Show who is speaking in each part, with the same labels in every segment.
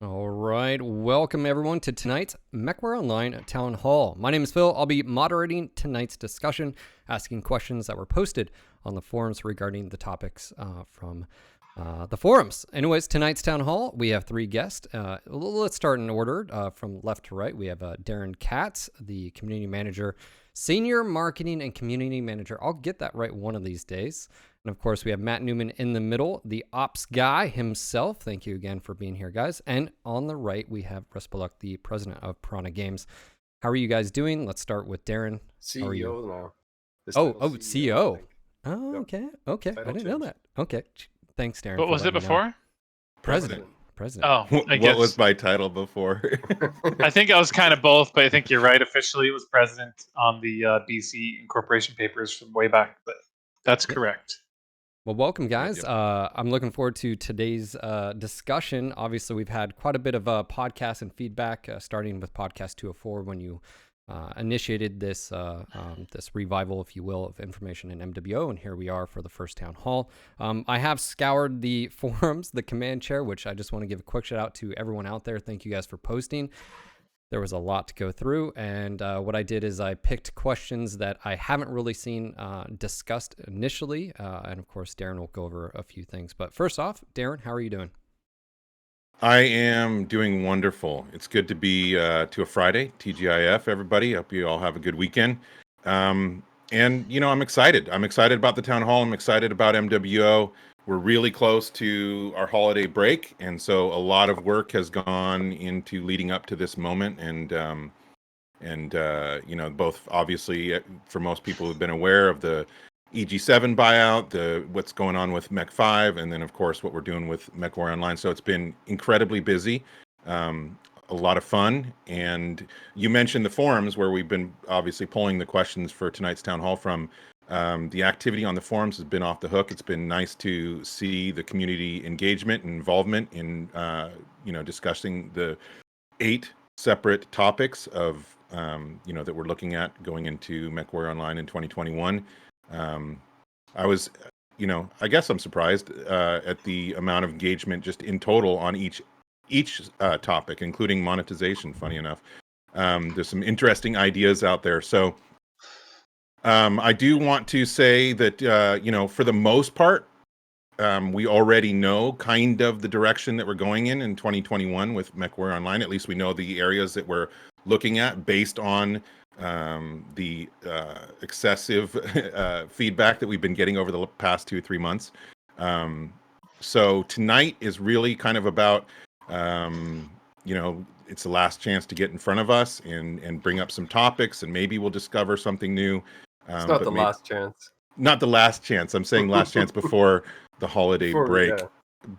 Speaker 1: All right, welcome everyone to tonight's Mechwarrior Online Town Hall. My name is Phil. I'll be moderating tonight's discussion, asking questions that were posted on the forums regarding the topics from the forums. Anyways, tonight's Town Hall, we have three guests. Let's start in order from left to right. We have Daeron Katz, the Community Manager, Senior Marketing and Community Manager. I'll get that right one of these days. And of course, we have Matt Newman in the middle, the ops guy himself. Thank you again for being here, guys. And on the right, we have Russ, the president of Piranha Games. How are you guys doing? Let's start with Daeron.
Speaker 2: CEO now.
Speaker 1: CEO. Oh,
Speaker 2: Yep.
Speaker 1: okay. Okay. I didn't know that. Okay. Thanks, Daeron.
Speaker 3: What was it before?
Speaker 1: President.
Speaker 3: Oh, I guess.
Speaker 4: What was my title before?
Speaker 3: I think I was kind of both, but I think you're right. Officially, it was president on the BC incorporation papers from way back, but that's correct.
Speaker 1: Well, welcome, guys.
Speaker 4: Yep.
Speaker 1: I'm looking forward to today's discussion. Obviously, we've had quite a bit of podcast and feedback, starting with podcast 204 when you initiated this this revival, if you will, of information in MWO, and here we are for the first town hall. I have scoured the forums, the command chair, which I just want to give a quick shout out to everyone out there. Thank you guys for posting. There was a lot to go through, and what I did is I picked questions that I haven't really seen discussed initially, and of course, Daeron will go over a few things. But first off, Daeron, how are you doing?
Speaker 4: I am doing wonderful. It's good to be to a Friday, TGIF, everybody. Hope you all have a good weekend. And, you know, I'm excited. I'm excited about the town hall. I'm excited about MWO. We're really close to our holiday break, and so a lot of work has gone into leading up to this moment. And you know, both obviously for most people who've been aware of the EG7 buyout, what's going on with Mech 5, and then of course what we're doing with Mechwarrior Online. So it's been incredibly busy, a lot of fun. And you mentioned the forums where we've been obviously pulling the questions for tonight's town hall from. The activity on the forums has been off the hook. It's been nice to see the community engagement and involvement in, you know, discussing the 8 separate topics of, you know, that we're looking at going into Mechwarrior Online in 2021. I was, you know, I guess I'm surprised at the amount of engagement just in total on each topic, including monetization. Funny enough, there's some interesting ideas out there. So. I do want to say that, you know, for the most part, we already know kind of the direction that we're going in 2021 with Mechwarrior Online. At least we know the areas that we're looking at based on the excessive feedback that we've been getting over the past 2-3 months. So tonight is really kind of about, you know, it's the last chance to get in front of us and bring up some topics, and maybe we'll discover something new.
Speaker 2: It's not the last chance.
Speaker 4: Not the last chance. I'm saying last chance before the holiday break. Yeah.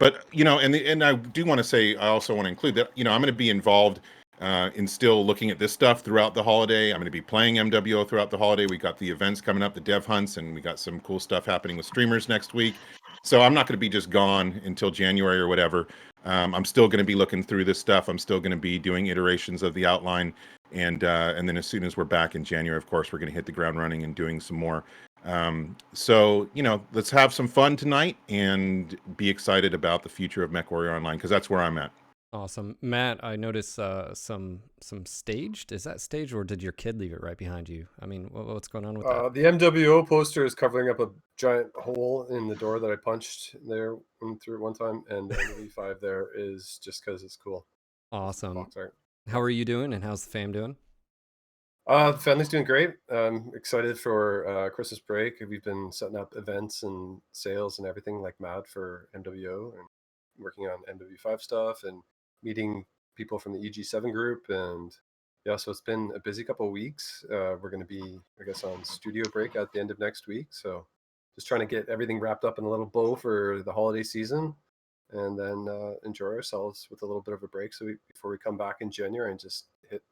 Speaker 4: But, you know, and I do want to say, I also want to include that, you know, I'm going to be involved in still looking at this stuff throughout the holiday. I'm going to be playing MWO throughout the holiday. We got the events coming up, the dev hunts, and we got some cool stuff happening with streamers next week. So I'm not going to be just gone until January or whatever. I'm still going to be looking through this stuff. I'm still going to be doing iterations of the outline. And then as soon as we're back in January, of course, we're going to hit the ground running and doing some more. So, you know, let's have some fun tonight and be excited about the future of Mechwarrior Online, because that's where I'm at.
Speaker 1: Awesome. Matt, I noticed some staged. Is that staged, or did your kid leave it right behind you? I mean, what's going on with that?
Speaker 2: The MWO poster is covering up a giant hole in the door that I punched there through one time, and the V5 there is just because it's cool.
Speaker 1: Awesome. How are you doing, and how's the fam doing?
Speaker 2: The family's doing great. I'm excited for Christmas break. We've been setting up events and sales and everything like mad for MWO, and working on MW5 stuff and meeting people from the EG7 group. And yeah, so it's been a busy couple of weeks. We're going to be, I guess, on studio break at the end of next week. So just trying to get everything wrapped up in a little bow for the holiday season, and then enjoy ourselves with a little bit of a break before we come back in January and just hit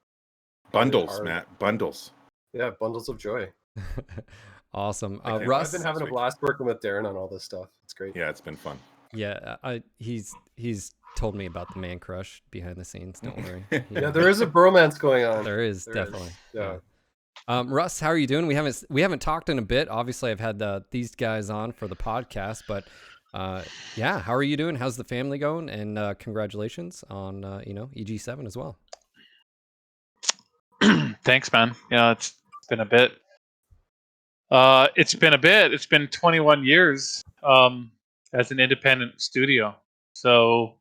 Speaker 4: bundles, Matt. Bundles.
Speaker 2: Yeah, bundles of joy.
Speaker 1: Awesome.
Speaker 2: Russ, I've been having a blast working with Daeron on all this stuff. It's great.
Speaker 4: Yeah, it's been fun.
Speaker 1: Yeah, he's told me about the man crush behind the scenes. Don't worry.
Speaker 2: Yeah, there is a bromance going on.
Speaker 1: There is definitely.
Speaker 2: Yeah.
Speaker 1: Russ, how are you doing? We haven't talked in a bit. Obviously, I've had these guys on for the podcast, but Yeah, how are you doing? How's the family going? And congratulations on EG7 as well.
Speaker 3: Thanks, man. Yeah, it's been a bit. It's been a bit. It's been 21 years as an independent studio. So,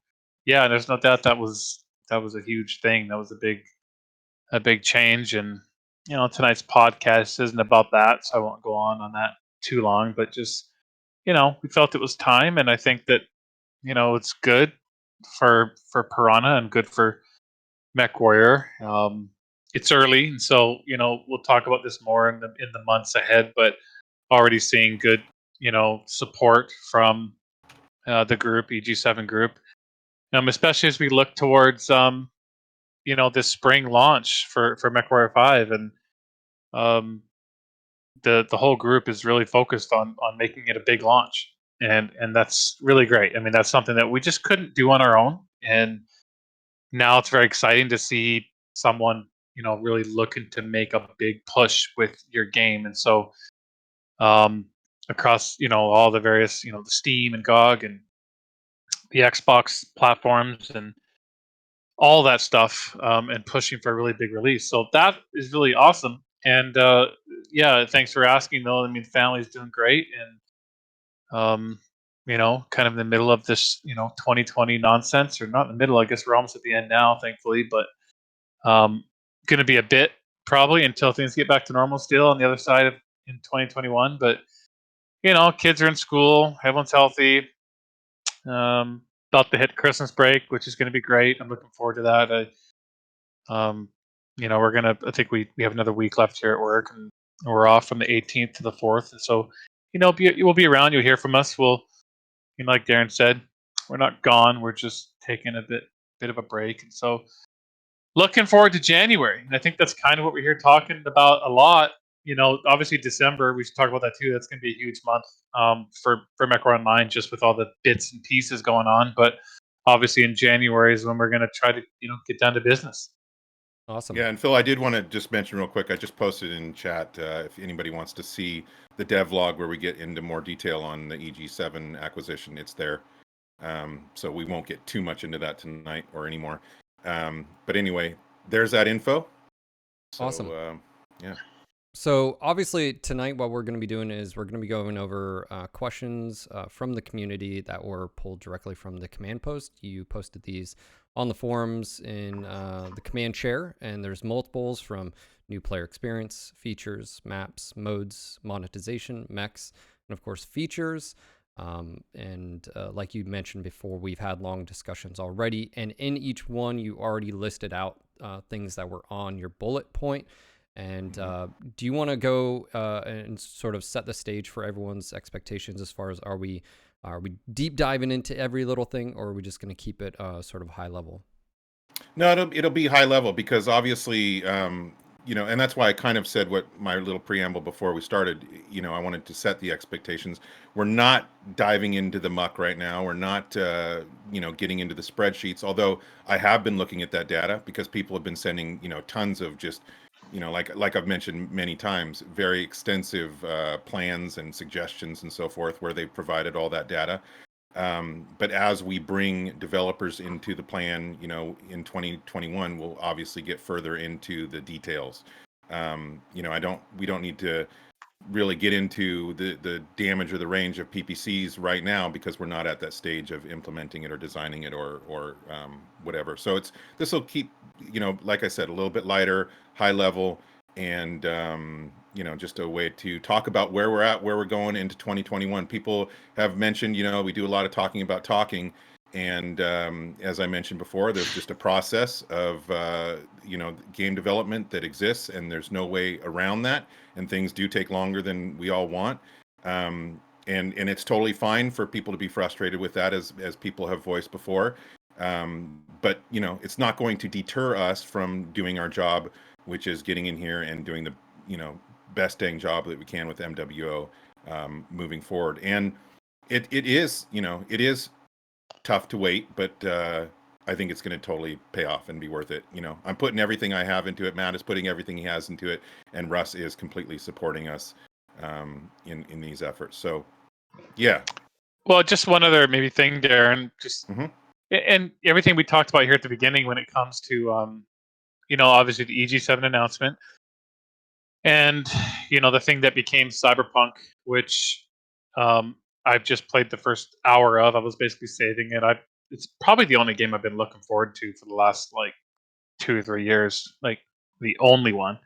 Speaker 3: yeah, there's no doubt that was a huge thing. That was a big change. And tonight's podcast isn't about that, so I won't go on that too long. But just we felt it was time, and I think that it's good for Piranha and good for Mechwarrior. It's early, and so we'll talk about this more in the months ahead. But already seeing good support from the group, EG7 group, especially as we look towards this spring launch for Mechwarrior 5, and um, the whole group is really focused on making it a big launch, and that's really great. I mean, that's something that we just couldn't do on our own, and now it's very exciting to see someone really looking to make a big push with your game. And so um across all the various the Steam and GOG and the Xbox platforms and all that stuff, and pushing for a really big release. So that is really awesome. And yeah, thanks for asking though. I mean, family's doing great, and kind of in the middle of this 2020 nonsense, or not in the middle, I guess we're almost at the end now, thankfully. But going to be a bit probably until things get back to normal still on the other side of in 2021. But kids are in school, everyone's healthy. About to hit Christmas break, which is going to be great. I'm looking forward to that. Um, we're gonna. I think we have another week left here at work, and we're off from the 18th to the 4th. And so, we'll be around. You'll hear from us. We'll, like Daeron said, we're not gone. We're just taking a bit of a break. And so, looking forward to January. And I think that's kind of what we're here talking about a lot. Obviously December, we should talk about that too. That's going to be a huge month for Mechwarrior Online, just with all the bits and pieces going on. But obviously in January is when we're going to try to get down to business.
Speaker 1: Awesome.
Speaker 4: Yeah, and Phil, I did want to just mention real quick. I just posted in chat if anybody wants to see the devlog where we get into more detail on the EG7 acquisition. It's there, so we won't get too much into that tonight or anymore. But anyway, there's that info. So,
Speaker 1: awesome.
Speaker 4: Yeah.
Speaker 1: So obviously tonight what we're going to be doing is we're going to be going over questions from the community that were pulled directly from the command post. You posted these on the forums in the command share, and there's multiples from new player experience, features, maps, modes, monetization, mechs, and of course features. And like you mentioned before, we've had long discussions already, and in each one you already listed out things that were on your bullet point. And do you want to go and sort of set the stage for everyone's expectations as far as are we deep diving into every little thing, or are we just going to keep it sort of high level?
Speaker 4: No, it'll be high level because obviously, and that's why I kind of said what my little preamble before we started. I wanted to set the expectations. We're not diving into the muck right now. We're not, getting into the spreadsheets. Although I have been looking at that data because people have been sending, tons of just, like I've mentioned many times, very extensive plans and suggestions and so forth where they've provided all that data. But as we bring developers into the plan, in 2021, we'll obviously get further into the details. We don't need to really get into the damage or the range of PPCs right now because we're not at that stage of implementing it or designing it or whatever. So this will keep, like I said, a little bit lighter, high level, and just a way to talk about where we're at, where we're going into 2021. People have mentioned, we do a lot of talking about talking, and as I mentioned before, there's just a process of game development that exists, and there's no way around that, and things do take longer than we all want. And it's totally fine for people to be frustrated with that, as people have voiced before. But it's not going to deter us from doing our job, which is getting in here and doing the best dang job that we can with MWO moving forward. And it is tough to wait, but I think it's going to totally pay off and be worth it. I'm putting everything I have into it. Matt is putting everything he has into it, and Russ is completely supporting us in these efforts. So yeah,
Speaker 3: Well, just one other maybe thing, Darren. Just
Speaker 4: Mhm.
Speaker 3: and everything we talked about here at the beginning when it comes to obviously the EG7 announcement, and the thing that became Cyberpunk, which I've just played the first hour of. I was basically saving it. It's probably the only game I've been looking forward to for the last like 2 or 3 years, like the only one.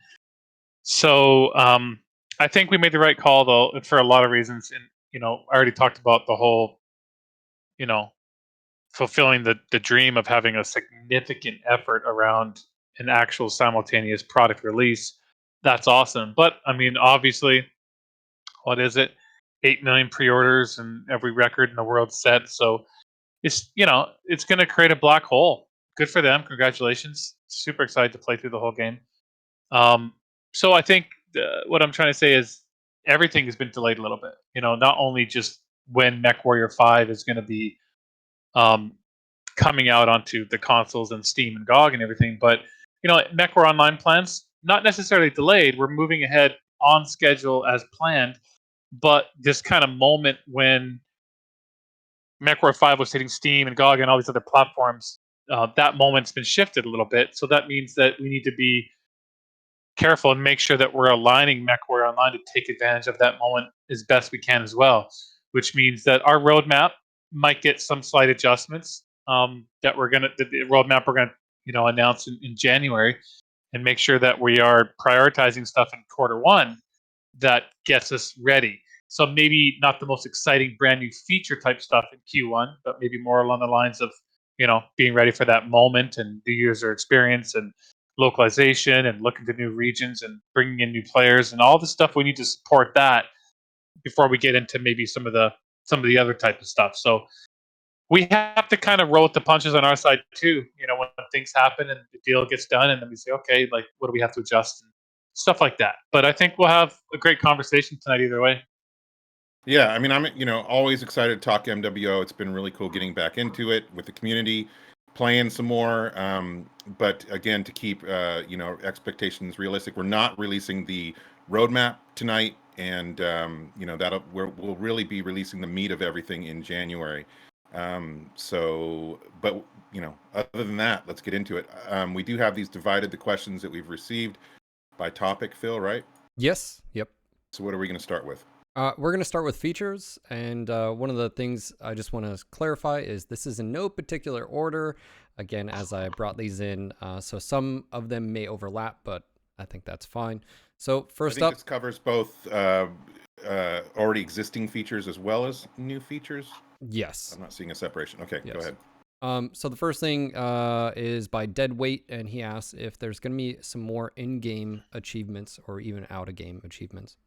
Speaker 3: So I think we made the right call though for a lot of reasons. And I already talked about the whole, you know, fulfilling the dream of having a significant effort around an actual simultaneous product release. That's awesome. But I mean, obviously, what is it? 8 million pre-orders and every record in the world set. So it's going to create a black hole. Good for them. Congratulations. Super excited to play through the whole game. Um, so I think what I'm trying to say is everything has been delayed a little bit. Not only just when Mechwarrior 5 is going to be um, coming out onto the consoles and Steam and GOG and everything, but Mechwarrior Online plans not necessarily delayed. We're moving ahead on schedule as planned, but this kind of moment when Mechwarrior 5 was hitting Steam and GOG and all these other platforms, that moment's been shifted a little bit. So that means that we need to be careful and make sure that we're aligning Mechwarrior Online to take advantage of that moment as best we can as well. Which means that our roadmap might get some slight adjustments. The roadmap we're gonna announce in January, and make sure that we are prioritizing stuff in quarter 1 that gets us ready. So maybe not the most exciting brand new feature type stuff in Q1, but maybe more along the lines of being ready for that moment and the user experience and localization and looking to new regions and bringing in new players and all the stuff we need to support that before we get into maybe some of the other type of stuff. So we have to kind of roll with the punches on our side too. When things happen and the deal gets done, and then we say, okay, like what do we have to adjust and stuff like that. But I think we'll have a great conversation tonight either way.
Speaker 4: Yeah, I mean, I'm always excited to talk MWO. It's been really cool getting back into it with the community, playing some more. But again, to keep expectations realistic, we're not releasing the roadmap tonight, and we'll really be releasing the meat of everything in January. But other than that, let's get into it. We do have the questions that we've received by topic, Phil, right?
Speaker 1: Yes. Yep.
Speaker 4: So what are we going to start with?
Speaker 1: We're going to start with features, and one of the things I just want to clarify is this is in no particular order. Again, as I brought these in, so some of them may overlap, but I think that's fine. So first up,
Speaker 4: this covers both already existing features as well as new features.
Speaker 1: Yes.
Speaker 4: I'm not seeing a separation. Okay,
Speaker 1: Yes.
Speaker 4: Go ahead.
Speaker 1: So the first thing is by Deadweight, and he asks if there's going to be some more in-game achievements or even out-of-game achievements.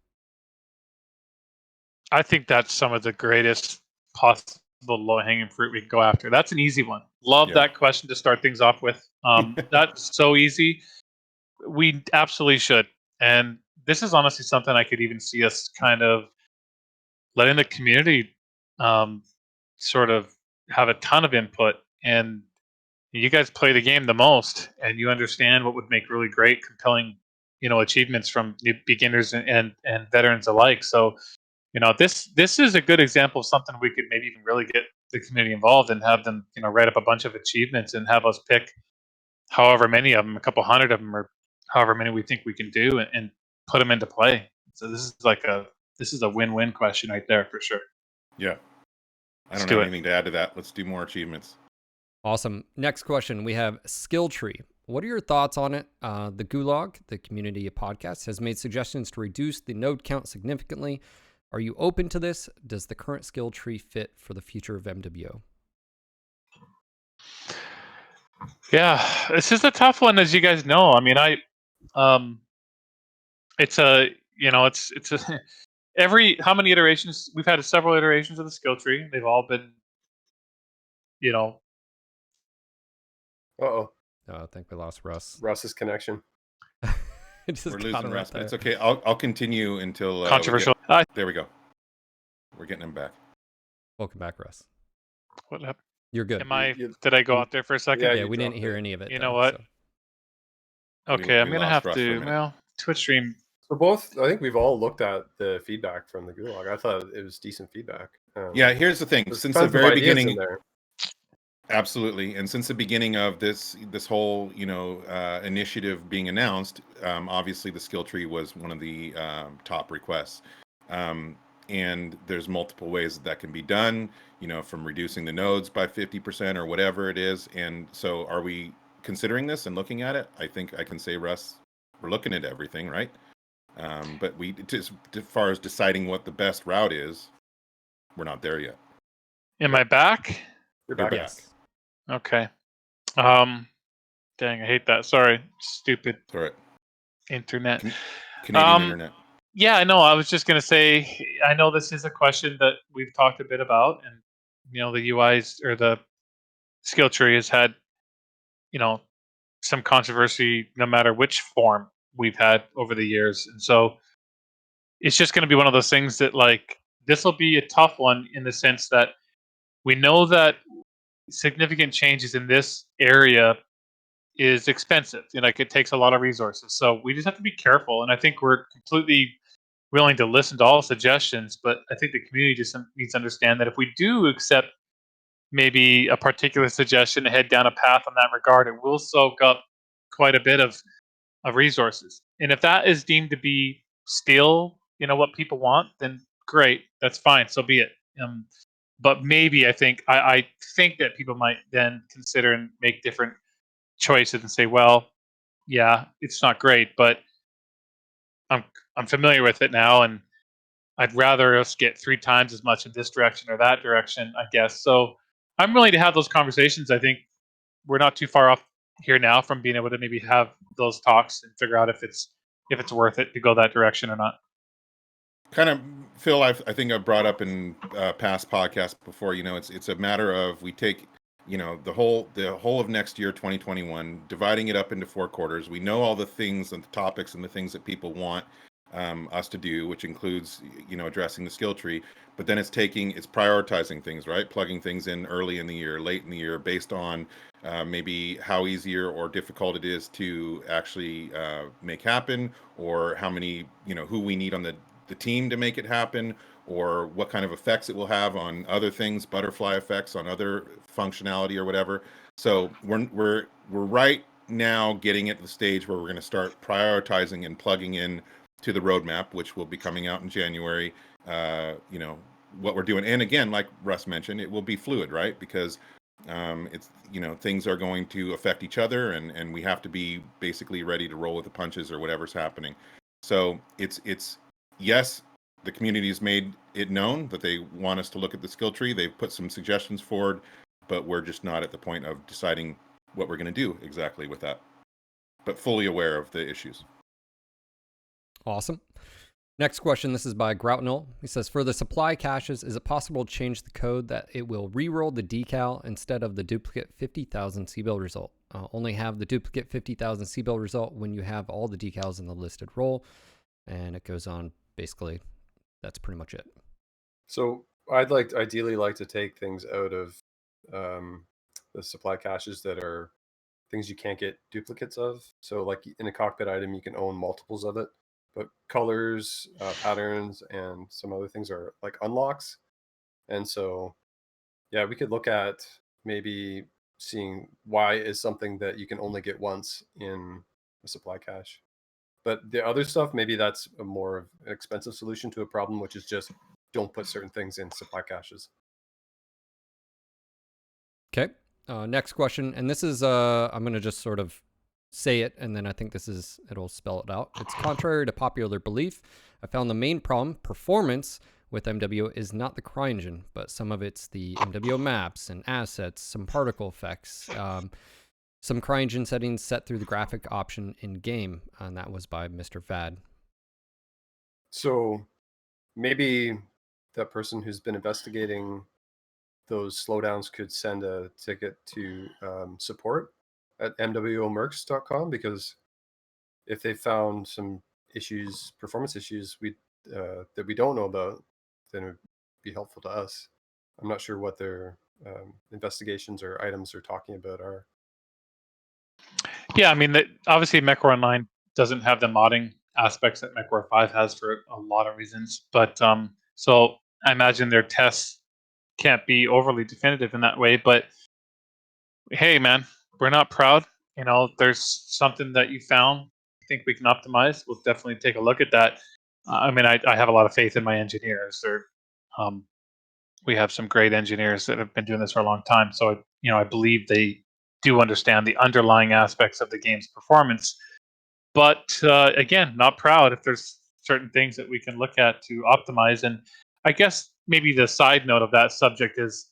Speaker 3: I think that's some of the greatest possible low-hanging fruit we can go after. That's an easy one. Love that question to start things off with. That's so easy. We absolutely should. And this is honestly something I could even see us kind of letting the community sort of have a ton of input. And you guys play the game the most, and you understand what would make really great, compelling, achievements from new beginners and veterans alike. So this is a good example of something we could maybe even really get the community involved and have them, write up a bunch of achievements and have us pick however many of them, a couple hundred of them, or however many we think we can do, and put them into play. So this is a win-win question right there for sure.
Speaker 4: Yeah, I don't have anything to add to that. Let's do more achievements.
Speaker 1: Awesome. Next question, we have Skill Tree. What are your thoughts on it? The Gulag, the community podcast, has made suggestions to reduce the node count significantly. Are you open to this? Does the current skill tree fit for the future of MWO?
Speaker 3: Yeah, this is a tough one, as you guys know. I mean, it's a how many iterations we've had? Several iterations of the skill tree. They've all been,
Speaker 1: I think we lost Russ.
Speaker 2: Russ's connection.
Speaker 4: We're losing Russ, but it's okay. I'll continue until
Speaker 3: controversial.
Speaker 4: There we go. We're getting him back.
Speaker 1: Welcome back, Russ.
Speaker 3: What happened?
Speaker 1: You're good.
Speaker 3: Did I go out there for a second?
Speaker 1: Yeah, we didn't hear any of it.
Speaker 3: You know what?
Speaker 1: So.
Speaker 3: Okay, I'm gonna have to. Twitch stream.
Speaker 2: So I think we've all looked at the feedback from the Gulag. I thought it was decent feedback.
Speaker 4: Yeah, here's the thing.
Speaker 2: There's
Speaker 4: Since the
Speaker 2: tons of
Speaker 4: very
Speaker 2: ideas in
Speaker 4: beginning,
Speaker 2: there.
Speaker 4: absolutely, and since the beginning of this whole initiative being announced, obviously the skill tree was one of the top requests, and there's multiple ways that can be done. From reducing the nodes by 50% or whatever it is. And so, are we considering this and looking at it? I think I can say, Russ, we're looking at everything, right? But as far as deciding what the best route is, we're not there yet.
Speaker 3: Am I back?
Speaker 2: You're
Speaker 4: You're
Speaker 2: back.
Speaker 4: back.
Speaker 1: Yes.
Speaker 3: Okay. Dang, I hate that. Sorry, stupid
Speaker 4: All right.
Speaker 3: internet.
Speaker 4: Canadian internet.
Speaker 3: Yeah, I know. I was just gonna say, I know this is a question that we've talked a bit about, and the UIs or the skill tree has had some controversy, no matter which form we've had over the years, and so it's just going to be one of those things that this will be a tough one in the sense that we know that significant changes in this area is expensive and it takes a lot of resources. So we just have to be careful. And I think we're completely willing to listen to all suggestions, but I think the community just needs to understand that if we do accept maybe a particular suggestion to head down a path in that regard, it will soak up quite a bit of resources. And if that is deemed to be still, what people want, then great, that's fine, so be it. But maybe I think that people might then consider and make different choices and say, well, yeah, it's not great, but I'm familiar with it now, and I'd rather us get 3 times as much in this direction or that direction, I guess. So I'm willing to have those conversations. I think we're not too far off here now from being able to maybe have those talks and figure out if it's worth it to go that direction or not.
Speaker 4: Kind of, Phil, I think I've brought up in past podcasts before. It's a matter of we take the whole of next year, 2021, dividing it up into 4 quarters. We know all the things and the topics and the things that people want us to do, which includes addressing the skill tree. But then it's prioritizing things, right? Plugging things in early in the year, late in the year, based on maybe how easier or difficult it is to actually make happen, or how many who we need on the team to make it happen, or what kind of effects it will have on other things, butterfly effects on other functionality or whatever. So we're right now getting at the stage where we're going to start prioritizing and plugging in to the roadmap, which will be coming out in January. What we're doing, and again, like Russ mentioned, it will be fluid, right? Because it's things are going to affect each other, and we have to be basically ready to roll with the punches or whatever's happening. So it's yes, the community has made it known that they want us to look at the skill tree. They've put some suggestions forward, but we're just not at the point of deciding what we're going to do exactly with that, but fully aware of the issues.
Speaker 1: Awesome. Next question. This is by Groutnell. He says, for the supply caches, is it possible to change the code that it will re-roll the decal instead of the duplicate 50,000 CBIL result? Only have the duplicate 50,000 CBIL result when you have all the decals in the listed roll. And it goes on. Basically, that's pretty much it.
Speaker 2: So I'd ideally like to take things out of the supply caches that are things you can't get duplicates of. So like in a cockpit item, you can own multiples of it, but colors, patterns, and some other things are like unlocks. And so, yeah, we could look at maybe seeing why is something that you can only get once in a supply cache. But the other stuff, maybe that's a more expensive solution to a problem, which is just don't put certain things in supply caches.
Speaker 1: Okay. Next question. And this is, I'm going to just sort of say it, and then I think it'll spell it out. It's contrary to popular belief. I found the main problem, performance, with MWO is not the CryEngine, but some of it's the MWO maps and assets, some particle effects, some CryEngine settings set through the graphic option in game, and that was by Mr. Vad.
Speaker 2: So maybe that person who's been investigating those slowdowns could send a ticket to support at MWOmercs.com, because if they found some issues, performance issues that we don't know about, then it would be helpful to us. I'm not sure what their investigations or items they're talking about are.
Speaker 3: Yeah, I mean, obviously Mechwarrior Online doesn't have the modding aspects that Mechwarrior 5 has for a lot of reasons. But so I imagine their tests can't be overly definitive in that way. But hey, man, we're not proud. You know, there's something that you found. I think we can optimize. We'll definitely take a look at that. I mean, I have a lot of faith in my engineers. Um, we have some great engineers that have been doing this for a long time. So, I believe they do understand the underlying aspects of the game's performance. But again, not proud if there's certain things that we can look at to optimize. And I guess maybe the side note of that subject is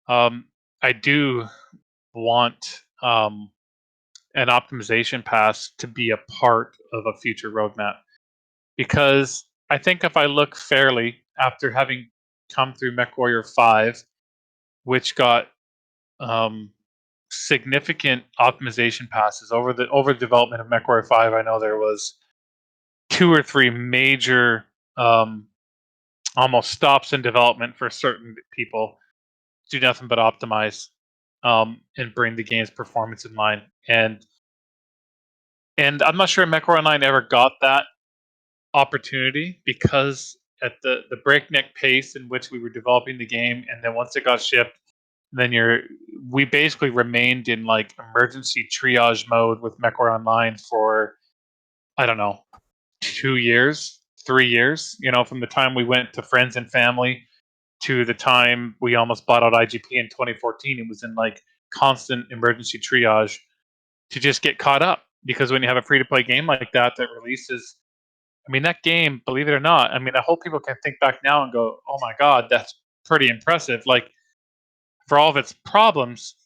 Speaker 3: I do want an optimization pass to be a part of a future roadmap, because I think if I look fairly after having come through MechWarrior 5, which got significant optimization passes over the development of MechWarrior 5, I know there was 2 or 3 major almost stops in development for certain people, do nothing but optimize and bring the game's performance in line. And I'm not sure MechWarrior Online ever got that opportunity, because at the breakneck pace in which we were developing the game, and then once it got shipped, then we basically remained in like emergency triage mode with Mechwarrior Online for, I don't know, 2 years, 3 years, from the time we went to friends and family to the time we almost bought out IGP in 2014. It was in like constant emergency triage to just get caught up, because when you have a free to play game like that releases, I mean, that game, believe it or not, I mean, I hope people can think back now and go, oh my God, that's pretty impressive. Like, for all of its problems,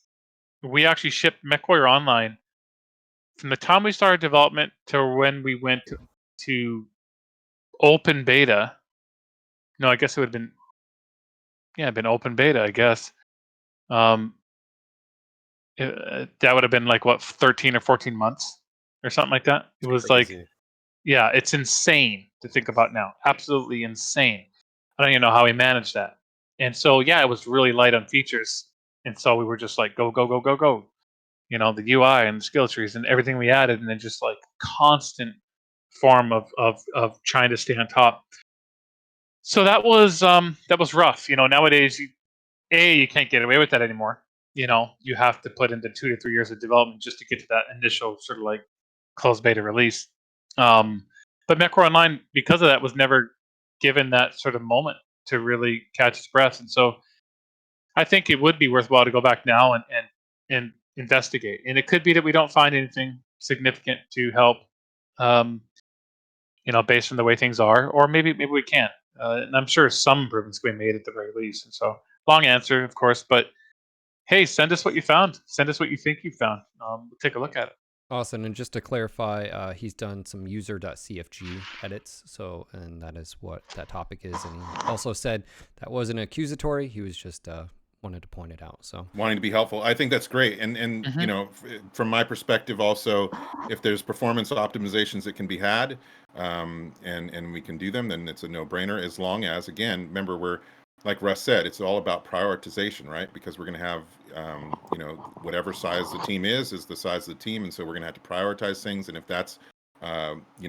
Speaker 3: we actually shipped MechWarrior Online from the time we started development to when we went to open beta. No, I guess it would have been open beta, I guess. That would have been like, what, 13 or 14 months or something like that. It was
Speaker 2: Crazy.
Speaker 3: like, yeah, it's insane to think about now. Absolutely insane. I don't even know how we managed that. And so, yeah, it was really light on features. And so we were just like, go, go, go, go, go. The UI and the skill trees and everything we added, and then just like constant form of trying to stay on top. So that was rough. Nowadays you can't get away with that anymore. You have to put into 2 to 3 years of development just to get to that initial sort of like closed beta release. But Mechwarrior Online, because of that, was never given that sort of moment to really catch its breath. And so I think it would be worthwhile to go back now and investigate. And it could be that we don't find anything significant to help, based on the way things are, or maybe we can. And I'm sure some improvements can be made at the very least. And so, long answer, of course, but hey, send us what you found. Send us what you think you found. We'll take a look at it.
Speaker 1: Awesome. And just to clarify, he's done some user.cfg edits. And that is what that topic is. And he also said that wasn't accusatory. He was just wanted to point it out. So
Speaker 4: wanting to be helpful. I think that's great. And from my perspective also, if there's performance optimizations that can be had, and we can do them, then it's a no-brainer, as long as, again, remember, we're, like Russ said, it's all about prioritization, right? Because we're going to have, whatever size the team is the size of the team. And so we're going to have to prioritize things. And if that's,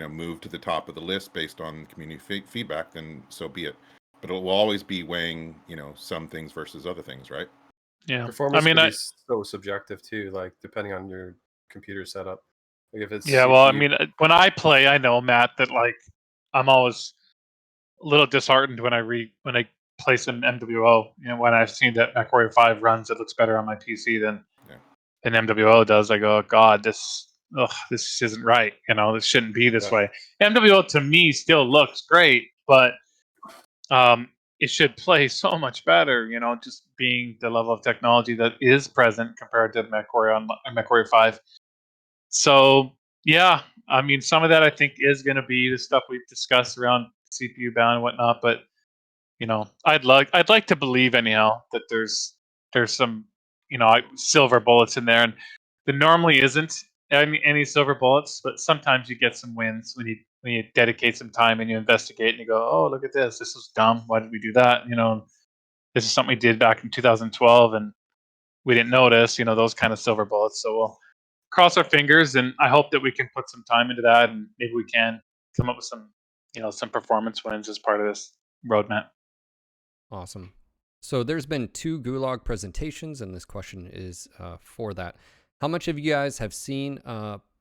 Speaker 4: moved to the top of the list based on community feedback, then so be it. But it will always be weighing, some things versus other things, right?
Speaker 3: Yeah.
Speaker 2: Performance can be so subjective too, like depending on your computer setup. Like if it's
Speaker 3: well, I mean, when I play, I know, Matt, that like I'm always a little disheartened when I play some MWO. When I've seen that MechWarrior 5 runs, it looks better on my PC than MWO does. I go, God, this isn't right. This shouldn't be this way. MWO to me still looks great, but it should play so much better. Just being the level of technology that is present compared to MechWarrior 5. So yeah, I mean, some of that I think is going to be the stuff we've discussed around CPU bound and whatnot. But I'd like to believe anyhow that there's some silver bullets in there, and there normally isn't any silver bullets, but sometimes you get some wins when you dedicate some time and you investigate and you go, oh, look at this was dumb, why did we do that? This is something we did back in 2012 and we didn't notice, those kind of silver bullets. So we'll cross our fingers, and I hope that we can put some time into that, and maybe we can come up with some some performance wins as part of this roadmap.
Speaker 1: awesome. So there's been 2 Gulag presentations, and this question is for that. How much of you guys have seen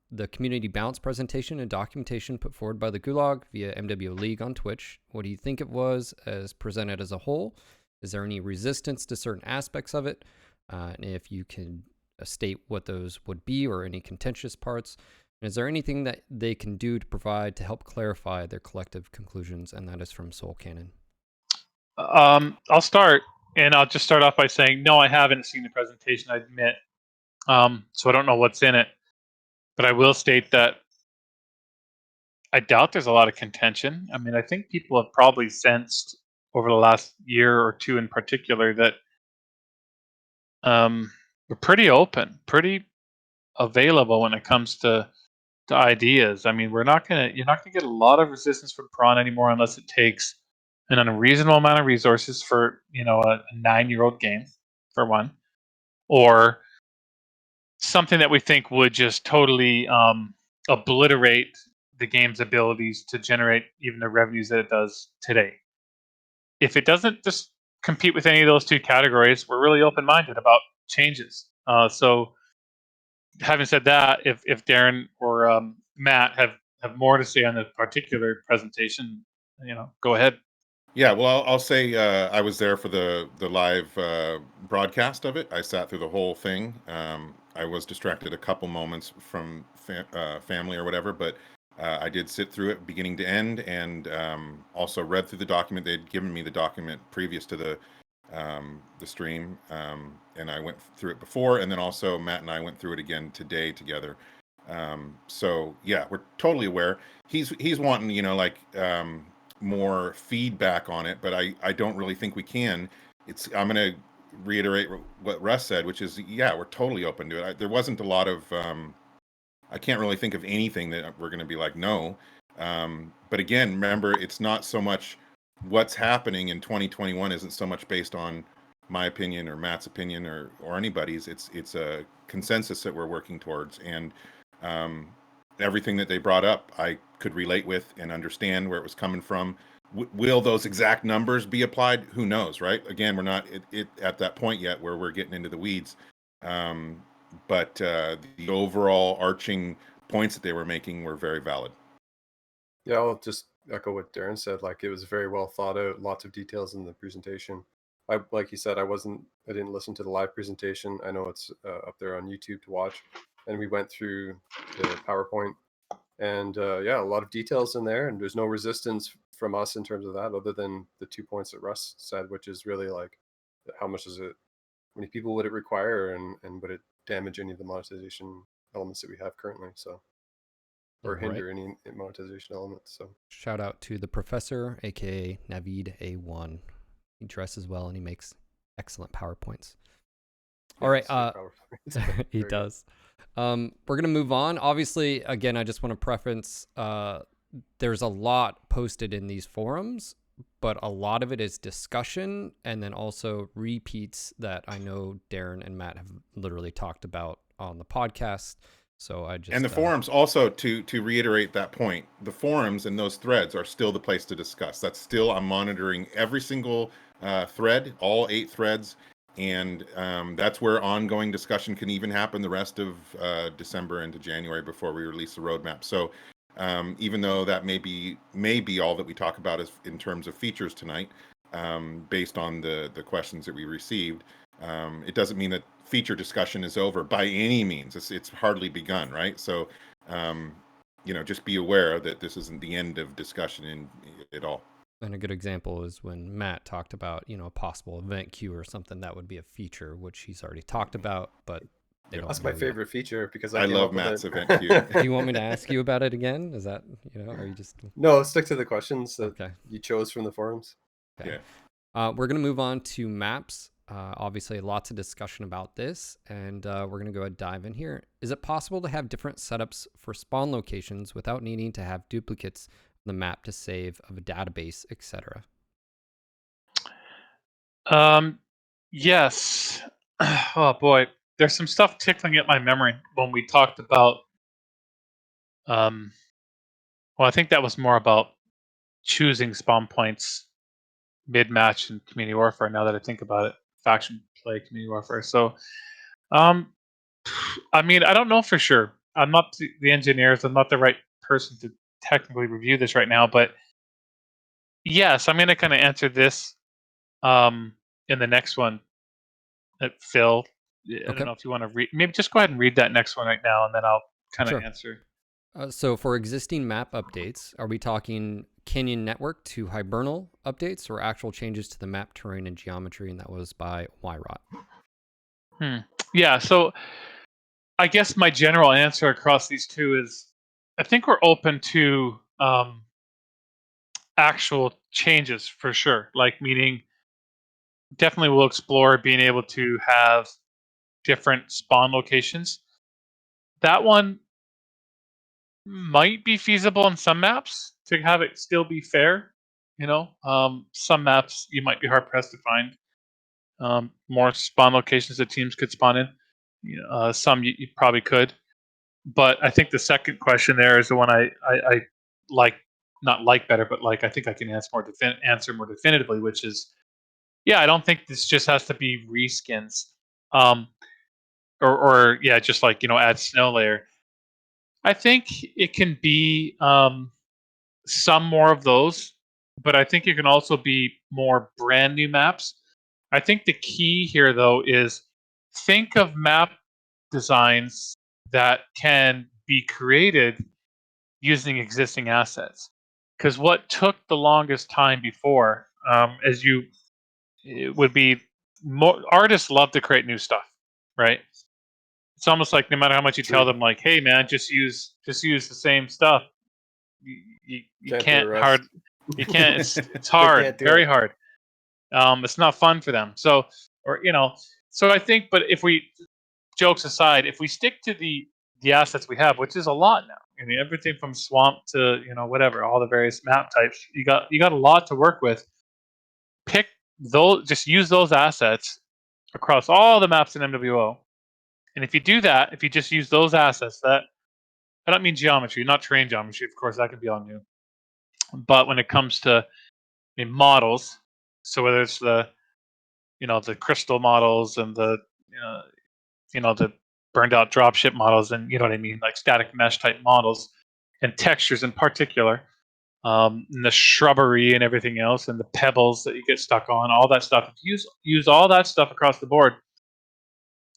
Speaker 1: the community bounce presentation and documentation put forward by the Gulag via MWO League on Twitch? What do you think it was as presented as a whole? Is there any resistance to certain aspects of it? And if you can state what those would be or any contentious parts. And is there anything that they can do to provide to help clarify their collective conclusions? And that is from Soul Cannon.
Speaker 3: I'll start, and I'll just start off by saying, no, I haven't seen the presentation, I admit. So I don't know what's in it. But I will state that I doubt there's a lot of contention. I mean, I think people have probably sensed over the last year or two in particular that we're pretty open, pretty available when it comes to ideas. I mean, you're not gonna get a lot of resistance from Piranha anymore unless it takes an unreasonable amount of resources for a 9-year-old game, for one, or something that we think would just totally obliterate the game's abilities to generate even the revenues that it does today. If it doesn't just compete with any of those 2 categories, we're really open-minded about changes. So having said that, if Daeron or Matt have more to say on the particular presentation, go ahead.
Speaker 4: Yeah, well, I'll say I was there for the live broadcast of it. I sat through the whole thing. I was distracted a couple moments from family or whatever, but I did sit through it beginning to end, and also read through the document. They'd given me the document previous to the stream, and I went through it before, and then also Matt and I went through it again today together. So yeah, we're totally aware. He's wanting, more feedback on it, but I don't really think we can. I'm going to reiterate what Russ said, which is, yeah, we're totally open to it. There wasn't a lot of, I can't really think of anything that we're going to be like, no. But again, remember, it's not so much what's happening in 2021 isn't so much based on my opinion or Matt's opinion or anybody's. It's a consensus that we're working towards. And everything that they brought up, I could relate with and understand where it was coming from. Will those exact numbers be applied? Who knows, right? Again, we're not at that point yet where we're getting into the weeds. But the overall arching points that they were making were very valid.
Speaker 2: Yeah, I'll just echo what Daeron said. Like, it was very well thought out, lots of details in the presentation. Like you said, I didn't listen to the live presentation. I know it's up there on YouTube to watch. And we went through the PowerPoint, and yeah, a lot of details in there, and there's no resistance from us in terms of that, other than the 2 points that Russ said, which is really like, how many people would it require, and would it damage any of the monetization elements that we have currently? So, or hinder any monetization elements. So
Speaker 1: shout out to the professor, aka Navid A1. He dresses well and he makes excellent PowerPoints. All right, he does. We're gonna move on. Obviously, again, I just want to preference there's a lot posted in these forums, but a lot of it is discussion and then also repeats that I know Daeron and Matt have literally talked about on the podcast. So I just,
Speaker 4: and the forums also, to reiterate that point, the forums and those threads are still the place to discuss. That's still, I'm monitoring every single thread, all 8 threads. And that's where ongoing discussion can even happen the rest of December into January before we release the roadmap. So even though that may be all that we talk about is in terms of features tonight, based on the questions that we received, it doesn't mean that feature discussion is over by any means. It's hardly begun, right? So just be aware that this isn't the end of discussion at all.
Speaker 1: And a good example is when Matt talked about, a possible event queue or something that would be a feature, which he's already talked about, but
Speaker 2: that's my favorite feature, because
Speaker 4: I love Matt's event queue.
Speaker 1: Do you want me to ask you about it again? Is that, are you just...
Speaker 2: No, stick to the questions that you chose from the forums.
Speaker 1: Okay. Yeah. We're going to move on to maps. Obviously, lots of discussion about this, and we're going to go ahead and dive in here. Is it possible to have different setups for spawn locations without needing to have duplicates the map to save of a database, etc.?
Speaker 3: Yes. Oh boy, there's some stuff tickling at my memory when we talked about well, I think that was more about choosing spawn points mid-match in Community Warfare. Now that I think about it, faction play Community Warfare. So, I mean, I don't know for sure. I'm not the engineers. I'm not the right person to technically review this right now. But yes, I'm going to kind of answer this in the next one. Phil, I don't
Speaker 1: Okay.
Speaker 3: know if you want to read. Maybe just go ahead and read that next one right now, and then I'll kind of
Speaker 1: Sure.
Speaker 3: answer.
Speaker 1: So for existing map updates, are we talking Canyon Network to Hibernal updates or actual changes to the map terrain and geometry? And that was by Yrot.
Speaker 3: Yeah, so I guess my general answer across these two is I think we're open to actual changes for sure. Like, meaning definitely we'll explore being able to have different spawn locations. That one might be feasible on some maps to have it still be fair. Some maps you might be hard pressed to find more spawn locations that teams could spawn in. Some you probably could, but I think the second question there is the one I like, not like better, but like I think I can answer more definitively, which is yeah, I don't think this just has to be reskins, um, or yeah, just like add snow layer. I think it can be some more of those, but I think it can also be more brand new maps. I think the key here, though, is think of map designs that can be created using existing assets. Because what took the longest time before, it would be more artists love to create new stuff, right? It's almost like no matter how much you tell
Speaker 2: True.
Speaker 3: them, like, "Hey, man, just use the same stuff." You
Speaker 2: Can't do it,
Speaker 3: can't
Speaker 2: Russ.
Speaker 3: you can't. It's
Speaker 2: They
Speaker 3: hard,
Speaker 2: can't do
Speaker 3: very
Speaker 2: it.
Speaker 3: hard. It's not fun for them. So, so I think, but if we, jokes aside, if we stick to the assets we have, which is a lot now, I mean, everything from swamp to whatever, all the various map types, you got a lot to work with. Pick those, just use those assets across all the maps in MWO. And if you do that, if you just use those assets, that I don't mean geometry, not terrain geometry, of course, that could be all new. But when it comes to models, so whether it's the crystal models and the burned out dropship models, and you know what I mean, like static mesh type models and textures in particular, and the shrubbery and everything else, and the pebbles that you get stuck on, all that stuff. Use all that stuff across the board,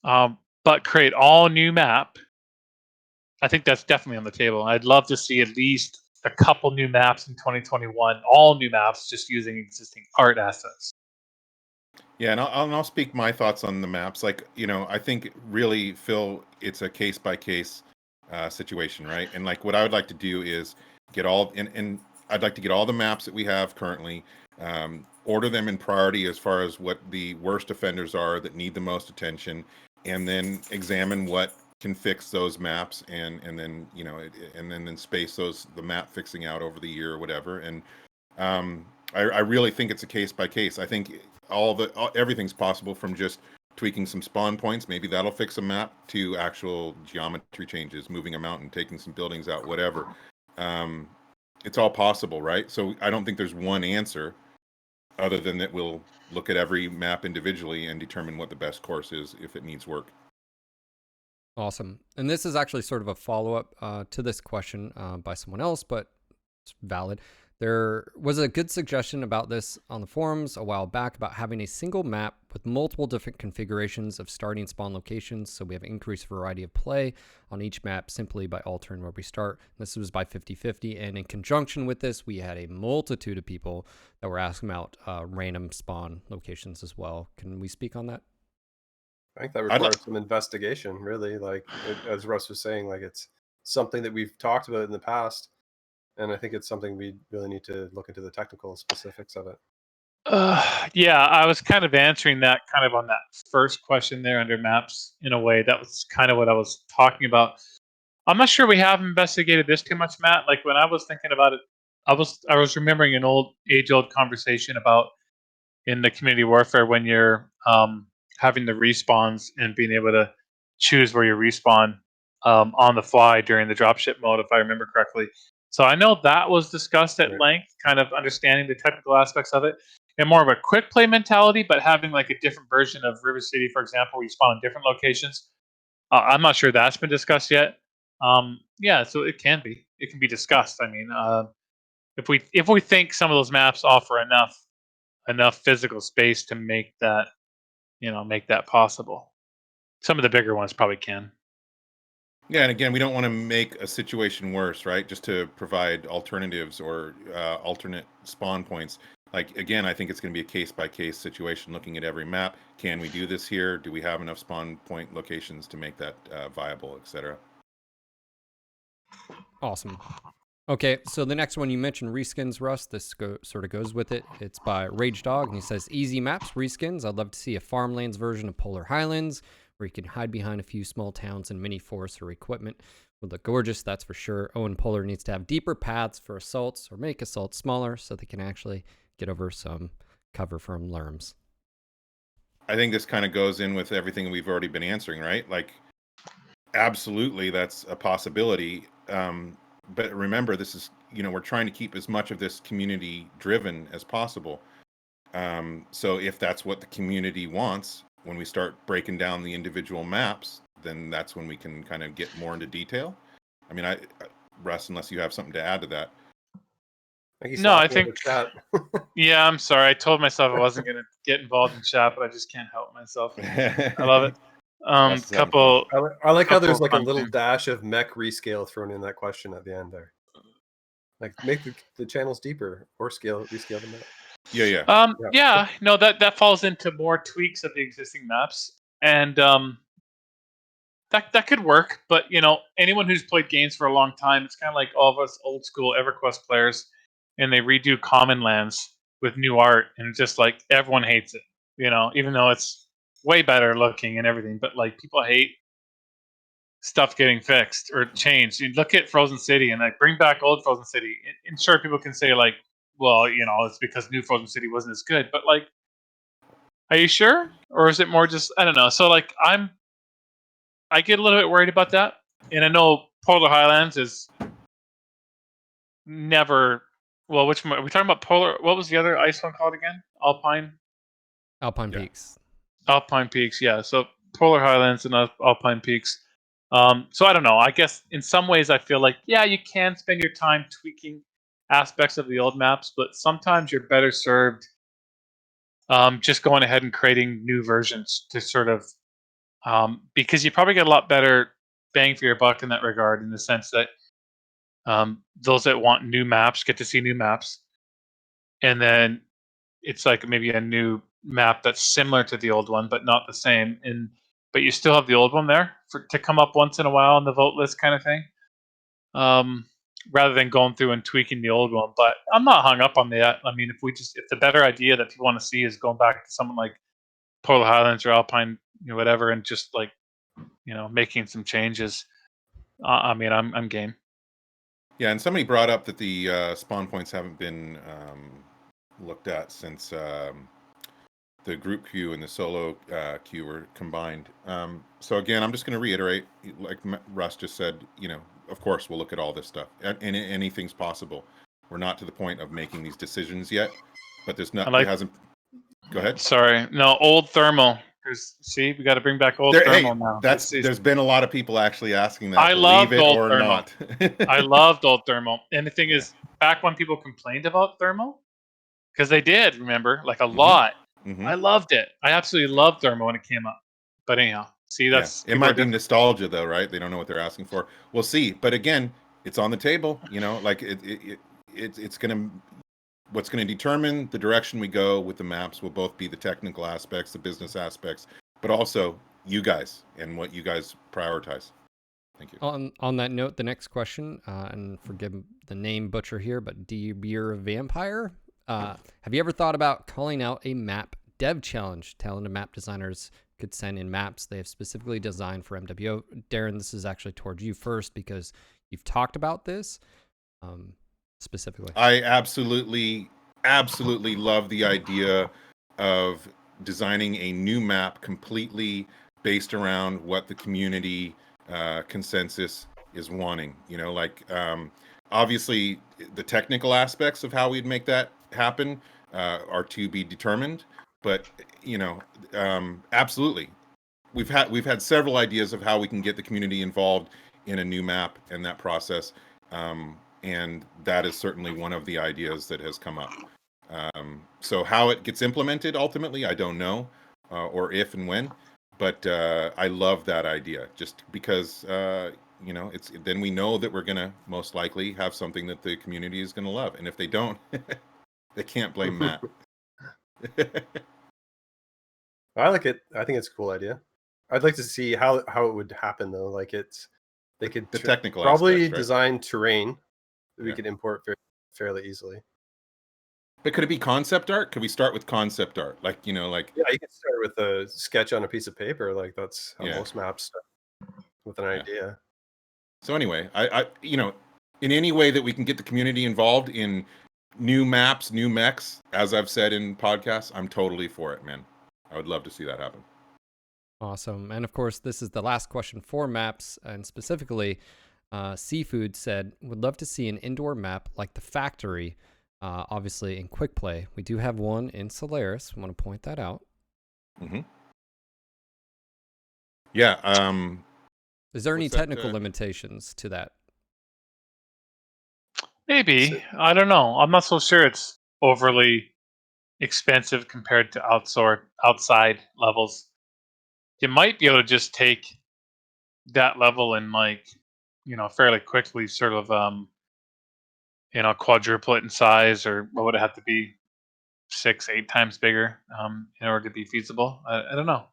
Speaker 3: but create all new map. I think that's definitely on the table. I'd love to see at least a couple new maps in 2021, all new maps, just using existing art assets.
Speaker 4: Yeah, and I'll speak my thoughts on the maps. Like, I think really, Phil, it's a case by case situation, right? And like, what I would like to do is and I'd like to get all the maps that we have currently, order them in priority as far as what the worst offenders are that need the most attention, and then examine what can fix those maps, and then and then space the map fixing out over the year or whatever. And I really think it's a case by case. I think everything's possible, from just tweaking some spawn points, maybe that'll fix a map, to actual geometry changes, moving a mountain, taking some buildings out, whatever. It's all possible, right? So I don't think there's one answer, other than that we'll look at every map individually and determine what the best course is if it needs work.
Speaker 1: Awesome. And this is actually sort of a follow-up to this question by someone else, but it's valid. There was a good suggestion about this on the forums a while back about having a single map with multiple different configurations of starting spawn locations, so we have increased variety of play on each map simply by altering where we start. This was by 50/50, and in conjunction with this, we had a multitude of people that were asking about random spawn locations as well. Can we speak on that?
Speaker 2: I think that requires some investigation, really. Like, as Russ was saying, like, it's something that we've talked about in the past, and I think it's something we really need to look into the technical specifics of it.
Speaker 3: Yeah, I was kind of answering that kind of on that first question there under maps in a way. That was kind of what I was talking about. I'm not sure we have investigated this too much, Matt. Like, when I was thinking about it, I was remembering an age-old conversation about in the community warfare when you're having the respawns and being able to choose where you respawn on the fly during the dropship mode, if I remember correctly. So I know that was discussed at
Speaker 2: Right.
Speaker 3: length, kind of understanding the technical aspects of it. in more of a quick play mentality, but having like a different version of River City, for example, where you spawn in different locations. I'm not sure that's been discussed yet. Yeah, so it can be discussed. I mean, if we think some of those maps offer enough physical space to make that possible. Some of the bigger ones probably can.
Speaker 4: Yeah, and again, we don't want to make a situation worse, right? Just to provide alternatives or alternate spawn points. Like, again, I think it's going to be a case-by-case situation, looking at every map. Can we do this here? Do we have enough spawn point locations to make that viable, etc.?
Speaker 1: Awesome. Okay, so the next one you mentioned, reskins, Russ. This sort of goes with it. It's by Rage Dog, and he says, easy maps, reskins. I'd love to see a farmlands version of Polar Highlands, where you can hide behind a few small towns and mini forests or equipment. Would look gorgeous, that's for sure. Owen Polar needs to have deeper paths for assaults, or make assaults smaller so they can actually get over some cover from lerms.
Speaker 4: I think this kind of goes in with everything we've already been answering, right? Like, absolutely, that's a possibility. But remember, this is, we're trying to keep as much of this community driven as possible. So if that's what the community wants, when we start breaking down the individual maps, then that's when we can kind of get more into detail. I mean, Russ, unless you have something to add to that.
Speaker 3: No, I think. Yeah, I'm sorry. I told myself I wasn't going to get involved in chat, but I just can't help myself. I love it. Couple.
Speaker 2: I like how there's like a little dash of mech rescale thrown in that question at the end there. Like, make the channels deeper or rescale them out.
Speaker 4: Yeah.
Speaker 3: Yeah. No, that falls into more tweaks of the existing maps, and that could work. But anyone who's played games for a long time, it's kind of like all of us old school EverQuest players, and they redo Common Lands with new art, and it's just like everyone hates it. Even though it's way better looking and everything, but like people hate stuff getting fixed or changed. You look at Frozen City and like bring back old Frozen City. And sure, people can say like, well, it's because new Frozen City wasn't as good. But like, are you sure, or is it more just I don't know? So like, I get a little bit worried about that, and I know Polar Highlands is never. Well, which one are we talking about? Polar. What was the other ice one called again? Alpine
Speaker 1: Peaks.
Speaker 3: Alpine Peaks. Yeah. So Polar Highlands and Alpine Peaks. So I don't know. I guess in some ways I feel like, yeah, you can spend your time tweaking aspects of the old maps, but sometimes you're better served just going ahead and creating new versions to sort of because you probably get a lot better bang for your buck in that regard, in the sense that those that want new maps get to see new maps, and then it's like maybe a new map that's similar to the old one but not the same, but you still have the old one there to come up once in a while on the vote list kind of thing, rather than going through and tweaking the old one. But I'm not hung up on that. I mean, if the better idea that people want to see is going back to someone like Polar Highlands or Alpine, whatever, and just like making some changes, I mean, I'm game.
Speaker 4: Yeah, and somebody brought up that the spawn points haven't been looked at since the group queue and the solo queue were combined. So again, I'm just going to reiterate, like Russ just said, of course we'll look at all this stuff, and anything's possible. We're not to the point of making these decisions yet, but there's not. It hasn't. Go ahead.
Speaker 3: Sorry, no, old thermal. See, we got to bring back old thermal now.
Speaker 4: There's been a lot of people actually asking that.
Speaker 3: I loved old thermal.
Speaker 4: Not.
Speaker 3: I loved old thermal, and the thing is, back when people complained about thermal, because they did, remember, like a lot. Mm-hmm. I loved it. I absolutely loved thermal when it came up. But anyhow, see, that's
Speaker 4: it might be nostalgia though, right? They don't know what they're asking for. We'll see. But again, it's on the table. Like it's gonna. What's going to determine the direction we go with the maps will both be the technical aspects, the business aspects, but also you guys and what you guys prioritize. Thank you.
Speaker 1: On that note, the next question, and forgive the name butcher here, but Beer Vampire, have you ever thought about calling out a map dev challenge? Talented map designers could send in maps they have specifically designed for MWO. Daeron, this is actually towards you first because you've talked about this. Specifically,
Speaker 4: I absolutely love the idea of designing a new map completely based around what the community consensus is wanting. Obviously the technical aspects of how we'd make that happen are to be determined. But absolutely, we've had several ideas of how we can get the community involved in a new map and that process, and that is certainly one of the ideas that has come up. So how it gets implemented ultimately, I don't know, or if and when. But I love that idea, just because it's then we know that we're gonna most likely have something that the community is gonna love, and if they don't, they can't blame Matt.
Speaker 2: I like it. I think it's a cool idea. I'd like to see how it would happen though. Like they could
Speaker 4: The technical
Speaker 2: probably
Speaker 4: aspects, right?
Speaker 2: design terrain that we
Speaker 4: Yeah.
Speaker 2: could import fairly easily.
Speaker 4: But could it be concept art? Could we start with concept art? Like,
Speaker 2: Yeah, you can start with a sketch on a piece of paper. Like that's how most maps start, with an idea.
Speaker 4: So anyway, I in any way that we can get the community involved in new maps, new mechs, as I've said in podcasts, I'm totally for it, man. I would love to see that happen.
Speaker 1: Awesome. And of course, this is the last question for maps, and specifically, Seafood said, would love to see an indoor map like the factory, obviously in Quick Play. We do have one in Solaris. I want to point that out.
Speaker 4: Mm-hmm. Yeah.
Speaker 1: Is there any technical limitations to that?
Speaker 3: Maybe. I don't know. I'm not so sure it's overly expensive compared to outside levels. You might be able to just take that level and fairly quickly sort of quadruple it in size, or what would it have to be, 6-8 times bigger in order to be feasible. I don't know.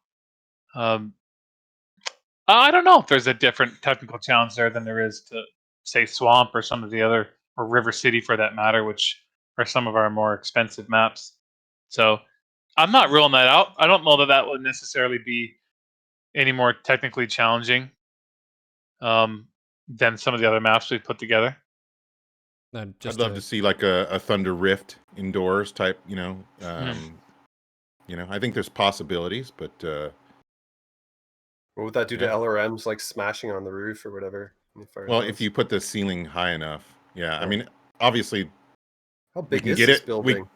Speaker 3: I don't know if there's a different technical challenge there than there is to, say, Swamp or some of the other, or River City for that matter, which are some of our more expensive maps. So I'm not ruling that out. I don't know that would necessarily be any more technically challenging than some of the other maps we've put together.
Speaker 4: I'd love to see like a Thunder Rift indoors type. I think there's possibilities, but
Speaker 2: what would that do to LRMs, like smashing on the roof or whatever?
Speaker 4: Well, if you put the ceiling high enough, I mean, obviously,
Speaker 2: how big is this building?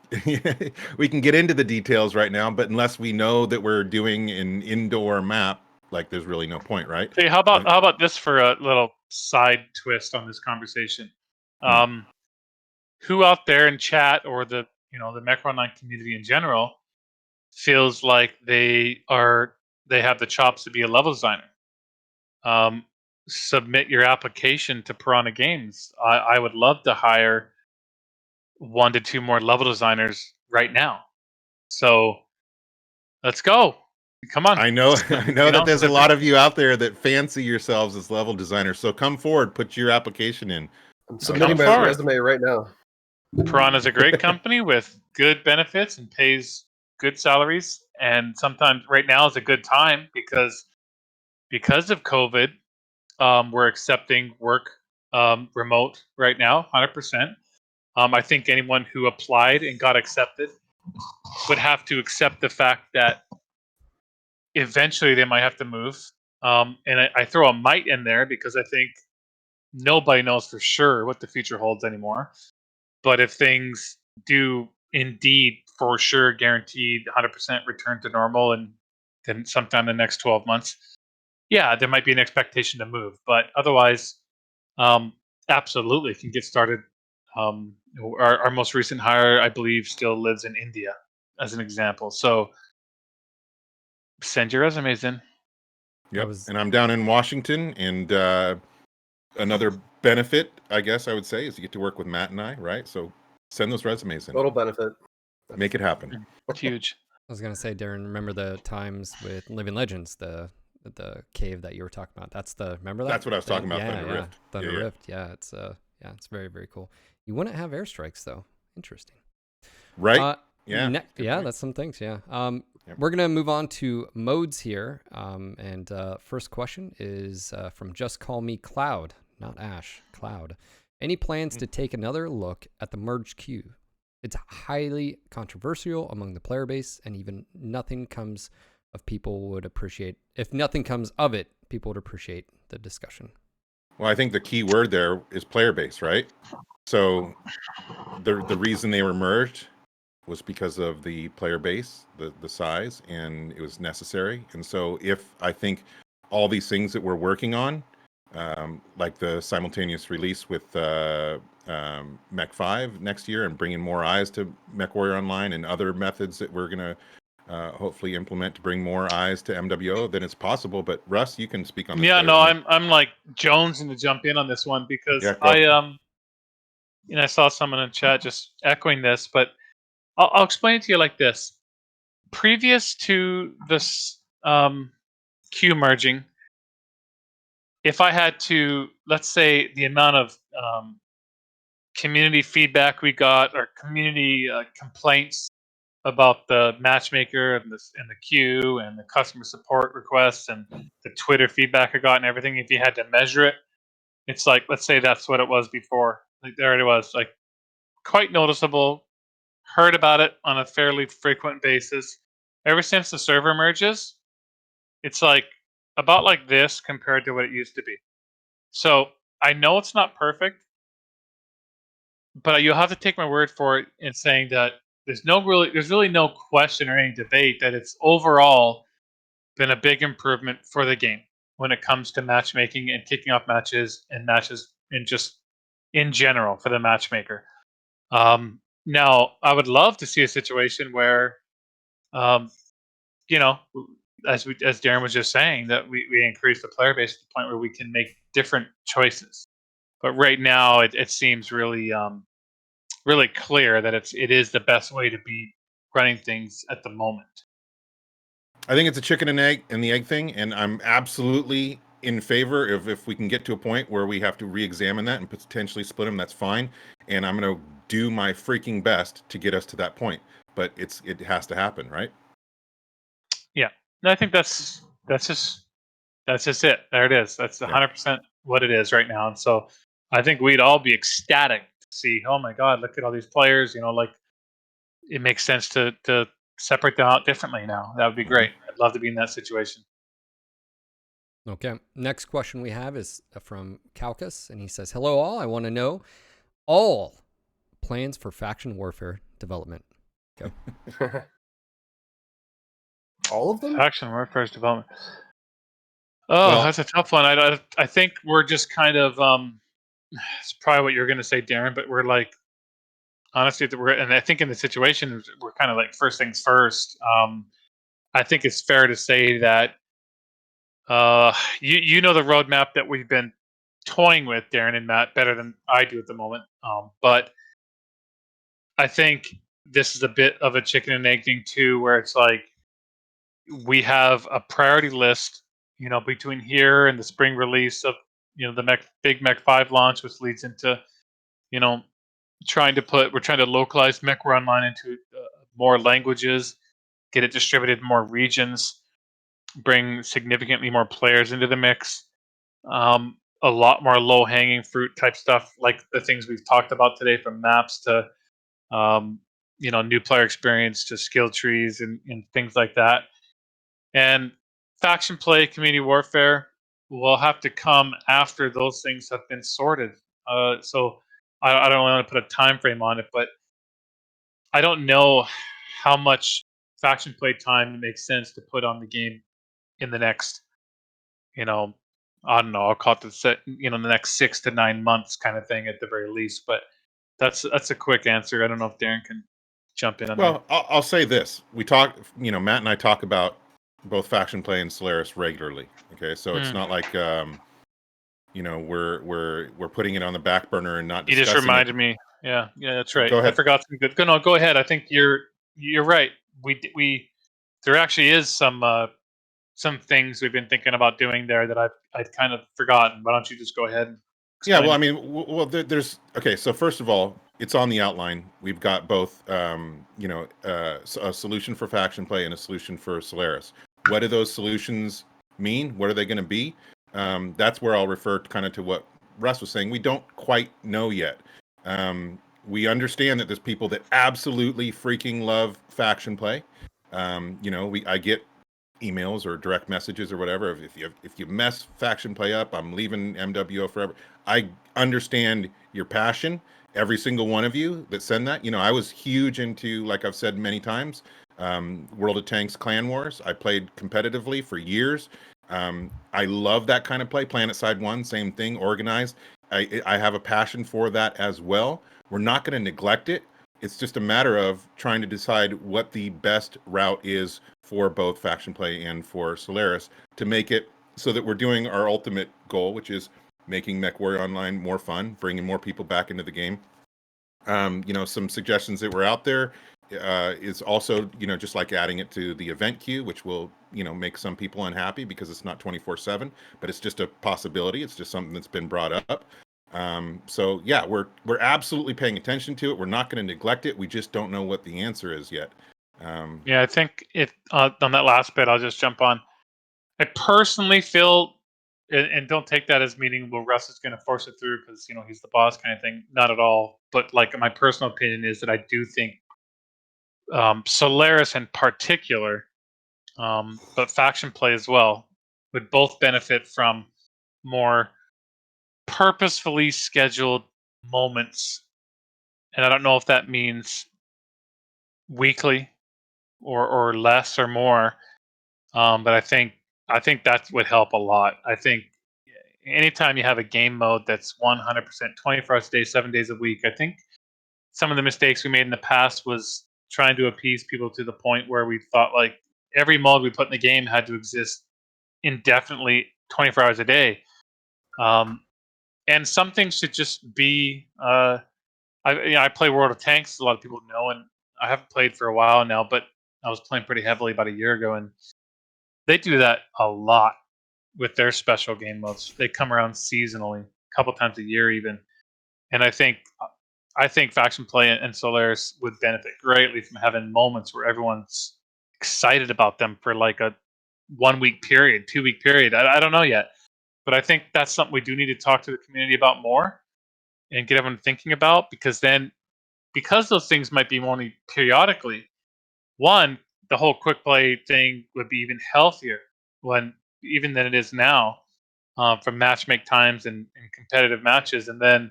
Speaker 4: We can get into the details right now, but unless we know that we're doing an indoor map, like there's really no point, right?
Speaker 3: Hey, how about this for a little side twist on this conversation? Who out there in chat, or the Mechwarrior Online community in general, feels like they have the chops to be a level designer? Submit your application to Piranha Games. I would love to hire 1 to 2 more level designers right now. So let's go. Come on.
Speaker 4: I know that there's a lot of you out there that fancy yourselves as level designers. So come forward, put your application in.
Speaker 2: I'm submitting my resume right now.
Speaker 3: Piranha's a great company with good benefits and pays good salaries. And sometimes right now is a good time because of COVID, we're accepting work remote right now, 100%. I think anyone who applied and got accepted would have to accept the fact that eventually they might have to move. And I throw a might in there because I think nobody knows for sure what the future holds anymore. But if things do indeed for sure guaranteed 100% return to normal, and then sometime in the next 12 months, there might be an expectation to move. But otherwise, absolutely can get started. Our most recent hire, I believe, still lives in India, as an example. So send your resumes in.
Speaker 4: Yep. And I'm down in Washington, and another benefit, I guess I would say, is you get to work with Matt and I, right? So send those resumes in.
Speaker 2: Total benefit.
Speaker 4: Make it happen.
Speaker 3: It's huge.
Speaker 1: I was gonna say, Daeron, remember the times with Living Legends, the cave that you were talking about? Remember that?
Speaker 4: That's what I was talking about.
Speaker 1: Yeah,
Speaker 4: Thunder Rift.
Speaker 1: Thunder Rift. Yeah, it's very, very cool. You wouldn't have airstrikes though. Interesting.
Speaker 4: Right.
Speaker 1: That's some things. Yeah. We're gonna move on to modes here. And first question is from Just Call Me Cloud, not Ash. Cloud. Any plans to take another look at the merged queue? It's highly controversial among the player base, and even nothing comes of people would appreciate. If nothing comes of it, people would appreciate the discussion.
Speaker 4: Well, I think the key word there is player base, right? So the reason they were merged was because of the player base, the size, and it was necessary. And so if I think all these things that we're working on, like the simultaneous release with Mech 5 next year and bringing more eyes to Mechwarrior Online and other methods that we're going to hopefully implement to bring more eyes to MWO, then it's possible. But Russ, you can speak on this.
Speaker 3: Yeah, no, I'm like jonesing to jump in on this one because
Speaker 4: Yeah,
Speaker 3: I saw someone in chat just echoing this, but I'll explain it to you like this. Previous to this queue merging, if I had to, let's say the amount of community feedback we got or community complaints about the matchmaker and the queue and the customer support requests and the Twitter feedback I got and everything, if you had to measure it, it's like, let's say that's what it was before. Like there it was, like quite noticeable. Heard about it on a fairly frequent basis. Ever since the server merges, it's like about like this compared to what it used to be. So I know it's not perfect, but you'll have to take my word for it in saying that there's really no question or any debate that it's overall been a big improvement for the game when it comes to matchmaking and kicking off matches and matches in just in general for the matchmaker. Now, I would love to see a situation where, um, you know, as Daeron was just saying, that we increase the player base to the point where we can make different choices. But right now, it seems really really clear that it is the best way to be running things at the moment.
Speaker 4: I think it's a chicken and egg and the egg thing, and I'm absolutely in favor of if we can get to a point where we have to re-examine that and potentially split them. That's fine, and I'm going to do my freaking best to get us to that point. But it has to happen, right?
Speaker 3: Yeah, and I think that's just it. There it is. That's 100% what it is right now. And so I think we'd all be ecstatic to see. Oh my God, look at all these players. Like it makes sense to separate them out differently now. That would be great. I'd love to be in that situation.
Speaker 1: Okay. Next question we have is from Calcus, and he says, "Hello all. I want to know all plans for faction warfare development." Go.
Speaker 2: All of them?
Speaker 3: Faction warfare development. Oh,
Speaker 4: Well,
Speaker 3: that's a tough one. I think we're just kind of it's probably what you're going to say, Daeron, but we're like honestly, and I think in the situation we're kind of like first things first. I think it's fair to say that you know the roadmap that we've been toying with, Daeron and Matt, better than I do at the moment. But I think this is a bit of a chicken and egg thing too, where it's like we have a priority list, between here and the spring release of the big Mech 5 launch, which leads into you know we're trying to localize Mechwarrior Online into more languages, get it distributed in more regions, bring significantly more players into the mix. A lot more low hanging fruit type stuff, like the things we've talked about today, from maps to new player experience to skill trees and things like that. And faction play, community warfare will have to come after those things have been sorted. So I don't want to put a time frame on it, but I don't know how much faction play time makes sense to put on the game in the next, I don't know, I'll call it the next 6 to 9 months kind of thing at the very least. But that's a quick answer. I don't know if Daeron can jump in on here.
Speaker 4: well, I'll say this: we talk, Matt and I talk about both faction play and Solaris regularly. Okay, so it's not like we're putting it on the back burner and not
Speaker 3: You
Speaker 4: discussing
Speaker 3: just reminded
Speaker 4: it.
Speaker 3: me. Yeah, that's right.
Speaker 4: Go
Speaker 3: I
Speaker 4: ahead.
Speaker 3: forgot some good. No, go ahead. I think you're right. We there actually is some things we've been thinking about doing there that I'd kind of forgotten. Why don't you just go ahead and
Speaker 4: Yeah,
Speaker 3: explain
Speaker 4: well, I
Speaker 3: it?
Speaker 4: mean, there's okay. So first of all, it's on the outline. We've got both, a solution for faction play and a solution for Solaris. What do those solutions mean? What are they going to be? That's where I'll refer kind of to what Russ was saying. We don't quite know yet. We understand that there's people that absolutely freaking love faction play. I get emails or direct messages or whatever. If you mess faction play up, I'm leaving MWO forever. I understand your passion. Every single one of you that send that. I was huge into, like I've said many times, World of Tanks Clan Wars. I played competitively for years. I love that kind of play. PlanetSide 1, same thing, organized. I have a passion for that as well. We're not going to neglect it. It's just a matter of trying to decide what the best route is for both faction play and for Solaris to make it so that we're doing our ultimate goal, which is making Mechwarrior Online more fun, bringing more people back into the game. Some suggestions that were out there is also, just like adding it to the event queue, which will, make some people unhappy because it's not 24/7, but it's just a possibility. It's just something that's been brought up. So yeah, we're absolutely paying attention to it. We're not going to neglect it. We just don't know what the answer is yet.
Speaker 3: Yeah, I think on that last bit, I'll just jump on. I personally feel, and don't take that as meaning, well, Russ is going to force it through because he's the boss kind of thing. Not at all. But like my personal opinion is that I do think Solaris in particular, but faction play as well, would both benefit from more purposefully scheduled moments. And I don't know if that means weekly or less or more. But I think that would help a lot. I think anytime you have a game mode that's 100% 24 hours a day, 7 days a week, I think some of the mistakes we made in the past was trying to appease people to the point where we thought like every mode we put in the game had to exist indefinitely 24 hours a day. And some things should just be. I play World of Tanks. A lot of people know, and I haven't played for a while now, but I was playing pretty heavily about a year ago, and they do that a lot with their special game modes. They come around seasonally, a couple times a year even. And I think faction play and Solaris would benefit greatly from having moments where everyone's excited about them for like a 1 week period, 2 week period. I don't know yet, but I think that's something we do need to talk to the community about more and get everyone thinking about, because those things might be only periodically. One, the whole quick play thing would be even healthier even than it is now, from match make times and competitive matches. And then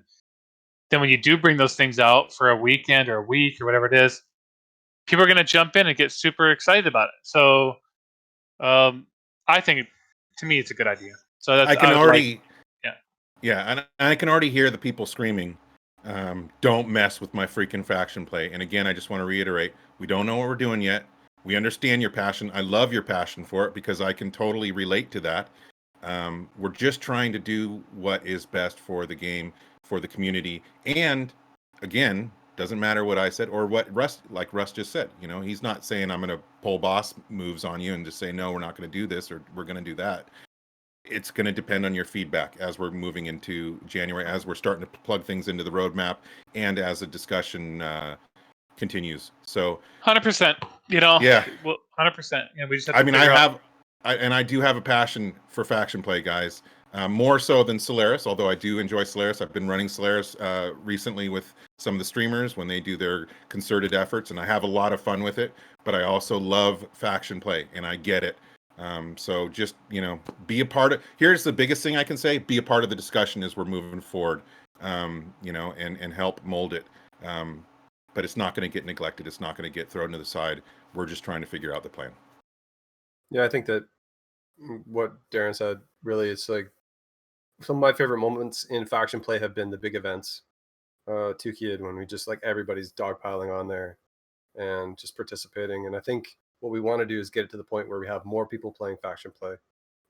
Speaker 3: when you do bring those things out for a weekend or a week or whatever it is, people are going to jump in and get super excited about it. So I think, to me, it's a good idea. So that's
Speaker 4: and I can already hear the people screaming, don't mess with my freaking faction play. And again, I just want to reiterate, we don't know what we're doing yet. We understand your passion. I love your passion for it because I can totally relate to that. We're just trying to do what is best for the game, for the community. And again, doesn't matter what I said or what Russ just said. He's not saying I'm going to pull boss moves on you and just say, no, we're not going to do this or we're going to do that. It's going to depend on your feedback as we're moving into January, as we're starting to plug things into the roadmap, and as the discussion continues. So
Speaker 3: 100%.
Speaker 4: Yeah.
Speaker 3: Well, 100%. We just have to
Speaker 4: I do have a passion for faction play, guys. More so than Solaris, although I do enjoy Solaris. I've been running Solaris recently with some of the streamers when they do their concerted efforts, and I have a lot of fun with it. But I also love faction play, and I get it. So just, be a part of. Here's the biggest thing I can say: be a part of the discussion as we're moving forward. And help mold it. But it's not going to get neglected. It's not going to get thrown to the side. We're just trying to figure out the plan.
Speaker 2: Yeah, I think that what Daeron said, really, it's like some of my favorite moments in faction play have been the big events. Tukid, when we just like everybody's dogpiling on there and just participating. And I think what we want to do is get it to the point where we have more people playing faction play,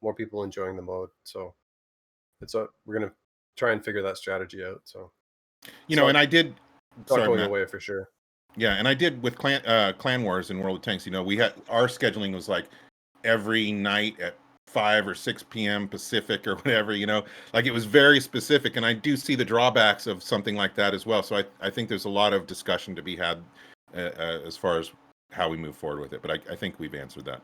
Speaker 2: more people enjoying the mode. So we're going to try and figure that strategy out. So,
Speaker 4: and I did.
Speaker 2: Not going away for sure.
Speaker 4: Yeah, and I did with Clan Wars and World of Tanks. We had our scheduling was like every night at 5 or 6 p.m. Pacific or whatever. Like it was very specific, and I do see the drawbacks of something like that as well. So I think there's a lot of discussion to be had as far as how we move forward with it. But I think we've answered that.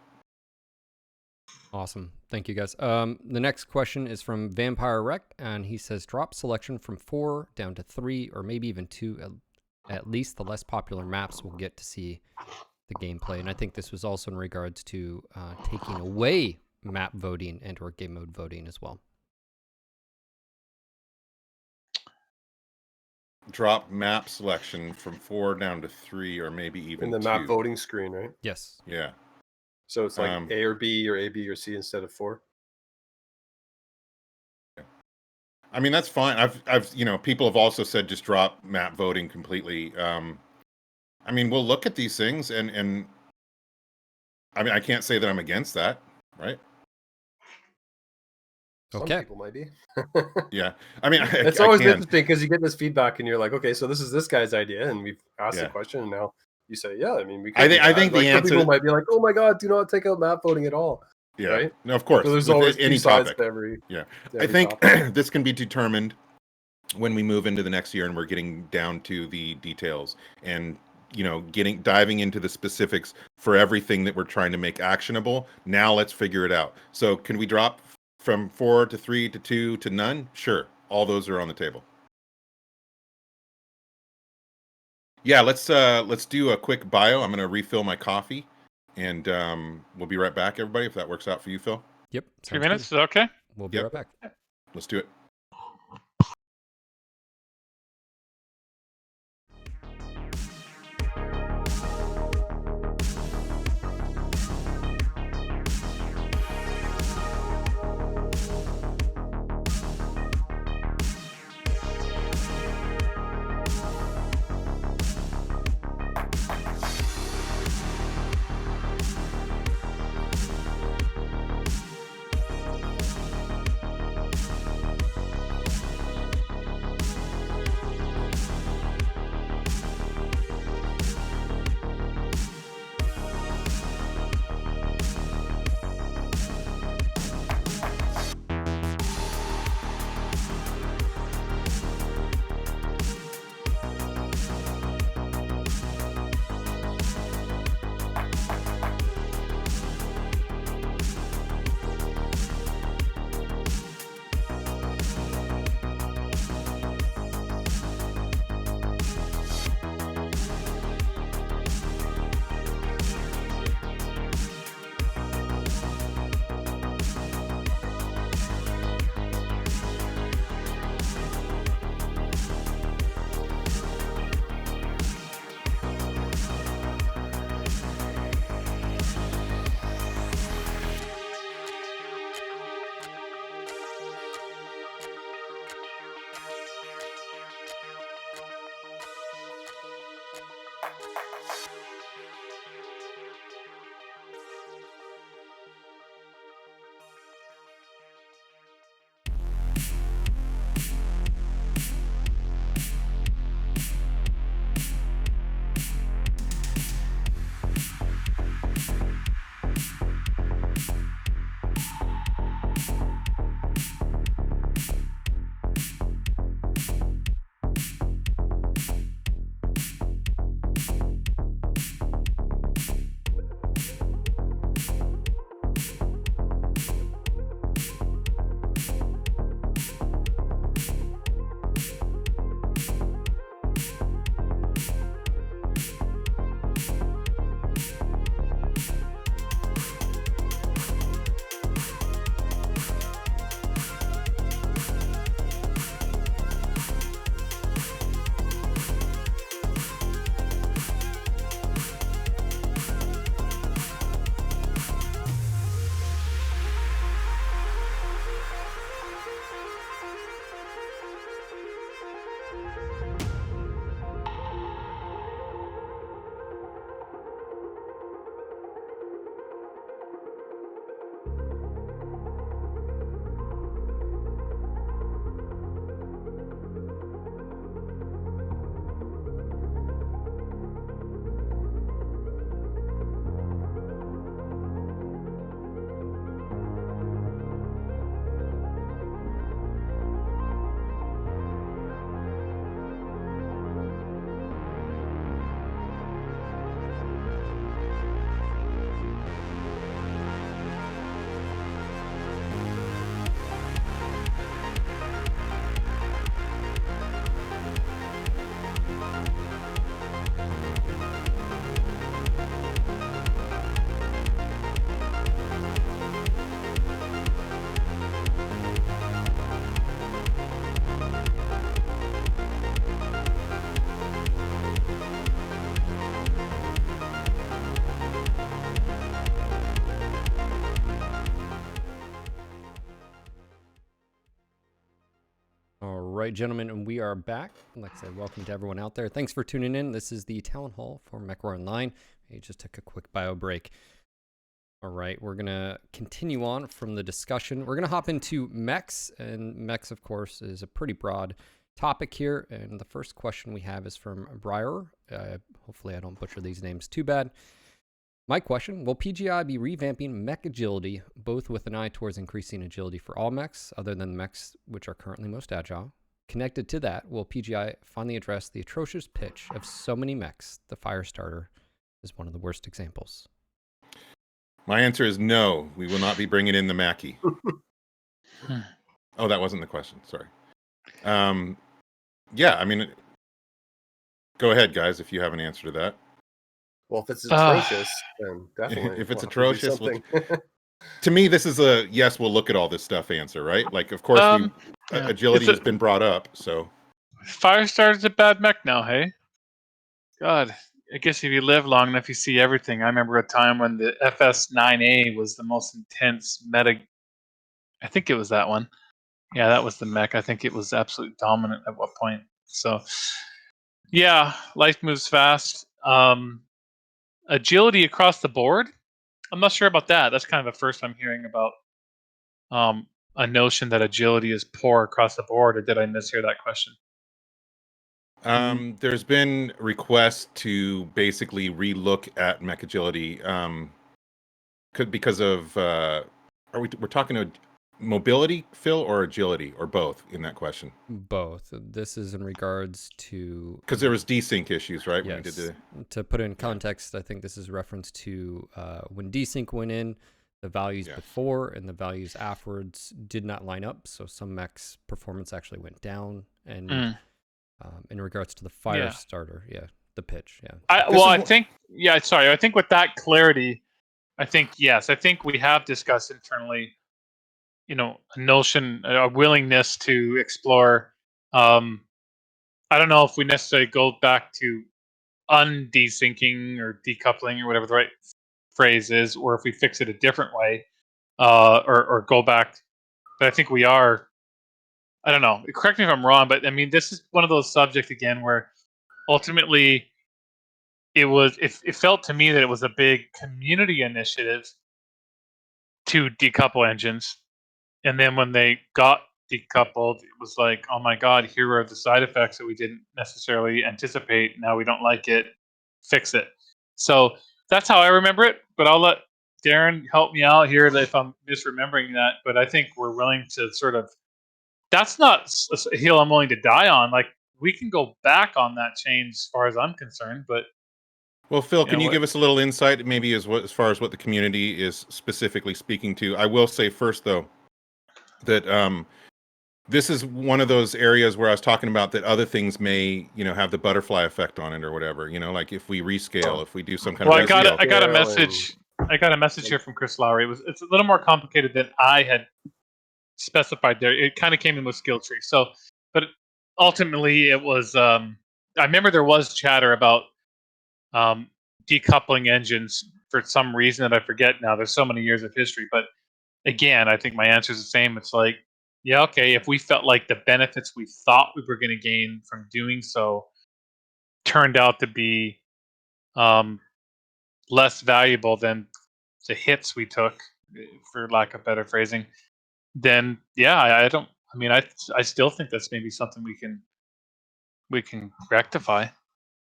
Speaker 1: Awesome. Thank you, guys. The next question is from Vampire Rec, and he says, drop selection from 4 down to 3, or maybe even 2. At least the less popular maps will get to see the gameplay. And I think this was also in regards to taking away map voting and or game mode voting as well.
Speaker 4: Drop map selection from 4 down to 3, or maybe even
Speaker 2: in the
Speaker 4: 2.
Speaker 2: map voting screen, right?
Speaker 1: Yes.
Speaker 4: Yeah.
Speaker 2: So it's like A or B or A, B or C instead of 4.
Speaker 4: I mean, that's fine. I've people have also said just drop map voting completely. I mean, we'll look at these things, and I mean, I can't say that I'm against that, right?
Speaker 2: Some
Speaker 1: Okay.
Speaker 2: people might be.
Speaker 4: Yeah. I mean,
Speaker 2: It's always interesting because you get this feedback and you're like, okay, so this is this guy's idea, and we've asked the question, and now you say, yeah, I mean, we could
Speaker 4: I think
Speaker 2: like,
Speaker 4: the
Speaker 2: some
Speaker 4: answer,
Speaker 2: people might be like, oh my god, do not take out map voting at all.
Speaker 4: Yeah.
Speaker 2: Right?
Speaker 4: No, of course.
Speaker 2: So there's
Speaker 4: with
Speaker 2: always
Speaker 4: any
Speaker 2: two sides
Speaker 4: topic.
Speaker 2: to every.
Speaker 4: Yeah.
Speaker 2: To
Speaker 4: I
Speaker 2: every
Speaker 4: think
Speaker 2: topic.
Speaker 4: this can be determined when we move into the next year and we're getting down to the details and diving into the specifics for everything that we're trying to make actionable. Now let's figure it out. So can we drop from 4 to 3 to 2 to none? Sure. All those are on the table. Yeah, let's do a quick bio. I'm going to refill my coffee, and we'll be right back, everybody, if that works out for you, Phil.
Speaker 1: Yep.
Speaker 3: 3 minutes, is that okay?
Speaker 1: We'll be right back.
Speaker 4: Let's do it.
Speaker 1: All right, gentlemen, and we are back. Like I said, welcome to everyone out there. Thanks for tuning in. This is the Town Hall for Mechwarrior Online. We just took a quick bio break. All right, we're going to continue on from the discussion. We're going to hop into Mechs, and Mechs, of course, is a pretty broad topic here. And the first question we have is from Briar. Hopefully I don't butcher these names too bad. My question, will PGI be revamping mech agility, both with an eye towards increasing agility for all mechs, other than the mechs which are currently most agile? Connected to that, will PGI finally address the atrocious pitch of so many mechs? The Firestarter is one of the worst examples.
Speaker 4: My answer is no. We will not be bringing in the Mackie. Oh, that wasn't the question. Sorry. Yeah, I mean, go ahead, guys, if you have an answer to that.
Speaker 2: Well, if it's atrocious, then definitely.
Speaker 4: If it's
Speaker 2: we'll have
Speaker 4: atrocious,
Speaker 2: to do something.
Speaker 4: to me, this is a yes, we'll look at all this stuff answer, right? Like, of course, agility has been brought up, so.
Speaker 3: Firestarter's a bad mech now, hey? God, I guess if you live long enough, you see everything. I remember a time when the FS9A was the most intense meta. I think it was that one. Yeah, that was the mech. I think it was absolutely dominant at what point. So, yeah, life moves fast. Agility across the board? I'm not sure about that. That's kind of the first I'm hearing about a notion that agility is poor across the board, or did I mishear that question?
Speaker 4: There's been requests to basically relook at mech agility because of we're talking mobility, Phil, or agility, or both in that question?
Speaker 1: Both. This is in regards to...
Speaker 4: Because there was desync issues, right?
Speaker 1: Yes.
Speaker 4: When we did
Speaker 1: To put it in context, I think this is reference to when desync went in, the values before and the values afterwards did not line up. So some mechs' performance actually went down. And in regards to the Firestarter, the pitch,
Speaker 3: I think with that clarity, I think we have discussed internally, a notion, a willingness to explore. I don't know if we necessarily go back to undesyncing or decoupling or whatever the right phrase is, or if we fix it a different way, or go back. But I think we are. I don't know. Correct me if I'm wrong, but I mean, this is one of those subjects again where ultimately it felt to me that it was a big community initiative to decouple engines, and then when they got decoupled, it was like, oh my god, here are the side effects that we didn't necessarily anticipate. Now we don't like it, fix it. So that's how I remember it, but I'll let Daeron help me out here if I'm misremembering that. But I think we're willing to sort of, that's not a hill I'm willing to die on. Like, we can go back on that change as far as I'm concerned, but
Speaker 4: Well, Phil, can you give us a little insight, maybe as far as what the community is specifically speaking to? I will say first, though, that this is one of those areas where I was talking about that other things may, have the butterfly effect on it or whatever. Like if we rescale, if we do some kind of rescale.
Speaker 3: I got a message. I got a message here from Chris Lowry. It's a little more complicated than I had specified there. It kind of came in with skill tree. So, but ultimately, it was. I remember there was chatter about decoupling engines for some reason that I forget now. There's so many years of history, but again, I think my answer is the same. It's like, yeah, okay, if we felt like the benefits we thought we were going to gain from doing so turned out to be less valuable than the hits we took, for lack of better phrasing, then I still think that's maybe something we can rectify.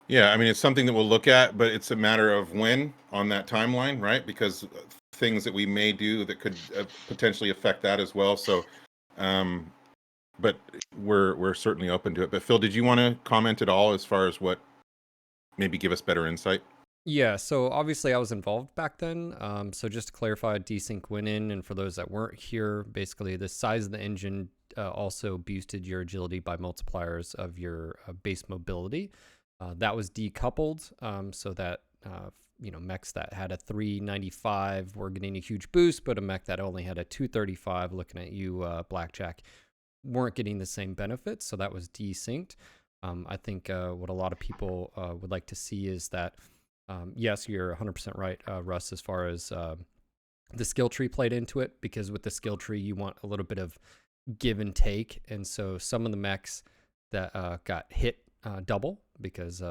Speaker 4: Yeah, I mean, it's something that we'll look at, but it's a matter of when on that timeline, right? Because things that we may do that could potentially affect that as well. So, but we're certainly open to it. But Phil, did you want to comment at all as far as what maybe give us better insight?
Speaker 1: Yeah, so obviously I was involved back then. So just to clarify, desync went in, and for those that weren't here, basically the size of the engine also boosted your agility by multipliers of your base mobility. That was decoupled, so that mechs that had a 395 were getting a huge boost, but a mech that only had a 235, looking at you, Blackjack, weren't getting the same benefits. So that was desynced. I think what a lot of people would like to see is that, yes, you're 100% right, Russ, as far as the skill tree played into it, because with the skill tree, you want a little bit of give and take. And so some of the mechs that got hit double because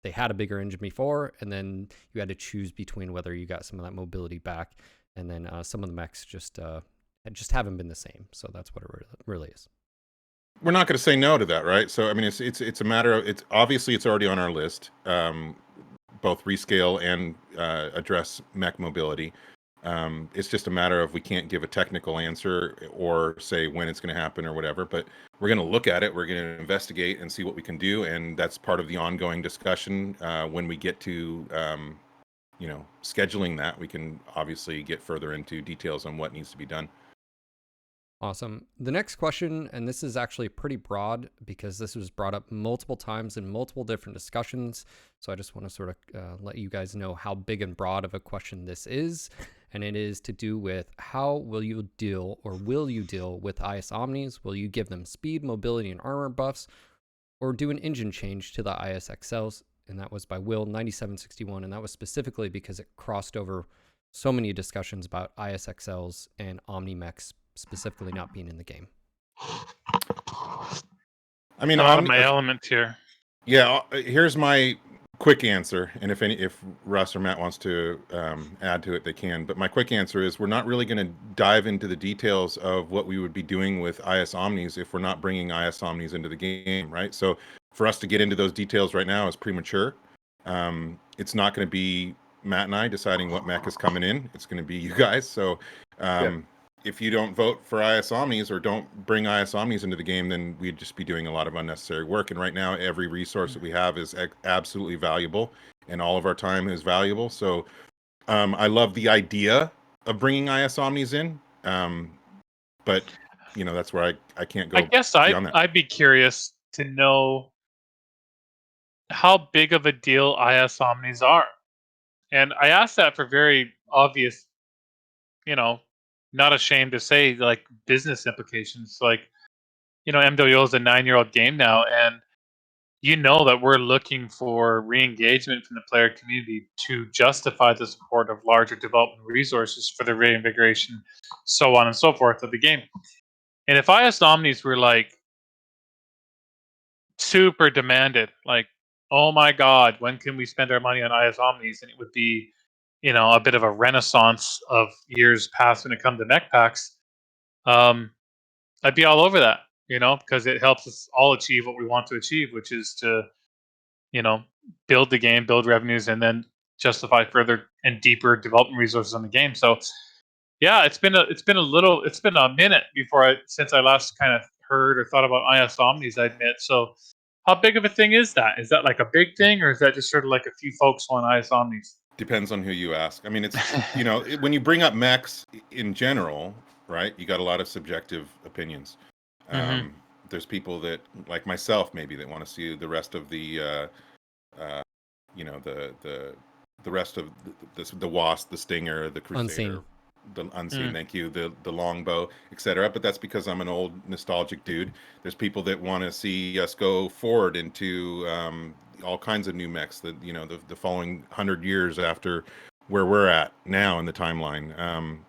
Speaker 1: they had a bigger engine before, and then you had to choose between whether you got some of that mobility back. And then some of the mechs just haven't been the same. So that's what it really is.
Speaker 4: We're not going to say no to that, right? So I mean, it's a matter of, it's obviously it's already on our list, both rescale and address mech mobility. It's just a matter of we can't give a technical answer or say when it's going to happen or whatever, but we're going to look at it, we're going to investigate and see what we can do, and that's part of the ongoing discussion. When we get to scheduling that, we can obviously get further into details on what needs to be done.
Speaker 1: Awesome. The next question, and this is actually pretty broad because this was brought up multiple times in multiple different discussions. So I just want to sort of let you guys know how big and broad of a question this is. And it is to do with how will you deal with IS Omnis? Will you give them speed, mobility, and armor buffs, or do an engine change to the IS XLs? And that was by Will 9761. And that was specifically because it crossed over so many discussions about IS XLs and Omni mechs specifically not being in the game.
Speaker 4: I mean,
Speaker 3: out of my element here.
Speaker 4: Yeah, here's my quick answer, and if Russ or Matt wants to add to it, they can. But my quick answer is we're not really going to dive into the details of what we would be doing with IS Omnis if we're not bringing IS Omnis into the game, right? So for us to get into those details right now is premature. It's not going to be Matt and I deciding what mech is coming in. It's going to be you guys. So if you don't vote for IS Omnis or don't bring IS Omnis into the game, then we'd just be doing a lot of unnecessary work. And right now, every resource that we have is absolutely valuable, and all of our time is valuable. So I love the idea of bringing IS Omnis in, but that's where I can't go.
Speaker 3: I guess I'd be curious to know how big of a deal IS Omnis are. And I ask that for very obvious, not ashamed to say, like, business implications. Like, MWO is a 9-year-old game now, and that we're looking for re-engagement from the player community to justify the support of larger development resources for the reinvigoration, so on and so forth of the game. And if IS Omnis were like super demanded, like, oh my god, when can we spend our money on IS Omnis? And it would be, a bit of a renaissance of years past when it comes to mech packs. I'd be all over that, because it helps us all achieve what we want to achieve, which is to, build the game, build revenues, and then justify further and deeper development resources on the game. So, yeah, it's been a minute since I last kind of heard or thought about IS Omnis, I admit. So, how big of a thing is that? Is that like a big thing, or is that just sort of like a few folks on IS Omnis?
Speaker 4: Depends on who you ask. I mean, it's when you bring up mechs in general, right? You got a lot of subjective opinions. There's people that, like myself, maybe, that want to see the rest of the the rest of the Wasp, the Stinger, the Crusader, the Unseen, thank you, the Longbow, etc. But that's because I'm an old nostalgic dude. There's people that want to see us go forward into all kinds of new mechs that the following 100 years after where we're at now in the timeline.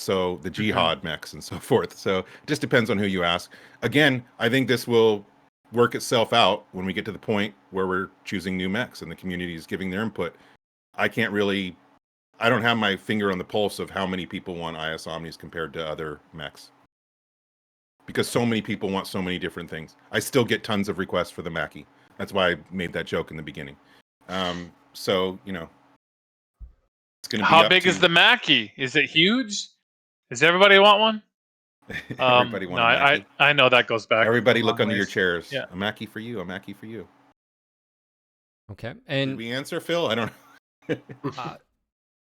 Speaker 4: So the jihad mechs and so forth. So it just depends on who you ask. Again, I think this will work itself out when we get to the point where we're choosing new mechs and the community is giving their input. I don't have my finger on the pulse of how many people want IS Omnis compared to other mechs, because so many people want so many different things. I still get tons of requests for the Mackie. That's why I made that joke in the beginning. So it's going to be
Speaker 3: how big is the Mackie? Is it huge? Does everybody want one?
Speaker 4: Everybody want a Mackie?
Speaker 3: I know that goes back.
Speaker 4: Everybody look under your chairs.
Speaker 3: Yeah.
Speaker 4: A Mackie for you. A Mackie for you.
Speaker 1: Okay. And
Speaker 4: did we answer, Phil? I don't know.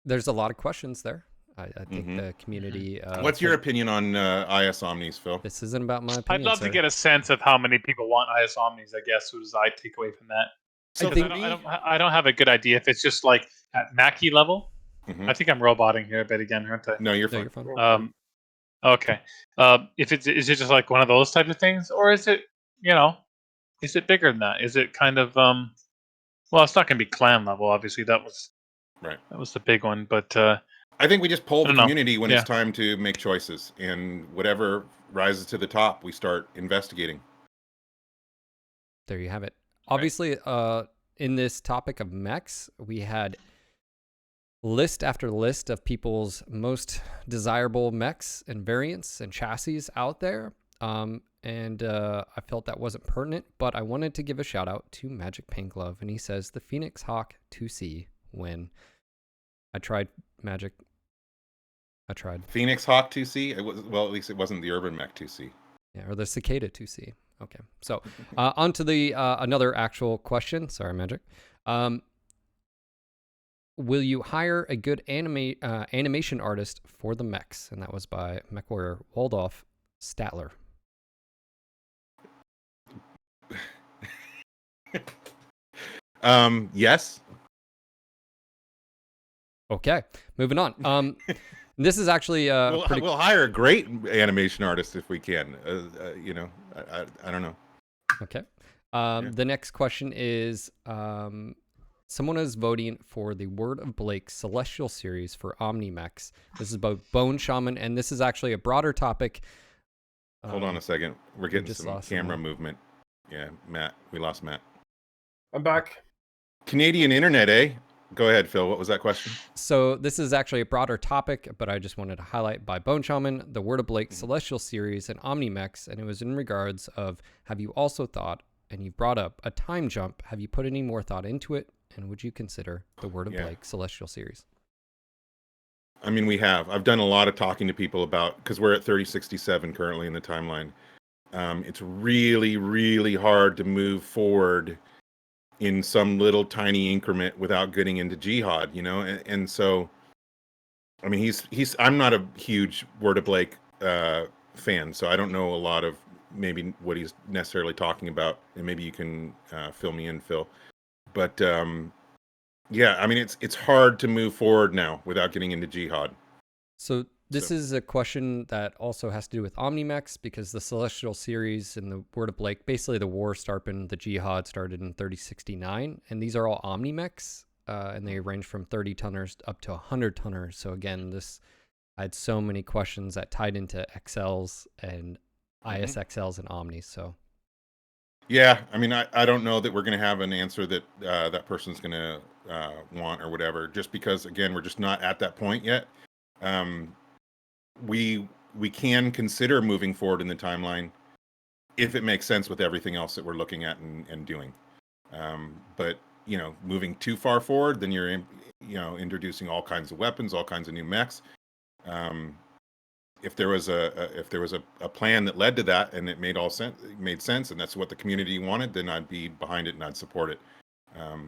Speaker 1: There's a lot of questions there. I think the community.
Speaker 4: What's your opinion on IS Omnis, Phil?
Speaker 1: This isn't about my opinion.
Speaker 3: I'd love to get a sense of how many people want IS Omnis. I guess was I take away from that.
Speaker 1: So
Speaker 3: I don't have a good idea if it's just like at Mackie level. I think I'm roboting here a bit again, aren't I?
Speaker 4: No, you're fine.
Speaker 1: You're fine.
Speaker 3: Okay. Is it just like one of those types of things, or is it is it bigger than that? Is it kind of well, it's not going to be clan level, obviously. That was the big one, but
Speaker 4: I think we just poll the community when
Speaker 3: it's
Speaker 4: time to make choices, and whatever rises to the top, we start investigating.
Speaker 1: There you have it. Obviously, in this topic of mechs, we had list after list of people's most desirable mechs and variants and chassis out there. And I felt that wasn't pertinent, but I wanted to give a shout out to Magic Paint Glove. And he says the Phoenix Hawk 2C when I tried Magic. I tried
Speaker 4: Phoenix Hawk 2C. It was, well, at least it wasn't the Urban Mech 2C.
Speaker 1: Yeah, or the Cicada 2C. Okay, so on to the another actual question. Sorry, Magic. Will you hire a good animation artist for the mechs? And that was by Mechwarrior Waldorf Statler.
Speaker 4: Yes.
Speaker 1: Okay, moving on. This is actually
Speaker 4: we'll hire a great animation artist if we can. You know, I don't know.
Speaker 1: Okay. The next question is someone is voting for the Word of Blake Celestial series for Omni-Mechs. This is about Bone Shaman, and this is actually a broader topic.
Speaker 4: Hold on a second. We're getting some camera
Speaker 1: someone.
Speaker 4: movement. Yeah, Matt. We lost Matt.
Speaker 2: I'm back.
Speaker 4: Canadian internet, eh? Go ahead, Phil. What was that question?
Speaker 1: So this is actually a broader topic, but I just wanted to highlight by Bone Shaman, the Word of Blake Celestial series and Omni-Mechs, and it was in regards of, have you also thought, and you brought up a time jump, have you put any more thought into it, and would you consider the Word of Blake Celestial series?
Speaker 4: I mean, we have. I've done a lot of talking to people about, because we're at 3067 currently in the timeline. It's really, really hard to move forward in some little tiny increment without getting into jihad, you know? And so, I mean, he's I'm not a huge Word of Blake fan, so I don't know a lot of maybe what he's necessarily talking about, and maybe you can fill me in, Phil. But yeah, I mean, it's hard to move forward now without getting into jihad.
Speaker 1: So this is a question that also has to do with Omni-Mechs, because the Celestial series and the Word of Blake, basically the war started, the jihad started in 3069, and these are all Omni-Mechs, and they range from 30 tonners up to 100 tonners. So again, I had so many questions that tied into XLs and ISXLs and Omnis. So
Speaker 4: yeah, I mean, I don't know that we're going to have an answer that that person's going to want or whatever, just because, again, we're just not at that point yet. We can consider moving forward in the timeline if it makes sense with everything else that we're looking at and doing. But, you know, moving too far forward, then you're, you know, introducing all kinds of weapons, all kinds of new mechs. If there was a plan that led to that and it made sense, and that's what the community wanted, then I'd be behind it and I'd support it.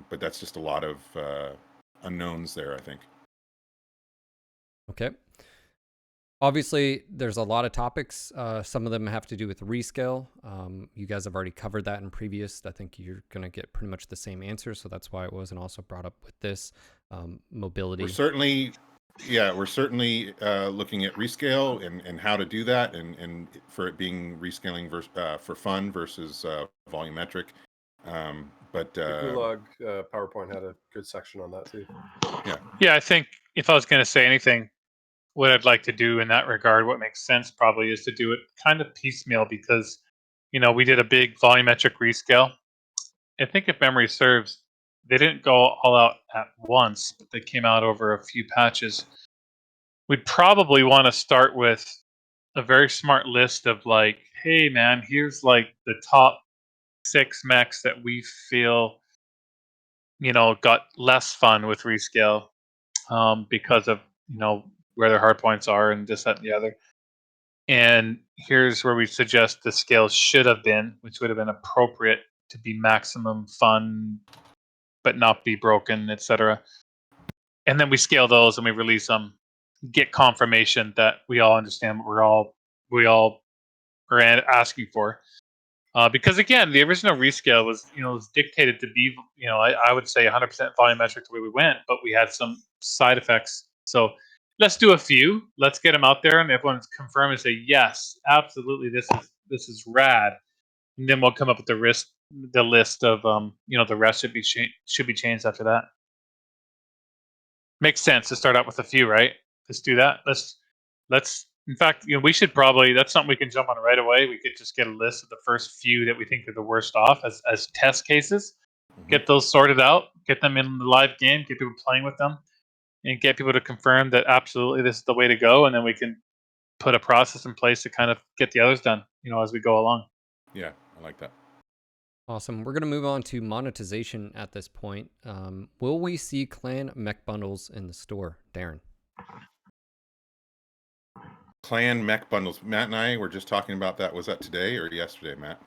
Speaker 4: But that's just a lot of unknowns there, I think.
Speaker 1: okay. Obviously, there's a lot of topics. Some of them have to do with rescale. You guys have already covered that in previous. I think you're going to get pretty much the same answer, so that's why it wasn't also brought up with this. Mobility.
Speaker 4: We're certainly looking at rescale and how to do that, and for it being rescaling for fun versus volumetric. But
Speaker 2: The Gulag PowerPoint had a good section on that too.
Speaker 3: Yeah, I think if I was going to say anything, what I'd like to do in that regard, what makes sense probably is to do it kind of piecemeal, because, you know, we did a big volumetric rescale. I think if memory serves, they didn't go all out at once, but they came out over a few patches. We'd probably want to start with a very smart list of like, hey man, here's like the top 6 mechs that we feel, you know, got less fun with rescale because of, you know, where their hard points are and this, that, and the other. And here's where we suggest the scale should have been, which would have been appropriate to be maximum fun, but not be broken, etc. And then we scale those and we release them, get confirmation that we all understand what we all are asking for. Because again, the original rescale was, you know, was dictated to be, you know, I would say 100% volumetric the way we went, but we had some side effects. So let's do a few. Let's get them out there, and everyone's confirm and say yes, absolutely, this is rad. And then we'll come up with the list of you know, the rest should be changed after that. Makes sense to start out with a few, right? Let's do that. Let's In fact, we should probably, that's something we can jump on right away. We could just get a list of the first few that we think are the worst off as test cases, get those sorted out, get them in the live game, get people playing with them, and get people to confirm that absolutely this is the way to go, and then we can put a process in place to kind of get the others done, as we go along.
Speaker 4: Yeah, I like that.
Speaker 1: Awesome. We're going to move on to monetization at this point. Will we see clan mech bundles in the store, Daeron?
Speaker 4: Clan mech bundles. Matt and I were just talking about that. Was that today or yesterday, Matt?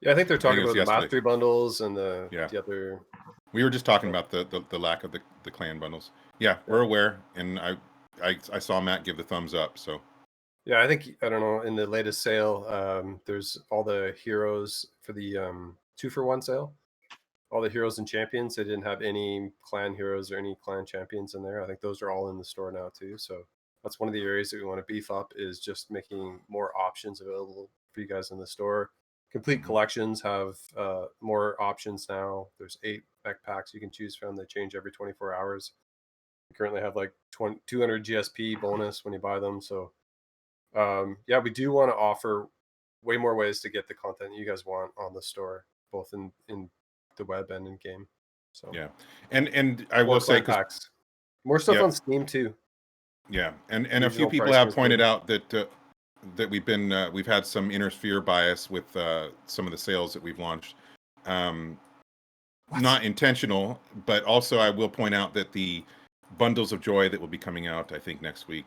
Speaker 2: Yeah, I think they're talking about the
Speaker 4: yesterday.
Speaker 2: Mastery bundles and the other.
Speaker 4: We were just talking about the lack of the clan bundles. Yeah, we're aware, and I saw Matt give the thumbs up. So
Speaker 2: yeah, I don't know, in the latest sale, there's all the heroes for the 2-for-1 sale. All the heroes and champions. They didn't have any clan heroes or any clan champions in there. I think those are all in the store now too. So that's one of the areas that we want to beef up, is just making more options available for you guys in the store. Complete collections have more options now. There's 8 mech packs you can choose from. They change every 24 hours. We currently have like 200 GSP bonus when you buy them. So yeah, we do want to offer way more ways to get the content you guys want on the store, both in the web and in game. So
Speaker 4: yeah, and I will say,
Speaker 2: packs. More stuff on Steam too.
Speaker 4: Yeah, and a few people have pointed out that that we've had some inner sphere bias with some of the sales that we've launched. Not intentional, but also I will point out that the bundles of joy that will be coming out, I think next week,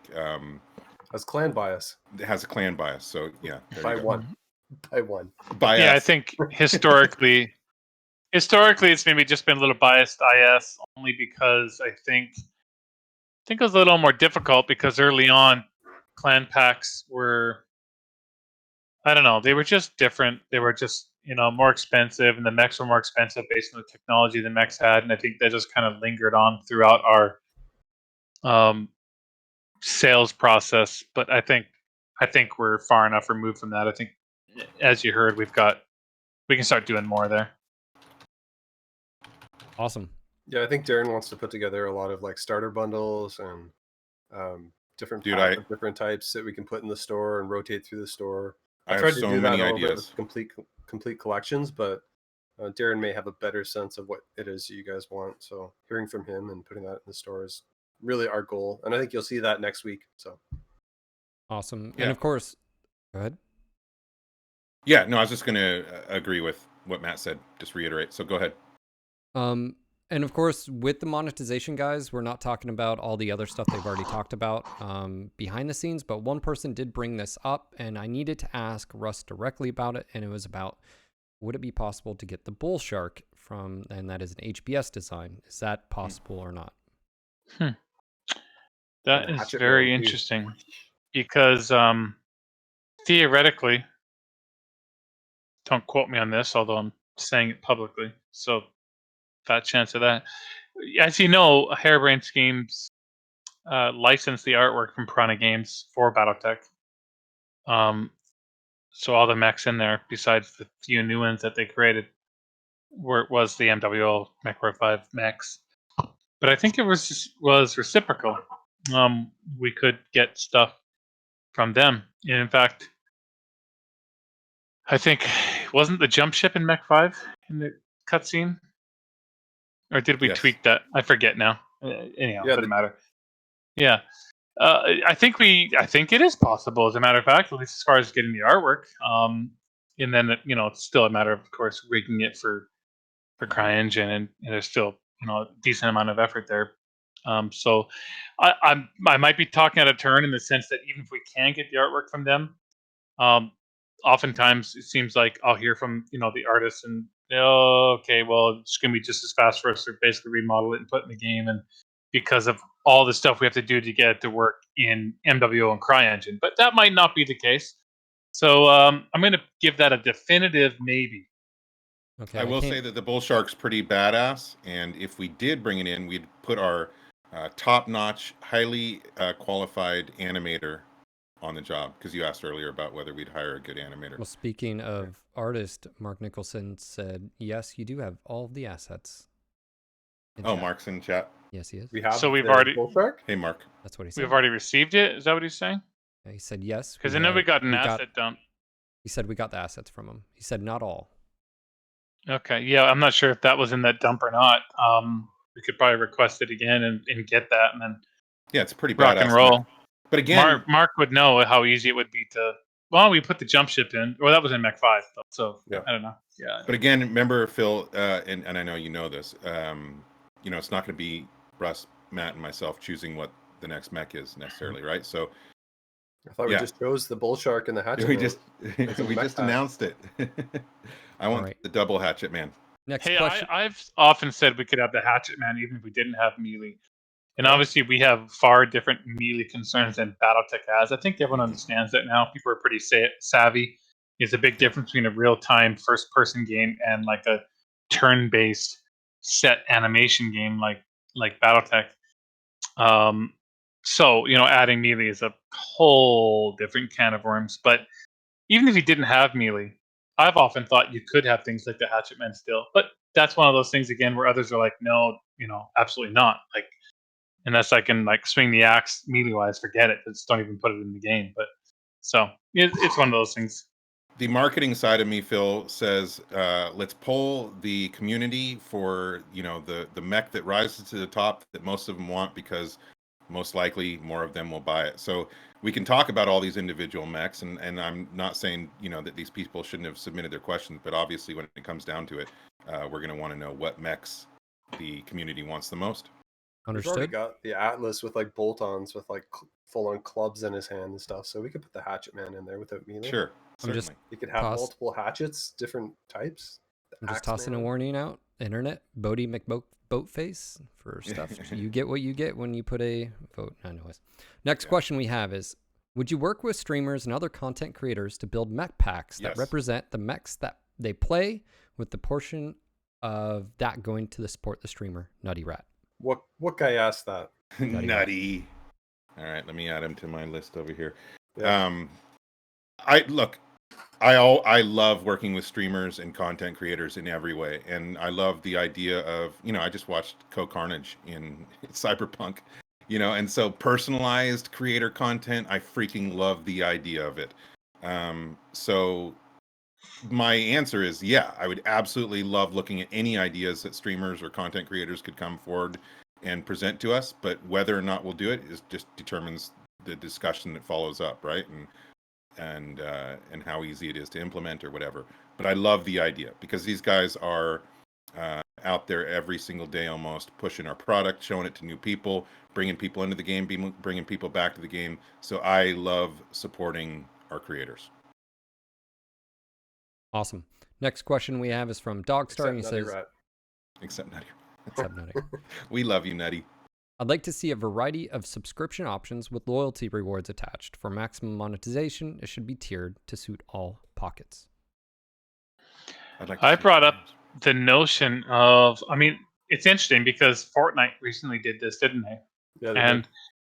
Speaker 2: has clan bias.
Speaker 4: It has a clan bias, so yeah.
Speaker 2: By one.
Speaker 3: Yeah, I think historically it's maybe just been a little biased IS, only because I think it was a little more difficult because early on clan packs were, I don't know, they were just different. They were just, more expensive, and the mechs were more expensive based on the technology the mechs had, and I think that just kind of lingered on throughout our sales process. But I think we're far enough removed from that. I think, as you heard, we can start doing more there.
Speaker 1: Awesome.
Speaker 2: Yeah, I think Daeron wants to put together a lot of like starter bundles and different different types that we can put in the store and rotate through the store. I tried to do that a little bit with complete collections, but Daeron may have a better sense of what it is you guys want. So hearing from him and putting that in the store is really our goal, and I think you'll see that next week. So
Speaker 1: awesome. Yeah. And of course, go ahead.
Speaker 4: Yeah, no, I was just going to agree with what Matt said. Just reiterate. So go ahead.
Speaker 1: And of course, with the monetization guys, we're not talking about all the other stuff they've already talked about behind the scenes, but one person did bring this up, and I needed to ask Russ directly about it, and it was about, would it be possible to get the bull shark from, and that is an HBS design. Is that possible or not?
Speaker 3: That is very interesting, because theoretically, don't quote me on this, although I'm saying it publicly, so fat chance of that. As you know, Harebrained Schemes licensed the artwork from Piranha Games for BattleTech. So all the mechs in there, besides the few new ones that they created, was the MWO Mechwarrior 5 mechs. But I think it was reciprocal. We could get stuff from them. And in fact, I think, wasn't the jump ship in Mech 5 in the cutscene? Or did we tweak that? I forget now. Anyhow, doesn't matter. Yeah. I think it is possible, as a matter of fact, at least as far as getting the artwork. And then, it's still a matter of course, rigging it for CryEngine, and there's still, a decent amount of effort there. So I might be talking out of turn in the sense that even if we can get the artwork from them, oftentimes it seems like I'll hear from, the artists, and okay, well, it's going to be just as fast for us to basically remodel it and put in the game, and because of all the stuff we have to do to get it to work in MWO and CryEngine. But that might not be the case. So I'm going to give that a definitive maybe.
Speaker 4: Okay. I will say that the bull shark's pretty badass, and if we did bring it in, we'd put our top-notch, highly qualified animator on the job, because you asked earlier about whether we'd hire a good animator.
Speaker 1: Well, speaking of artist, Mark Nicholson said, yes, you do have all of the assets.
Speaker 4: Mark's in chat.
Speaker 1: Yes, he is.
Speaker 2: We have
Speaker 3: we've already...
Speaker 2: bull shark?
Speaker 4: Hey, Mark.
Speaker 1: That's what he said.
Speaker 3: We've already received it? Is that what he's saying?
Speaker 1: He said yes.
Speaker 3: Because I know we got an asset dump.
Speaker 1: He said we got the assets from him. He said not all.
Speaker 3: Okay, yeah, I'm not sure if that was in that dump or not. We could probably request it again and get that, and then
Speaker 4: Yeah, it's pretty
Speaker 3: rock
Speaker 4: badass.
Speaker 3: and roll.
Speaker 4: But again,
Speaker 3: Mark would know how easy it would be to. Well, we put the jump ship in. Well, that was in Mech 5, though, so
Speaker 2: Yeah.
Speaker 3: I don't know. Yeah.
Speaker 4: But again, remember, Phil, and I know you know this. It's not going to be Russ, Matt, and myself choosing what the next mech is necessarily, right? So
Speaker 2: I thought we just chose the bull shark and the hatchet.
Speaker 4: we just announced it. I want the double hatchet man.
Speaker 1: Next question.
Speaker 3: I've often said we could have the hatchet man even if we didn't have melee. And obviously we have far different melee concerns than BattleTech has. I think everyone understands that now. People are pretty savvy. There's a big difference between a real-time first-person game and like a turn-based set animation game like BattleTech. So, adding melee is a whole different can of worms. But even if you didn't have melee, I've often thought you could have things like the Hatchet Men still. But that's one of those things, again, where others are like, no, absolutely not. Like, unless I can, like, swing the axe melee-wise, forget it. Just don't even put it in the game. But so, it's one of those things.
Speaker 4: The marketing side of me, Phil, says let's poll the community for the mech that rises to the top that most of them want, because most likely more of them will buy it. So we can talk about all these individual mechs, and I'm not saying that these people shouldn't have submitted their questions, but obviously when it comes down to it, we're going to want to know what mechs the community wants the most.
Speaker 1: Understood.
Speaker 2: We've already got the Atlas with like bolt-ons with like full-on clubs in his hand and stuff, so we could put the Hatchet Man in there without melee.
Speaker 4: Sure, certainly.
Speaker 2: You could have multiple hatchets, different types.
Speaker 1: I'm just tossing a warning out. Internet, Bodie McBoatface for stuff. You get what you get when you put a vote. Anyways, next question we have is: would you work with streamers and other content creators to build mech packs that represent the mechs that they play, with the portion of that going to support the streamer? Nutty Rat.
Speaker 2: What guy asked that?
Speaker 4: Nutty. All right, let me add him to my list over here.
Speaker 2: Yeah.
Speaker 4: I love working with streamers and content creators in every way, and I love the idea of I just watched Co-Carnage in Cyberpunk, and so personalized creator content, I freaking love the idea of it. So my answer is I would absolutely love looking at any ideas that streamers or content creators could come forward and present to us, but whether or not we'll do it is just determines the discussion that follows up, right? And how easy it is to implement or whatever. But I love the idea, because these guys are out there every single day almost, pushing our product, showing it to new people, bringing people into the game, bringing people back to the game. So I love supporting our creators.
Speaker 1: Awesome. Next question we have is from Dogstar, and he says,
Speaker 4: Except Nutty.
Speaker 1: Except Nutty.
Speaker 4: We love you, Nutty.
Speaker 1: I'd like to see a variety of subscription options with loyalty rewards attached. For maximum monetization, it should be tiered to suit all pockets.
Speaker 3: I brought up the notion of, it's interesting because Fortnite recently did this, didn't they?
Speaker 2: Yeah,
Speaker 3: and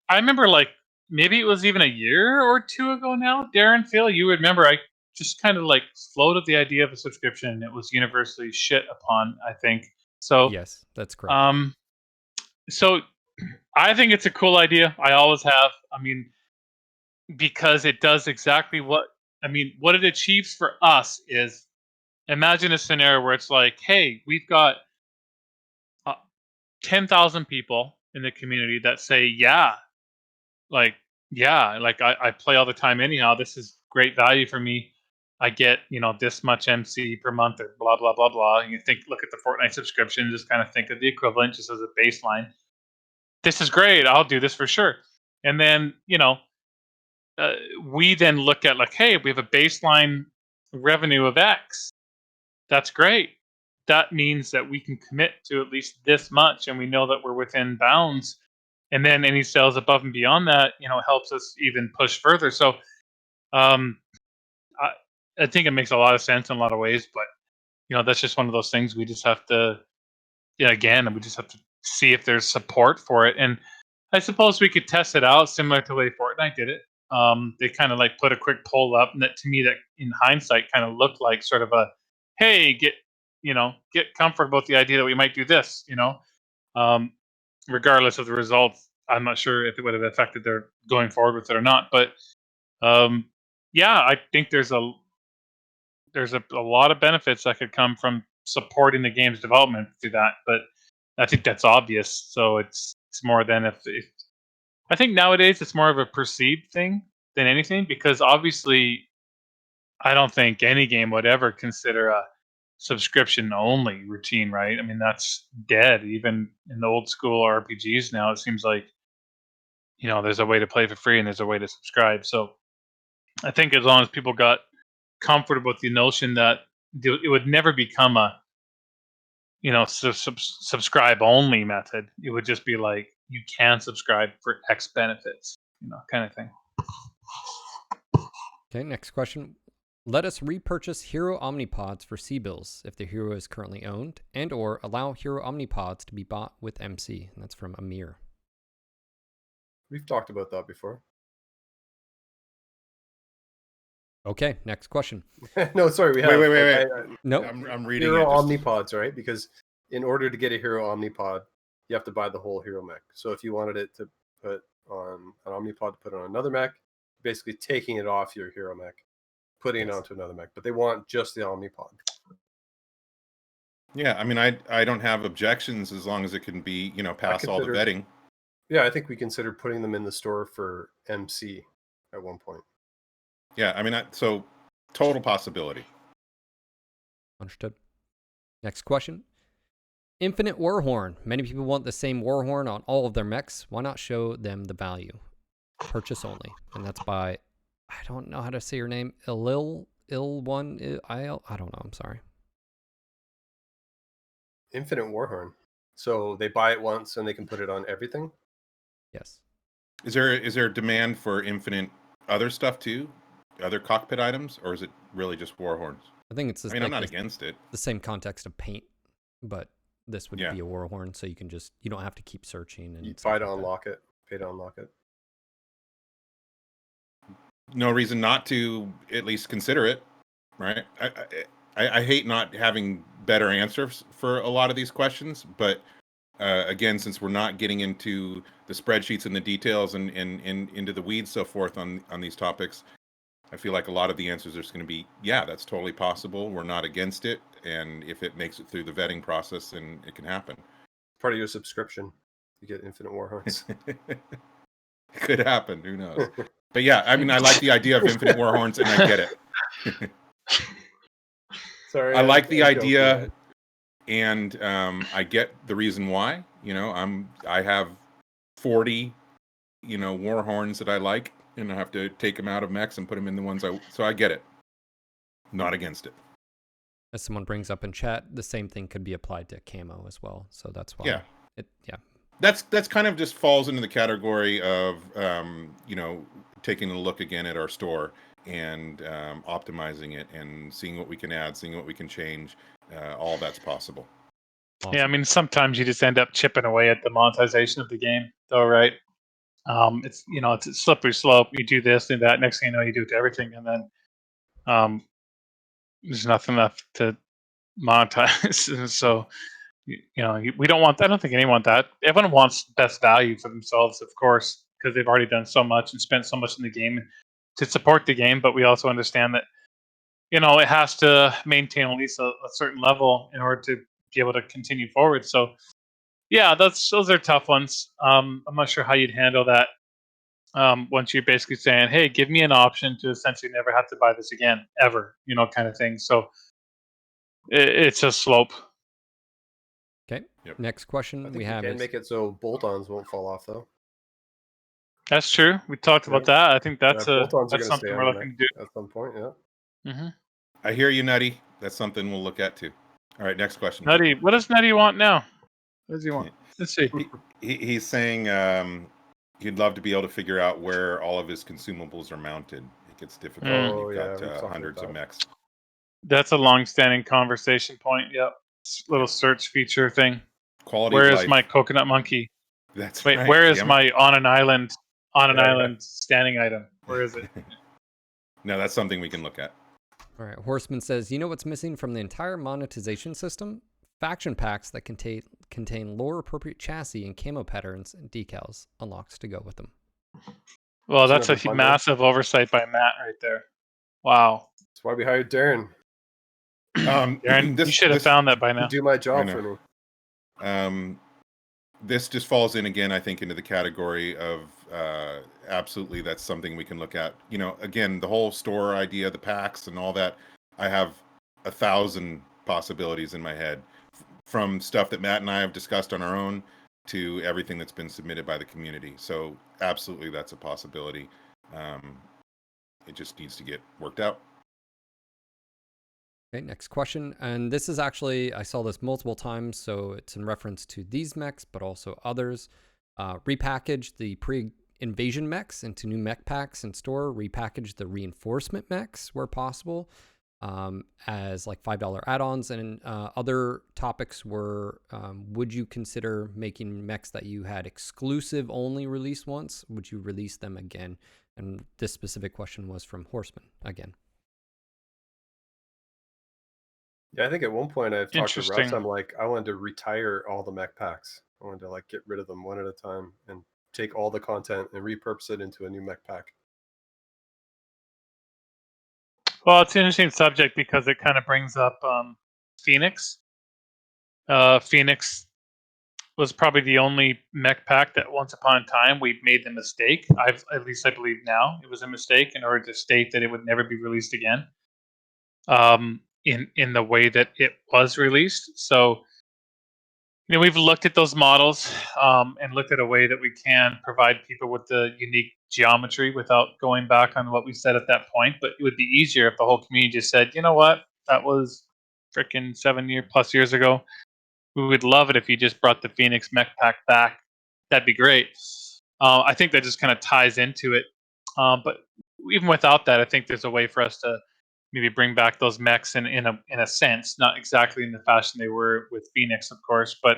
Speaker 3: I remember, like, maybe it was even a year or two ago now, Daeron, Phil, you remember I just kind of like floated the idea of a subscription, and it was universally shit upon, I think. So
Speaker 1: yes, that's correct.
Speaker 3: So I think it's a cool idea. I always have. Because it does exactly what it achieves for us is, imagine a scenario where it's like, hey, we've got 10,000 people in the community that say, I play all the time anyhow. This is great value for me. I get, this much MC per month or blah, blah, blah, blah. And you look at the Fortnite subscription, just kind of think of the equivalent just as a baseline. This is great. I'll do this for sure. And then, we then look at like, hey, we have a baseline revenue of X. That's great. That means that we can commit to at least this much, and we know that we're within bounds. And then any sales above and beyond that, helps us even push further. So I think it makes a lot of sense in a lot of ways, but that's just one of those things we just have to, we just have to see if there's support for it. And I suppose we could test it out similar to the way Fortnite did it. They kind of like put a quick poll up, and that to me, that in hindsight kind of looked like sort of a, hey, get comfort about the idea that we might do this, regardless of the results. I'm not sure if it would have affected their going forward with it or not, but Yeah, I think there's a lot of benefits that could come from supporting the game's development through that, but I think that's obvious. So it's more than if I think nowadays it's more of a perceived thing than anything, because obviously I don't think any game would ever consider a subscription only routine, right? I mean, that's dead. Even in the old school RPGs now, it seems like, there's a way to play for free and there's a way to subscribe. So I think as long as people got comfortable with the notion that it would never become a, subscribe only method, it would just be like, you can subscribe for X benefits, kind of thing.
Speaker 1: Okay, next question. Let us repurchase hero omnipods for C-bills if the hero is currently owned, and or allow hero omnipods to be bought with MC. And that's from Amir.
Speaker 2: We've talked about that before.
Speaker 1: Okay, next question.
Speaker 2: No, sorry, we have.
Speaker 4: Wait.
Speaker 1: Nope.
Speaker 4: I'm reading
Speaker 2: Hero
Speaker 4: it.
Speaker 2: omnipods, right? Because in order to get a hero omnipod, you have to buy the whole hero mech. So if you wanted it to put on an omnipod to put on another mech, basically taking it off your hero mech, putting it onto another mech. But they want just the omnipod.
Speaker 4: Yeah, I mean, I don't have objections as long as it can be, pass all the vetting.
Speaker 2: Yeah, I think we considered putting them in the store for MC at one point.
Speaker 4: Yeah, I mean, so total possibility.
Speaker 1: Understood. Next question. Infinite Warhorn. Many people want the same Warhorn on all of their mechs. Why not show them the value? Purchase only. And that's by, I don't know how to say your name, Il1, I don't know, I'm sorry.
Speaker 2: Infinite Warhorn. So they buy it once and they can put it on everything?
Speaker 1: Yes.
Speaker 4: Is there demand for infinite other stuff too? Other cockpit items? Or is it really just Warhorns?
Speaker 1: I think it's
Speaker 4: I'm not against it.
Speaker 1: The same context of paint, but this would be a Warhorn, so you don't have to keep searching. And
Speaker 2: you buy to unlock it, pay to unlock it.
Speaker 4: No reason not to at least consider it, right? I hate not having better answers for a lot of these questions, but again, since we're not getting into the spreadsheets and the details and into the weeds, so forth on these topics, I feel like a lot of the answers are just going to be, yeah, that's totally possible. We're not against it, and if it makes it through the vetting process, then it can happen.
Speaker 2: Part of your subscription, you get infinite Warhorns.
Speaker 4: It could happen. Who knows? But yeah, I mean, I like the idea of infinite Warhorns, and I get it.
Speaker 2: Sorry,
Speaker 4: I like the idea, and I get the reason why. I have 40, Warhorns that I like, and I have to take them out of mechs and put them in the ones so I get it. Not against it.
Speaker 1: As someone brings up in chat, the same thing could be applied to camo as well. So that's why.
Speaker 4: Yeah. That's kind of just falls into the category of taking a look again at our store and optimizing it and seeing what we can add, seeing what we can change. All that's possible.
Speaker 1: Awesome.
Speaker 3: Yeah, I mean, sometimes you just end up chipping away at the monetization of the game, though, right? It's it's a slippery slope. You do this and that. Next thing you know, you do it to everything, and then there's nothing left to monetize. So we don't want. I don't think anyone wants that. Everyone wants best value for themselves, of course, because they've already done so much and spent so much in the game to support the game. But we also understand that it has to maintain at least a certain level in order to be able to continue forward. So yeah, those are tough ones. I'm not sure how you'd handle that. Once you're basically saying, hey, give me an option to essentially never have to buy this again, ever, kind of thing. So it's a slope.
Speaker 1: Okay. Yep. Next question we have
Speaker 2: is... make it so bolt-ons won't fall off, though.
Speaker 3: That's true. We talked about that. I think that's something we're looking to do.
Speaker 2: At some point, yeah.
Speaker 3: Mm-hmm.
Speaker 4: I hear you, Nutty. That's something we'll look at, too. All right, next question.
Speaker 3: Nutty, what does Nutty want now? What does he want? Let's see.
Speaker 4: He's saying he'd love to be able to figure out where all of his consumables are mounted. It gets difficult when you've got hundreds of mechs.
Speaker 3: That's a long-standing conversation point. Yep. Little search feature thing.
Speaker 4: Quality
Speaker 3: Where
Speaker 4: of
Speaker 3: is
Speaker 4: life.
Speaker 3: My coconut monkey?
Speaker 4: That's
Speaker 3: Wait,
Speaker 4: right.
Speaker 3: where is my on an island standing item? Where is it?
Speaker 4: No, that's something we can look at.
Speaker 1: All right. Horseman says, you know what's missing from the entire monetization system? Faction packs that contain lore appropriate chassis and camo patterns and decals unlocks to go with them.
Speaker 3: Well,
Speaker 2: Shouldn't
Speaker 3: that's a
Speaker 2: have a bundle.
Speaker 3: massive oversight by Matt right there. Wow.
Speaker 2: That's why we hired Daeron
Speaker 3: Daeron, you should have found that by
Speaker 2: to
Speaker 3: now.
Speaker 2: do my
Speaker 4: I
Speaker 2: job
Speaker 4: know.
Speaker 2: for me.
Speaker 4: This just falls in again, I think, into the category of absolutely that's something we can look at. You know, again, the whole store idea, the packs and all that, I have 1,000 possibilities in my head, from stuff that Matt and I have discussed on our own to everything that's been submitted by the community. So absolutely that's a possibility. It just needs to get worked out.
Speaker 1: Okay, next question. And this is actually, I saw this multiple times, so it's in reference to these mechs, but also others. Repackage the pre-invasion mechs into new mech packs in store. Repackage the reinforcement mechs where possible as like $5 add-ons. And other topics were, would you consider making mechs that you had exclusive only release once? Would you release them again? And this specific question was from Horseman again.
Speaker 2: Yeah, I think at one point I've talked to Russ.
Speaker 3: Interesting.
Speaker 2: I'm like, I wanted to retire all the mech packs. I wanted to like get rid of them one at a time and take all the content and repurpose it into a new mech pack.
Speaker 3: Well, it's an interesting subject because it kind of brings up Phoenix. Phoenix was probably the only mech pack that once upon a time we made the mistake. At least I believe now it was a mistake in order to state that it would never be released again. In the way that it was released. So, you know, we've looked at those models and looked at a way that we can provide people with the unique geometry without going back on what we said at that point. But it would be easier if the whole community just said, you know what, that was freaking 7+ years ago. We would love it if you just brought the Phoenix mech pack back. That'd be great. I think that just kind of ties into it. But even without that, I think there's a way for us to maybe bring back those mechs in a sense, not exactly in the fashion they were with Phoenix, of course, but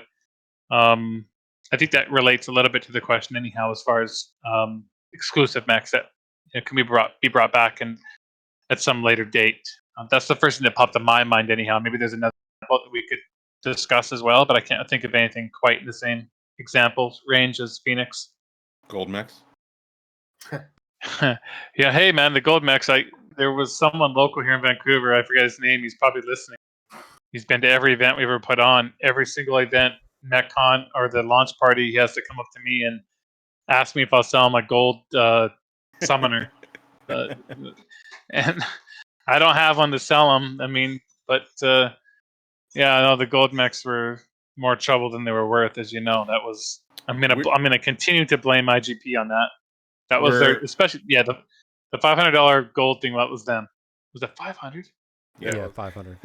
Speaker 3: I think that relates a little bit to the question anyhow, as far as exclusive mechs that can be brought back and at some later date. That's the first thing that popped in my mind anyhow. Maybe there's another example that we could discuss as well, but I can't think of anything quite in the same examples range as Phoenix.
Speaker 4: Gold mechs.
Speaker 3: Yeah, hey man, the gold mechs. There was someone local here in Vancouver. I forget his name. He's probably listening. He's been to every event we've ever put on. Every single event, MechCon or the launch party, he has to come up to me and ask me if I'll sell him a gold summoner. And I don't have one to sell him. I mean, but yeah, I know the gold mechs were more trouble than they were worth, as you know. That was. I'm gonna continue to blame IGP on that. That was their, especially the $500 gold thing. That was them. Was it 500?
Speaker 1: Yeah, 500.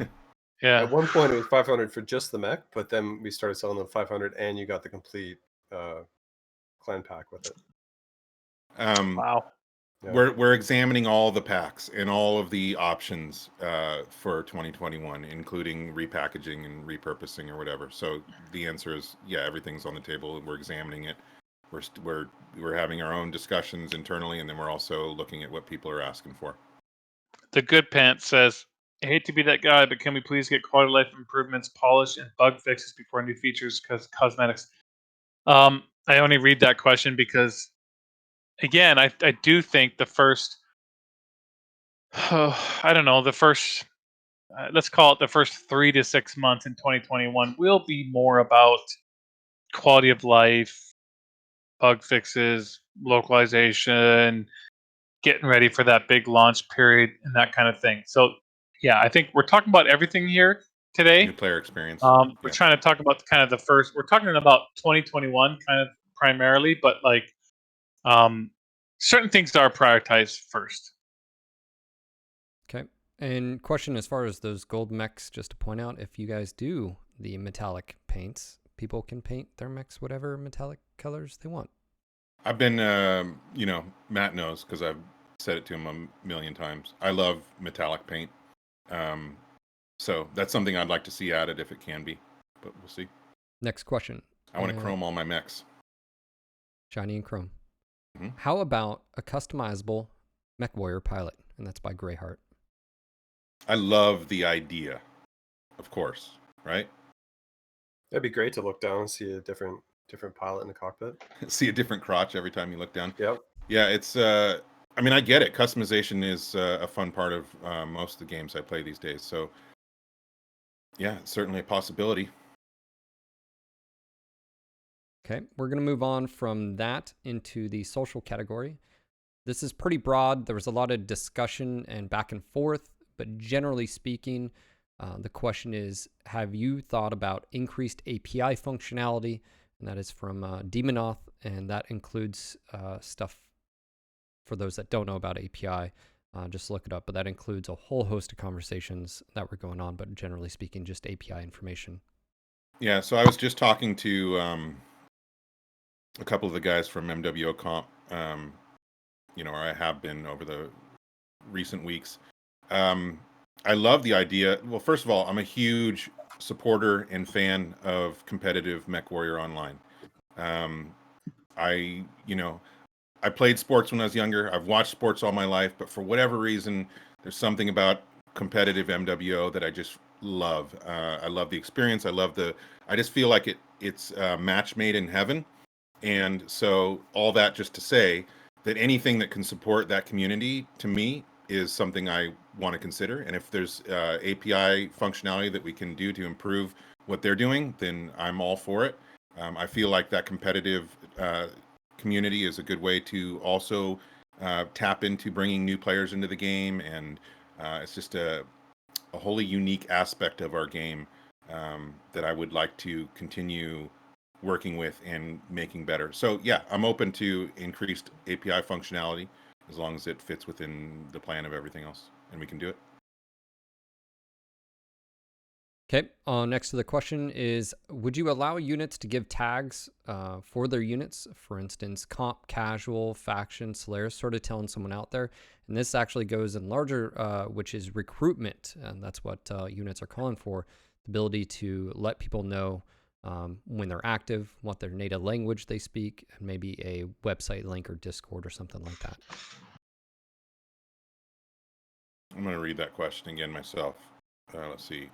Speaker 3: Yeah.
Speaker 2: At one point it was 500 for just the mech, but then we started selling them 500 and you got the complete clan pack with it.
Speaker 3: Wow.
Speaker 2: Yeah.
Speaker 4: We're examining all the packs and all of the options for 2021, including repackaging and repurposing or whatever. So the answer is yeah, everything's on the table. We're examining it. We're having our own discussions internally, and then we're also looking at what people are asking for.
Speaker 3: The Good Pants says, I hate to be that guy, but can we please get quality of life improvements, polish, and bug fixes before new features because cosmetics? I only read that question because, again, I do think the first, I don't know, the first, let's call it the first 3 to 6 months in 2021 will be more about quality of life, bug fixes, localization, getting ready for that big launch period and that kind of thing. So yeah, I think we're talking about everything here today.
Speaker 4: New player experience.
Speaker 3: We're trying to talk about kind of the first. We're talking about 2021 kind of primarily, but like certain things are prioritized first.
Speaker 1: Okay. And question as far as those gold mechs, just to point out, if you guys do the metallic paints, people can paint their mechs whatever metallic colors they want.
Speaker 4: I've been, Matt knows because I've said it to him a million times. I love metallic paint. So that's something I'd like to see added if it can be, but we'll see.
Speaker 1: Next question.
Speaker 4: I want to chrome all my mechs.
Speaker 1: Shiny and chrome.
Speaker 4: Mm-hmm.
Speaker 1: How about a customizable Mechwarrior pilot? And that's by Greyheart.
Speaker 4: I love the idea, of course, right?
Speaker 2: That'd be great to look down and see a different pilot in the cockpit.
Speaker 4: See a different crotch every time you look down.
Speaker 2: Yep.
Speaker 4: Yeah, it's. I mean, I get it. Customization is a fun part of most of the games I play these days. So, yeah, it's certainly a possibility.
Speaker 1: Okay, we're going to move on from that into the social category. This is pretty broad. There was a lot of discussion and back and forth, but generally speaking, the question is, have you thought about increased API functionality? And that is from Demonoth, and that includes stuff for those that don't know about API. Just look it up, but that includes a whole host of conversations that were going on, but generally speaking, just API information.
Speaker 4: Yeah, so I was just talking to a couple of the guys from MWO Comp, or I have been over the recent weeks. I love the idea. Well, first of all, I'm a huge supporter and fan of competitive Mechwarrior Online. I played sports when I was younger. I've watched sports all my life, but for whatever reason, there's something about competitive MWO that I just love. I love the experience. I just feel like it's a match made in heaven. And so all that just to say that anything that can support that community to me is something I want to consider. And if there's API functionality that we can do to improve what they're doing, then I'm all for it. I feel like that competitive community is a good way to also tap into bringing new players into the game. And it's just a wholly unique aspect of our game that I would like to continue working with and making better. So yeah, I'm open to increased API functionality as long as it fits within the plan of everything else and we can do it.
Speaker 1: Okay, next to the question is, would you allow units to give tags for their units? For instance, comp, casual, faction, Solaris, sort of telling someone out there. And this actually goes in larger, which is recruitment. And that's what units are calling for. The ability to let people know when they're active, what their native language they speak, and maybe a website link or Discord or something like that.
Speaker 4: I'm going to read that question again myself. Let's see.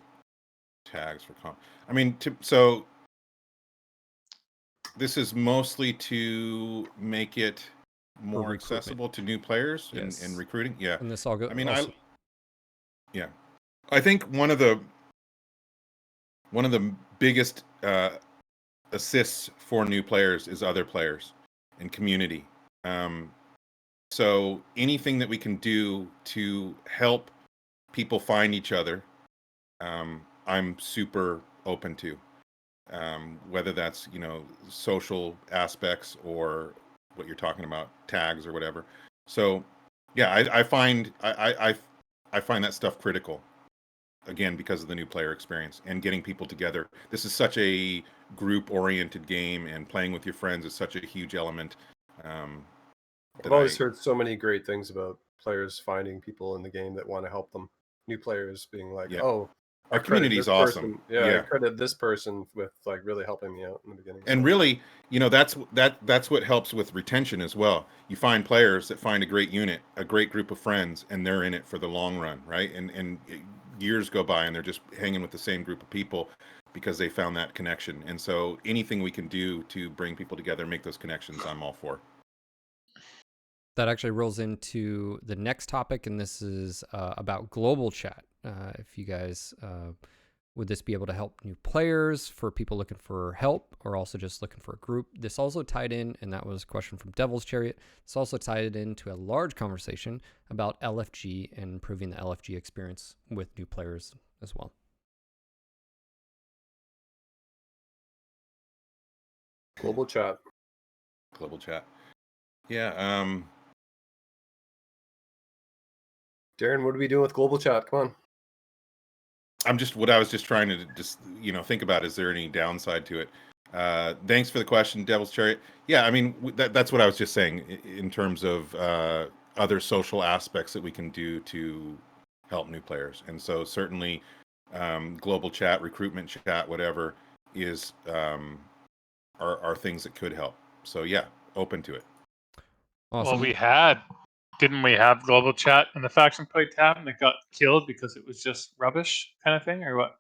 Speaker 4: Tags for comp. I mean, so this is mostly to make it more accessible to new players and recruiting. Yeah.
Speaker 1: And this all goes.
Speaker 4: I mean, I think one of the biggest assists for new players is other players and community. So anything that we can do to help people find each other, I'm super open to. Whether that's social aspects or what you're talking about, tags or whatever. So yeah, I find that stuff critical. Again, because of the new player experience and getting people together. This is such a group-oriented game, and playing with your friends is such a huge element.
Speaker 2: I've always heard so many great things about players finding people in the game that want to help them. New players being like, "Oh,
Speaker 4: our community is awesome."
Speaker 2: I credit this person with like really helping me out in the beginning.
Speaker 4: And really, that's what helps with retention as well. You find players that find a great unit, a great group of friends, and they're in it for the long run, right? And years go by and they're just hanging with the same group of people because they found that connection. And so anything we can do to bring people together, make those connections, I'm all for.
Speaker 1: That actually rolls into the next topic, and this is about global chat. If you guys, would this be able to help new players, for people looking for help, or also just looking for a group? This also tied in, and that was a question from Devil's Chariot. This also tied into a large conversation about LFG and improving the LFG experience with new players as well.
Speaker 2: Global chat.
Speaker 4: Yeah.
Speaker 2: Daeron, what are we doing with global chat? Come on.
Speaker 4: I was just trying to think about, is there any downside to it? Thanks for the question, Devil's Chariot. Yeah, I mean, that's what I was just saying in terms of other social aspects that we can do to help new players. And so certainly global chat, recruitment chat, whatever is are things that could help. So yeah, open to it.
Speaker 1: Awesome.
Speaker 3: Well, didn't we have global chat in the faction play tab and it got killed because it was just rubbish kind of thing, or what?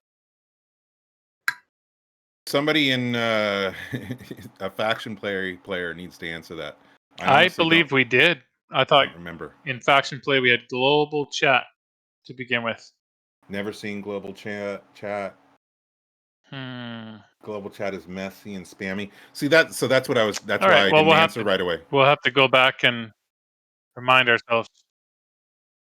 Speaker 4: Somebody in a faction player needs to answer that.
Speaker 3: I
Speaker 4: honestly
Speaker 3: believe we did. I thought
Speaker 4: don't remember.
Speaker 3: in faction play we had global chat to begin with.
Speaker 4: Never seen global chat.
Speaker 3: Hmm.
Speaker 4: Global chat is messy and spammy. See that? So that's what I was. That's
Speaker 3: All
Speaker 4: why
Speaker 3: right.
Speaker 4: I
Speaker 3: Well,
Speaker 4: didn't answer right away.
Speaker 3: we'll have to go back and remind ourselves.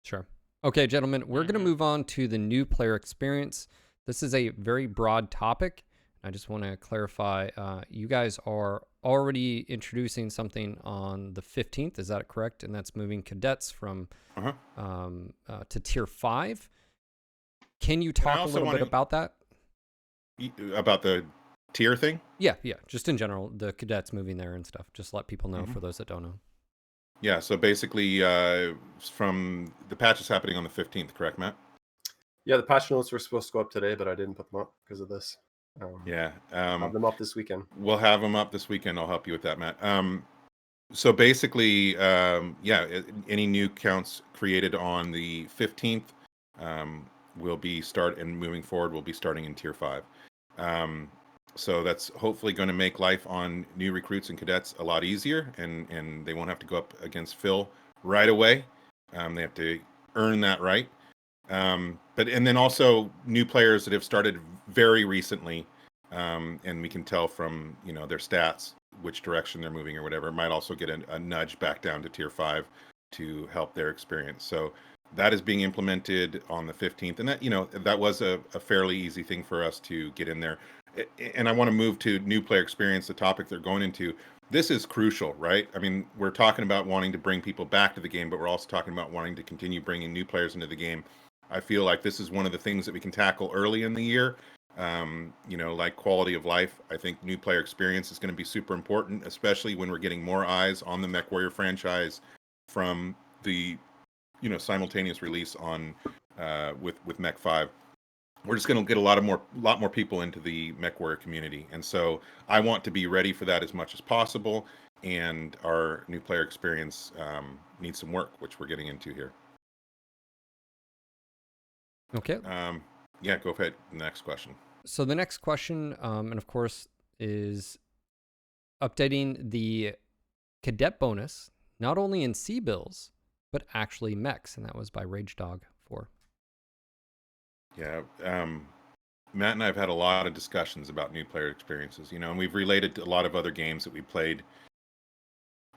Speaker 1: Sure. Okay, gentlemen, we're going to
Speaker 3: Mhm.
Speaker 1: move on to the new player experience. This is a very broad topic. I just want to clarify, you guys are already introducing something on the 15th. Is that correct? And that's moving cadets from to tier 5. Can you talk a little bit about that?
Speaker 4: About the tier thing?
Speaker 1: Yeah. Just in general, the cadets moving there and stuff. Just let people know for those that don't know.
Speaker 4: Yeah, so basically, from the patch is happening on the 15th, correct, Matt?
Speaker 2: Yeah, the patch notes were supposed to go up today, but I didn't put them up because of this.
Speaker 4: Yeah.
Speaker 2: I'll have them up this weekend.
Speaker 4: We'll have them up this weekend. I'll help you with that, Matt. So basically, any new counts created on the 15th will be and moving forward, we'll be starting in tier 5. So that's hopefully going to make life on new recruits and cadets a lot easier, and they won't have to go up against Phil right away. They have to earn that right. And then also new players that have started very recently, and we can tell from their stats which direction they're moving or whatever, might also get a nudge back down to tier 5 to help their experience. So that is being implemented on the 15th, and that was a fairly easy thing for us to get in there. And I want to move to new player experience, the topic they're going into. This is crucial, right? I mean, we're talking about wanting to bring people back to the game, but we're also talking about wanting to continue bringing new players into the game. I feel like this is one of the things that we can tackle early in the year. Like quality of life. I think new player experience is going to be super important, especially when we're getting more eyes on the Mechwarrior franchise from the simultaneous release on with Mech 5. We're just going to get a lot more people into the Mechwarrior community, and so I want to be ready for that as much as possible. And our new player experience needs some work, which we're getting into here.
Speaker 1: Okay.
Speaker 4: Yeah, go ahead. Next question.
Speaker 1: So the next question, and of course, is updating the cadet bonus, not only in C-bills, but actually mechs, and that was by RageDog4.
Speaker 4: Yeah, Matt and I have had a lot of discussions about new player experiences, and we've related to a lot of other games that we played.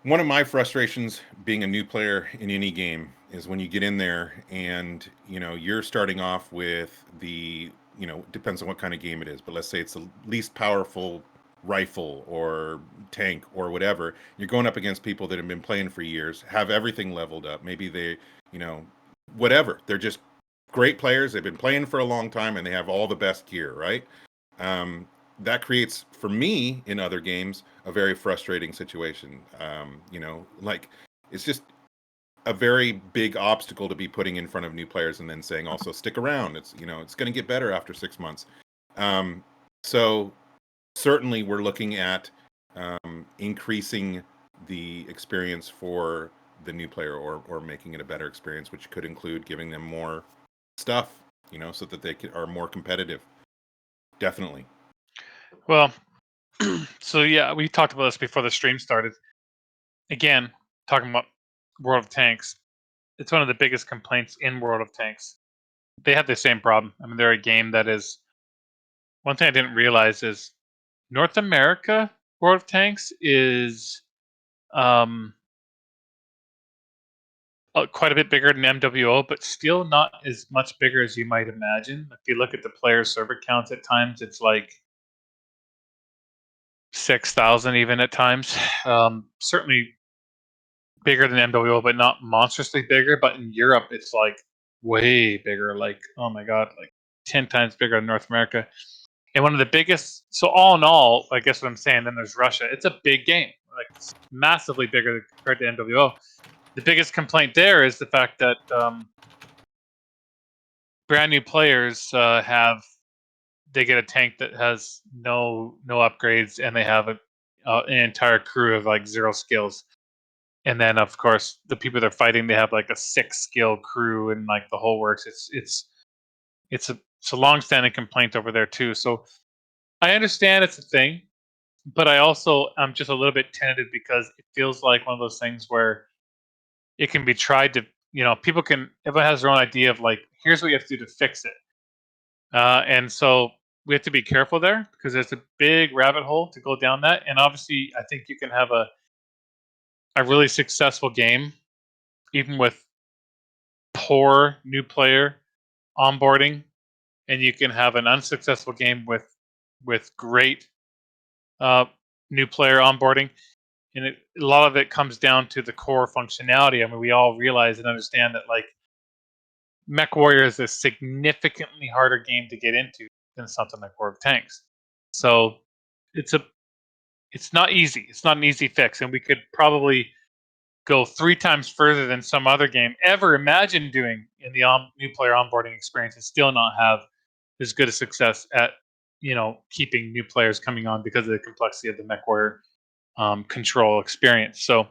Speaker 4: One of my frustrations being a new player in any game is when you get in there and, you're starting off with the, depends on what kind of game it is, but let's say it's the least powerful rifle or tank or whatever. You're going up against people that have been playing for years, have everything leveled up. Maybe they, whatever. They're just great players. They've been playing for a long time and they have all the best gear, right? That creates, for me, in other games, a very frustrating situation. Like it's just a very big obstacle to be putting in front of new players and then saying also stick around. It's it's going to get better after 6 months. So certainly we're looking at increasing the experience for the new player or making it a better experience, which could include giving them more stuff, so that they are more competitive. Definitely.
Speaker 3: Well, so yeah, we talked about this before the stream started. Again, talking about World of Tanks, it's one of the biggest complaints in World of Tanks. They have the same problem. I mean, they're a game that is. One thing I didn't realize is North America World of Tanks is quite a bit bigger than MWO, but still not as much bigger as you might imagine. If you look at the player server counts, at times it's like 6,000 even at times. Certainly bigger than MWO, but not monstrously bigger. But in Europe, it's like way bigger. Like, oh my god, like 10 times bigger than North America. And one of the biggest. So all in all, I guess what I'm saying. Then there's Russia. It's a big game, like it's massively bigger compared to MWO. The biggest complaint there is the fact that brand new players they get a tank that has no upgrades, and they have an entire crew of like 0 skills. And then of course the people they're fighting, they have like a 6 skill crew and like the whole works. It's a long standing complaint over there too. So I understand it's a thing. but I also am just a little bit tentative because it feels like one of those things where it can be tried to, everyone has their own idea of like, here's what you have to do to fix it. And so we have to be careful there because there's a big rabbit hole to go down that. And obviously, I think you can have a really successful game, even with poor new player onboarding, and you can have an unsuccessful game with great new player onboarding. And a lot of it comes down to the core functionality. I mean, we all realize and understand that like Mechwarrior is a significantly harder game to get into than something like War of Tanks. So it's not easy. It's not an easy fix, and we could probably go 3 times further than some other game ever imagined doing in the new player onboarding experience and still not have as good a success at keeping new players coming on because of the complexity of the Mechwarrior control experience. So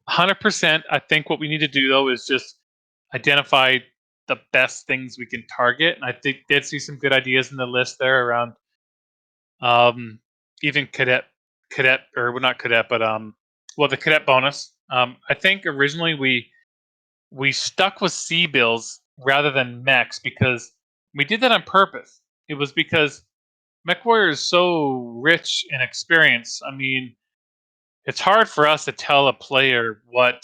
Speaker 3: 100%, I think what we need to do though is just identify the best things we can target. And I did see some good ideas in the list there around even cadet, or well, not cadet, but the cadet bonus. I think originally we stuck with C bills rather than mechs because we did that on purpose. It was because MechWarrior is so rich in experience. I mean, it's hard for us to tell a player what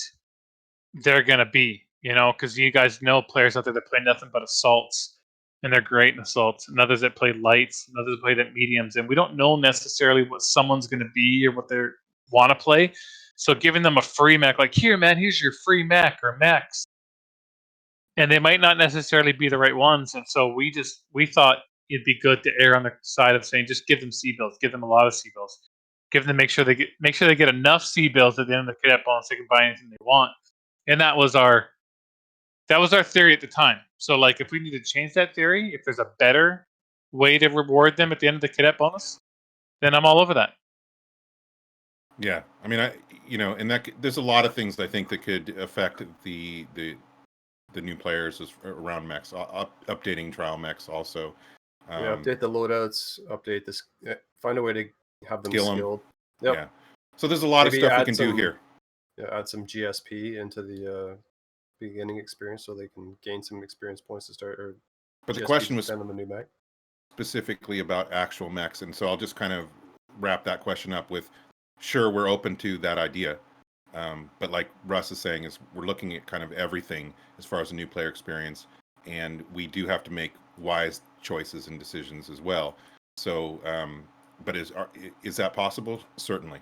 Speaker 3: they're gonna be, because you guys know players out there that play nothing but assaults, and they're great in assaults, and others that play lights, and others that play that mediums, and we don't know necessarily what someone's gonna be or what they want to play. So giving them a free mech, like here, man, here's your free mech or mechs, and they might not necessarily be the right ones, and so we thought it'd be good to err on the side of saying just give them C bills, give them a lot of C bills, give them make sure they get enough C bills at the end of the cadet bonus they can buy anything they want. And that was our theory at the time. So like if we need to change that theory, if there's a better way to reward them at the end of the cadet bonus, then I'm all over that.
Speaker 4: Yeah, I mean, and that there's a lot of things I think that could affect the new players around mechs, updating trial mechs also.
Speaker 2: Yeah, update the loadouts, update this, find a way to have them skilled.
Speaker 4: Yep. Yeah. So there's a lot
Speaker 2: Maybe
Speaker 4: of stuff we can do here.
Speaker 2: Yeah, add some GSP into the beginning experience so they can gain some experience points to start.
Speaker 4: But
Speaker 2: GSP
Speaker 4: the question was
Speaker 2: send them a new mech.
Speaker 4: Specifically about actual mechs, and so I'll just kind of wrap that question up with, sure, we're open to that idea. But like Russ is saying, is we're looking at kind of everything as far as a new player experience, and we do have to make wise choices and decisions as well. So, but is that possible? Certainly.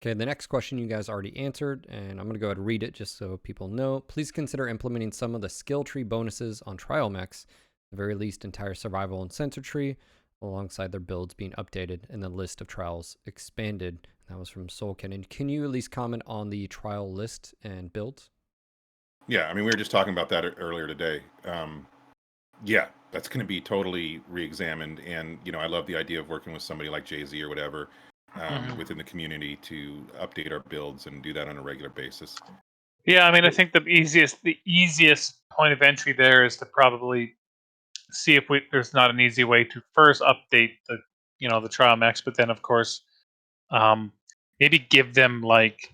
Speaker 1: Okay, the next question you guys already answered, and I'm going to go ahead and read it just so people know. Please consider implementing some of the skill tree bonuses on trial mechs, at the very least entire survival and sensor tree, alongside their builds being updated and the list of trials expanded. That was from Soulcannon. Can you at least comment on the trial list and builds?
Speaker 4: Yeah, I mean, we were just talking about that earlier today. Yeah, that's going to be totally re-examined, and I love the idea of working with somebody like Jay-Z or whatever within the community to update our builds and do that on a regular basis.
Speaker 3: Yeah, I mean, I think the easiest point of entry there is to probably see if there's not an easy way to first update the trial mechs, but then of course maybe give them like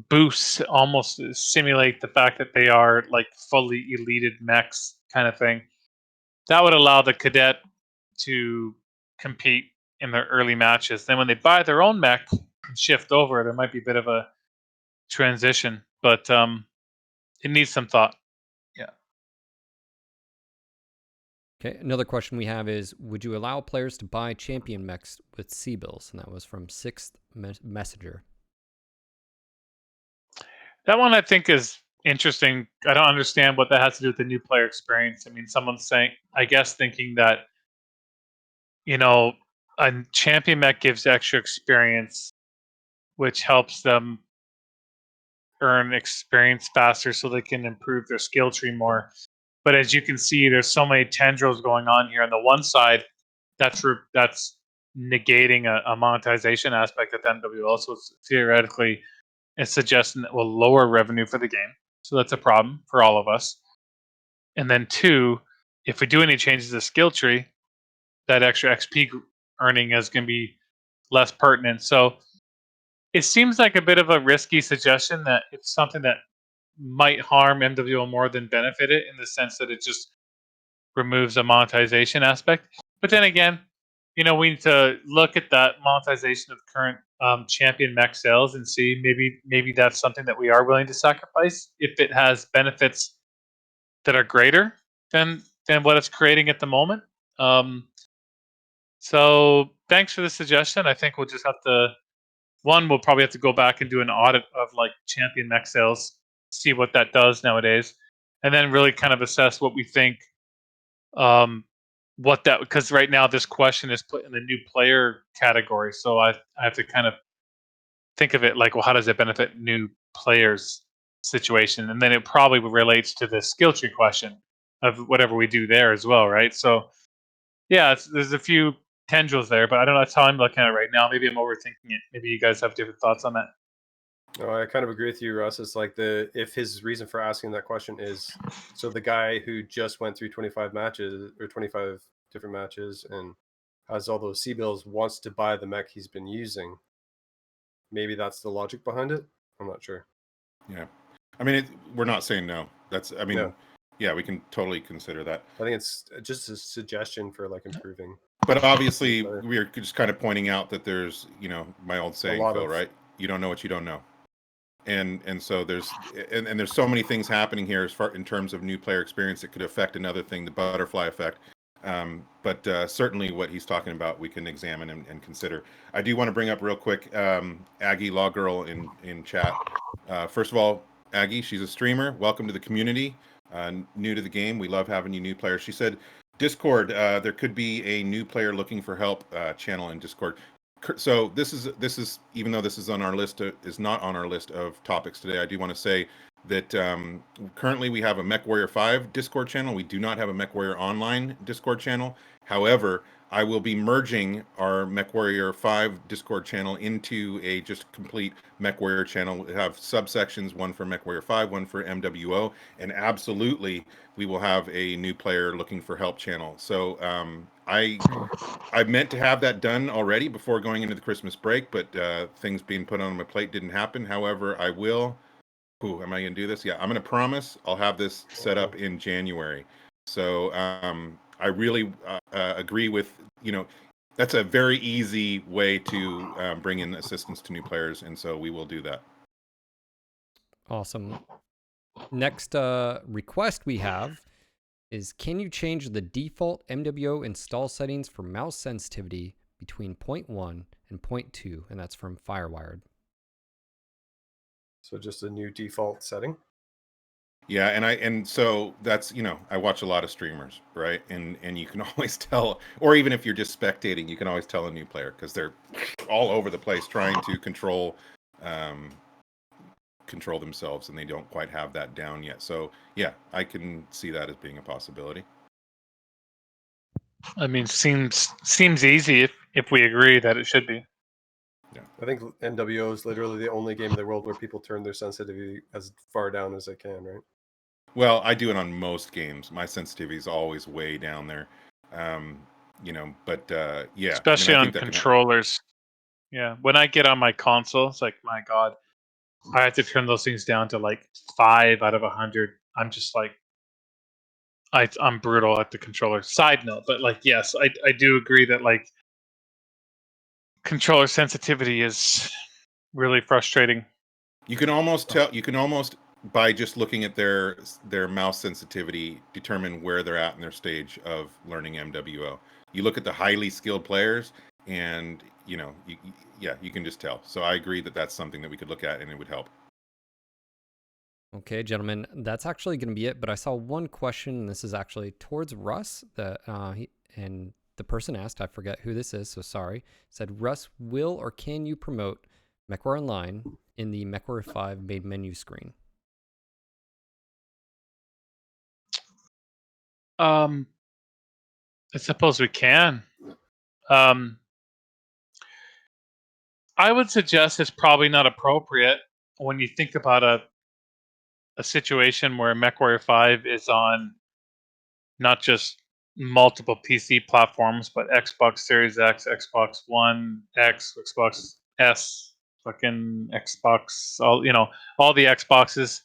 Speaker 3: boosts, almost simulate the fact that they are like fully elated mechs kind of thing. That would allow the cadet to compete in their early matches. Then when they buy their own mech and shift over, there might be a bit of a transition, but it needs some thought. Yeah.
Speaker 1: Okay, another question we have is, would you allow players to buy champion mechs with C-bills? And that was from Sixth Messenger.
Speaker 3: That one I think is interesting. I don't understand what that has to do with the new player experience. I mean, someone's saying, I guess, thinking that, a champion mech gives extra experience, which helps them earn experience faster so they can improve their skill tree more. But as you can see, there's so many tendrils going on here. On the one side, that's negating a monetization aspect of the MWO. So it's theoretically, it's suggesting that will lower revenue for the game. So that's a problem for all of us. And then 2, if we do any changes to the skill tree, that extra XP earning is going to be less pertinent. So it seems like a bit of a risky suggestion that it's something that might harm MWO more than benefit it, in the sense that it just removes a monetization aspect. But then again, we need to look at that monetization of current champion mech sales and see maybe that's something that we are willing to sacrifice if it has benefits that are greater than what it's creating at the moment. So thanks for the suggestion. I think we'll just have to, we'll probably have to go back and do an audit of like champion mech sales, see what that does nowadays, and then really kind of assess what we think, because right now this question is put in the new player category. So I have to kind of think of it like, well, how does it benefit new players situation? And then it probably relates to the skill tree question of whatever we do there as well, right? So yeah, there's a few tendrils there, but I don't know. That's how I'm looking at it right now. Maybe I'm overthinking it. Maybe you guys have different thoughts on that.
Speaker 2: No, I kind of agree with you, Russ. It's like if his reason for asking that question is so the guy who just went through 25 matches or 25 different matches and has all those C-bills wants to buy the mech he's been using. Maybe that's the logic behind it. I'm not sure.
Speaker 4: Yeah, I mean, we're not saying no.
Speaker 2: No.
Speaker 4: Yeah, we can totally consider that.
Speaker 2: I think it's just a suggestion for like improving.
Speaker 4: But obviously, we are just kind of pointing out that there's, my old saying, Phil, right? You don't know what you don't know. And so there's so many things happening here as far in terms of new player experience that could affect another thing, the butterfly effect. But certainly what he's talking about, we can examine and consider. I do want to bring up real quick, Aggie Law Girl in chat. First of all, Aggie, she's a streamer. Welcome to the community. New to the game. We love having you new players. She said, Discord, there could be a new player looking for help channel in Discord. So this is even though this is on our list, is not on our list of topics today. I do want to say that currently we have a Mechwarrior 5 Discord channel. We do not have a Mechwarrior Online Discord channel. However, I will be merging our Mechwarrior 5 Discord channel into a just complete Mechwarrior channel. We have subsections, one for Mechwarrior 5, one for MWO, and absolutely we will have a new player looking for help channel. So I meant to have that done already before going into the Christmas break, but things being put on my plate didn't happen. However, I will. Ooh, am I going to do this? Yeah, I'm going to promise I'll have this set up in January. So I really agree with, that's a very easy way to bring in assistance to new players. And so we will do that.
Speaker 1: Awesome. Next request we have is, can you change the default MWO install settings for mouse sensitivity between 0.1 and 0.2? And that's from Firewired.
Speaker 2: So just a new default setting?
Speaker 4: Yeah, and so that's, I watch a lot of streamers, right? And you can always tell, or even if you're just spectating, you can always tell a new player because they're all over the place trying to control themselves, and they don't quite have that down yet. So yeah, I can see that as being a possibility.
Speaker 3: I mean, seems easy if we agree that it should be.
Speaker 2: Yeah, I think MWO is literally the only game in the world where people turn their sensitivity as far down as they can, right?
Speaker 4: Well, I do it on most games. My sensitivity is always way down there. But yeah.
Speaker 3: Especially on controllers. Yeah. When I get on my console, it's like, my God, I have to turn those things down to like 5 out of 100. I'm just like, I'm brutal at the controller. Side note, but like, yes, I do agree that like controller sensitivity is really frustrating.
Speaker 4: You can almost tell. You can almost, by just looking at their mouse sensitivity, determine where they're at in their stage of learning MWO. You look at the highly skilled players, and you can just tell. So I agree that that's something that we could look at, and it would help.
Speaker 1: Okay, gentlemen, that's actually going to be it. But I saw one question, and this is actually towards Russ. And the person asked, I forget who this is, so sorry. Said, Russ, will or can you promote Mechwarrior Online in the Mechwarrior 5 main menu screen?
Speaker 3: I suppose we can. I would suggest it's probably not appropriate when you think about a situation where Mechwarrior 5 is on not just multiple PC platforms, but Xbox Series X, Xbox One X, Xbox S, fucking Xbox, all the Xboxes.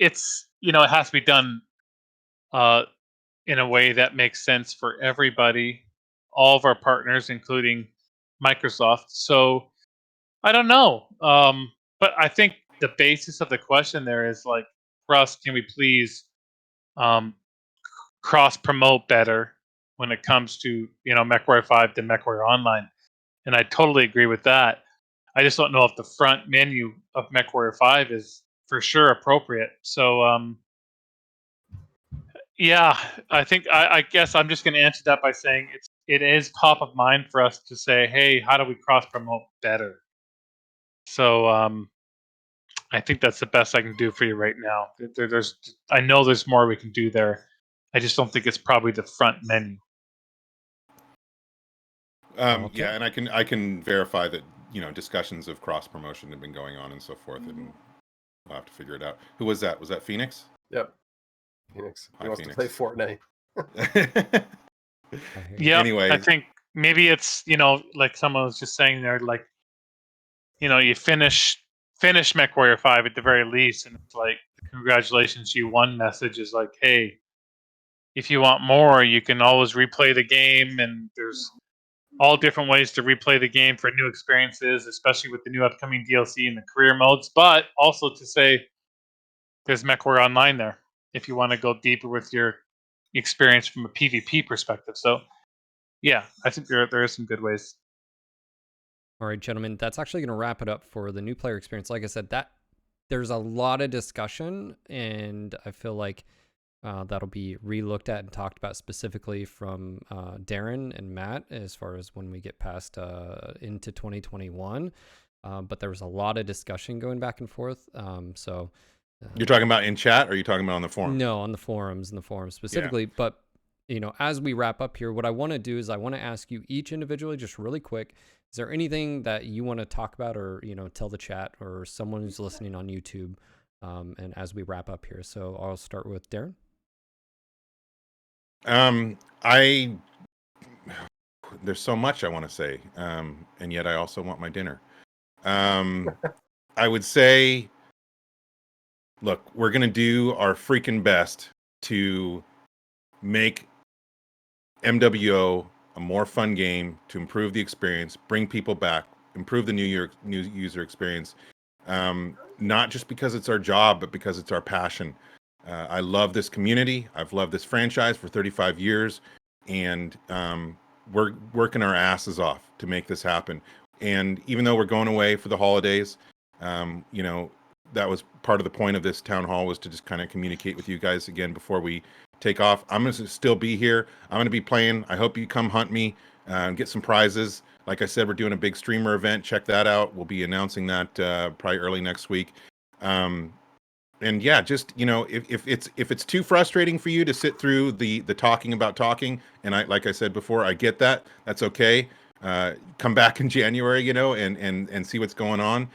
Speaker 3: It's it has to be done in a way that makes sense for everybody, all of our partners, including Microsoft. So I don't know, but I think the basis of the question there is like, Russ, can we please um, cross promote better when it comes to Mechwarrior 5 to Mechwarrior Online? And I totally agree with that. I just don't know if the front menu of Mechwarrior 5 is for sure appropriate. So yeah, I think I guess I'm just going to answer that by saying it is top of mind for us to say, hey, how do we cross promote better? So I think that's the best I can do for you right now. I know there's more we can do there. I just don't think it's probably the front menu.
Speaker 1: Okay.
Speaker 4: Yeah, and I can verify that discussions of cross promotion have been going on and so forth, and we'll have to figure it out. Who was that? Was that Phoenix?
Speaker 2: Yep. Phoenix. He
Speaker 4: Hi,
Speaker 2: wants
Speaker 4: Phoenix.
Speaker 2: to play Fortnite.
Speaker 1: I hear you.
Speaker 3: Yeah,
Speaker 4: Anyway,
Speaker 3: I think maybe it's like someone was just saying there, like you finish MechWarrior 5 at the very least, and it's like, congratulations, you won message is like, hey, if you want more, you can always replay the game, and there's all different ways to replay the game for new experiences, especially with the new upcoming DLC and the career modes. But also to say, there's Mechwarrior Online there if you want to go deeper with your experience from a PvP perspective. So yeah, I think there are some good ways.
Speaker 1: All right, gentlemen, that's actually going to wrap it up for the new player experience. Like I said, that there's a lot of discussion, and I feel like that'll be re-looked at and talked about specifically from Daeron and Matt as far as when we get past into 2021. But there was a lot of discussion going back and forth. So
Speaker 4: you're talking about in chat, or are you talking about on the forum?
Speaker 1: No, on the forums, specifically. Yeah. But as we wrap up here, what I want to do is I want to ask you each individually, just really quick, is there anything that you want to talk about, or tell the chat or someone who's listening on YouTube, and as we wrap up here? So I'll start with Daeron.
Speaker 4: There's so much I want to say, and yet I also want my dinner. I would say, look, we're going to do our freaking best to make MWO a more fun game, to improve the experience, bring people back, improve the new user experience. Not just because it's our job, but because it's our passion. I love this community. I've loved this franchise for 35 years, and we're working our asses off to make this happen. And even though we're going away for the holidays, that was part of the point of this town hall, was to just kind of communicate with you guys again before we take off. I'm going to still be here. I'm going to be playing. I hope you come hunt me and get some prizes. Like I said, we're doing a big streamer event. Check that out. We'll be announcing that probably early next week. And yeah, just if it's too frustrating for you to sit through the talking about talking, and like I said before, I get that. That's okay. Come back in January, and see what's going on.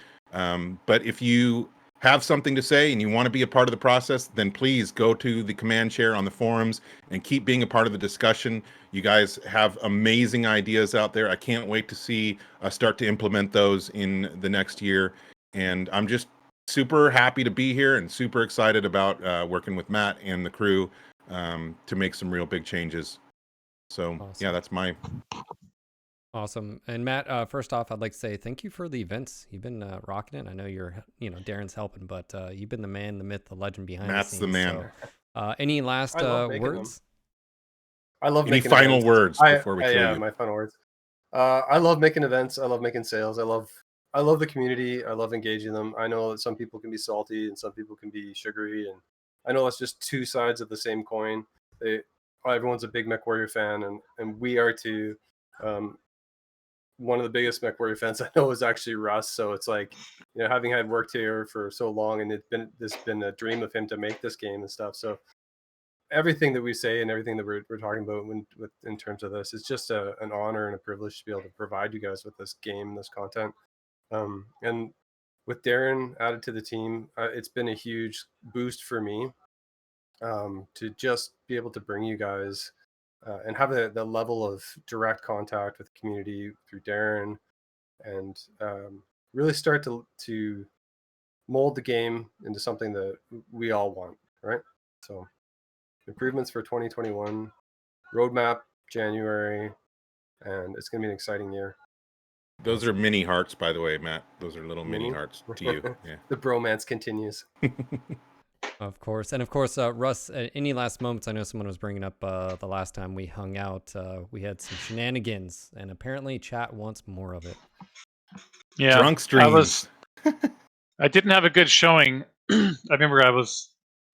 Speaker 4: But if you have something to say and you want to be a part of the process, then please go to the command chair on the forums and keep being a part of the discussion. You guys have amazing ideas out there. I can't wait to see us start to implement those in the next year. And I'm just super happy to be here and super excited about working with Matt and the crew to make some real big changes. So awesome. Yeah, that's my...
Speaker 1: Awesome. And Matt, first off, I'd like to say thank you for the events. You've been rocking it. I know you're, Daeron's helping, but you've been the man, the myth, the legend behind
Speaker 4: Matt's
Speaker 1: the scenes.
Speaker 4: The man.
Speaker 1: So, any last words?
Speaker 2: I love
Speaker 4: any final
Speaker 2: events.
Speaker 4: words before we kill you?
Speaker 2: My final words. I love making events. I love making sales. I love the community. I love engaging them. I know that some people can be salty and some people can be sugary, and I know that's just two sides of the same coin. Everyone's a big Mechwarrior fan, and we are too. One of the biggest Mechwarrior fans I know is actually Russ. So it's like, having had worked here for so long, and it's been a dream of him to make this game and stuff. So everything that we say and everything that we're talking about in terms of this, it's just an honor and a privilege to be able to provide you guys with this game and this content. And with Daeron added to the team, it's been a huge boost for me to just be able to bring you guys and have the level of direct contact with the community through Daeron, and really start to mold the game into something that we all want, right? So improvements for 2021, roadmap January, and it's going to be an exciting year.
Speaker 4: Those are mini hearts, by the way, Matt. Those are little mini
Speaker 2: Mini?
Speaker 4: hearts to you. Yeah.
Speaker 2: The bromance continues.
Speaker 1: Of course. And of course, Russ, any last moments? I know someone was bringing up the last time we hung out, we had some shenanigans, and apparently chat wants more of it.
Speaker 3: Yeah,
Speaker 4: Drunk streams.
Speaker 3: I didn't have a good showing. I remember I was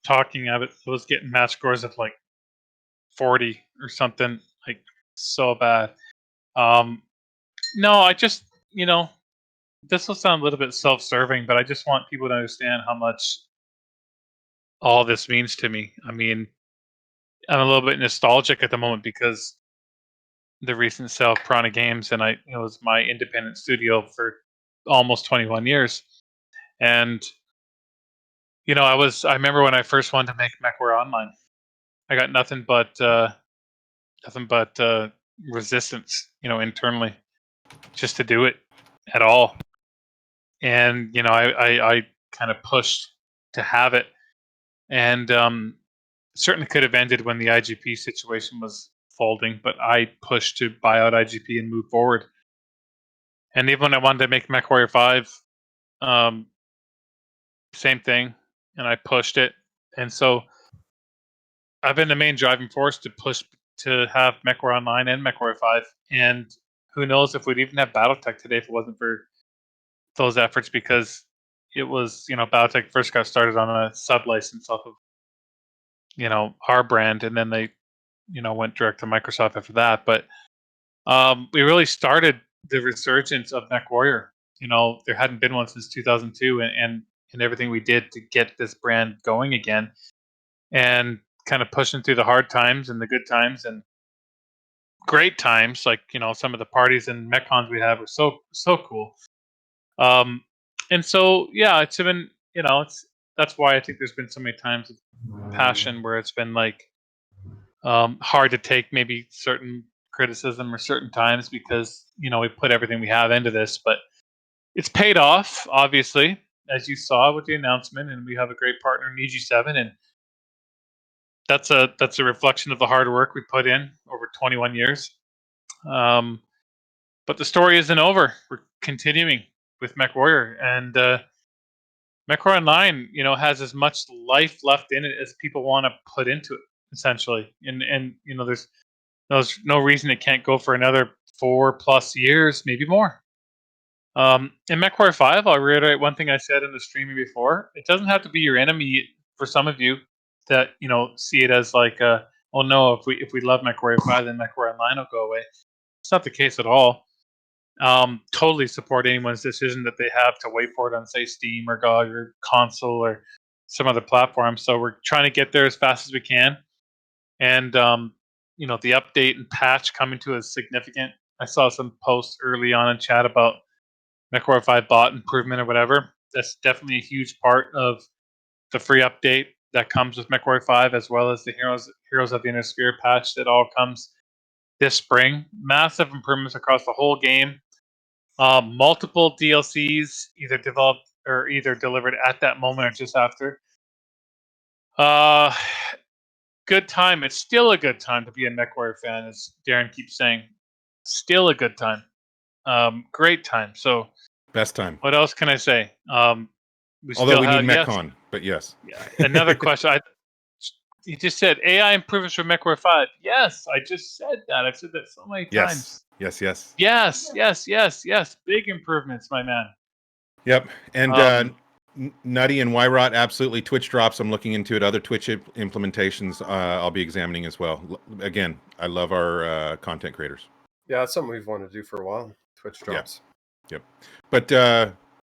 Speaker 3: talking. I was getting match scores of like 40 or something, like so bad. No, I just, this will sound a little bit self-serving, but I just want people to understand how much all this means to me. I mean, I'm a little bit nostalgic at the moment because the recent sale of Piranha Games, and it was my independent studio for almost 21 years. And I remember when I first wanted to make Mechwarrior Online, I got nothing but resistance, internally, just to do it at all. And I kind of pushed to have it, and certainly could have ended when the IGP situation was folding, but I pushed to buy out IGP and move forward. And even when I wanted to make Mechwarrior 5, same thing, and I pushed it. And so I've been the main driving force to push to have Mechwarrior Online and Mechwarrior 5. And who knows if we'd even have Battletech today if it wasn't for those efforts, because it was, Battletech first got started on a sub-license off of, our brand, and then they, went direct to Microsoft after that. But we really started the resurgence of Mechwarrior. There hadn't been one since 2002, and everything we did to get this brand going again, and kind of pushing through the hard times and the good times and great times. Like, some of the parties and MechCons we have are so cool. And so, yeah, it's been, that's why I think there's been so many times of passion where it's been like hard to take maybe certain criticism or certain times, because, we put everything we have into this, but it's paid off, obviously, as you saw with the announcement, and we have a great partner in EG7, and that's a reflection of the hard work we put in over 21 years. But the story isn't over. We're continuing with Mechwarrior, and Mechwarrior Online, has as much life left in it as people want to put into it, essentially. And there's no reason it can't go for another 4+ years, maybe more. In Mechwarrior 5, I'll reiterate one thing I said in the streaming before. It doesn't have to be your enemy. For some of you that see it as like, oh no, if we love Mechwarrior 5, then Mechwarrior Online will go away. It's not the case at all. Totally support anyone's decision that they have to wait for it on, say, Steam or GOG or console or some other platform. So we're trying to get there as fast as we can. And the update and patch coming to is significant. I saw some posts early on in chat about Mechwarrior 5 bot improvement or whatever. That's definitely a huge part of the free update that comes with Mechwarrior 5, as well as the Heroes of the Inner Sphere patch that all comes this spring. Massive improvements across the whole game. Multiple DLCs either developed or either delivered at that moment or just after. Good time. It's still a good time to be a Mechwarrior fan, as Daeron keeps saying. Still a good time. Great time. So
Speaker 4: Best time.
Speaker 3: what else can I say?
Speaker 4: Although we need MechCon, but yes.
Speaker 3: Yeah. Another question. You just said AI improvements for Mechwarrior 5. Yes, I just said that. I've said that so many times. Yes. Big improvements, my man.
Speaker 4: Yep. And Nutty and Wyrot, absolutely. Twitch drops. I'm looking into it. Other Twitch implementations I'll be examining as well. Again, I love our content creators.
Speaker 2: Yeah, that's something we've wanted to do for a while. Twitch drops.
Speaker 4: Yep. But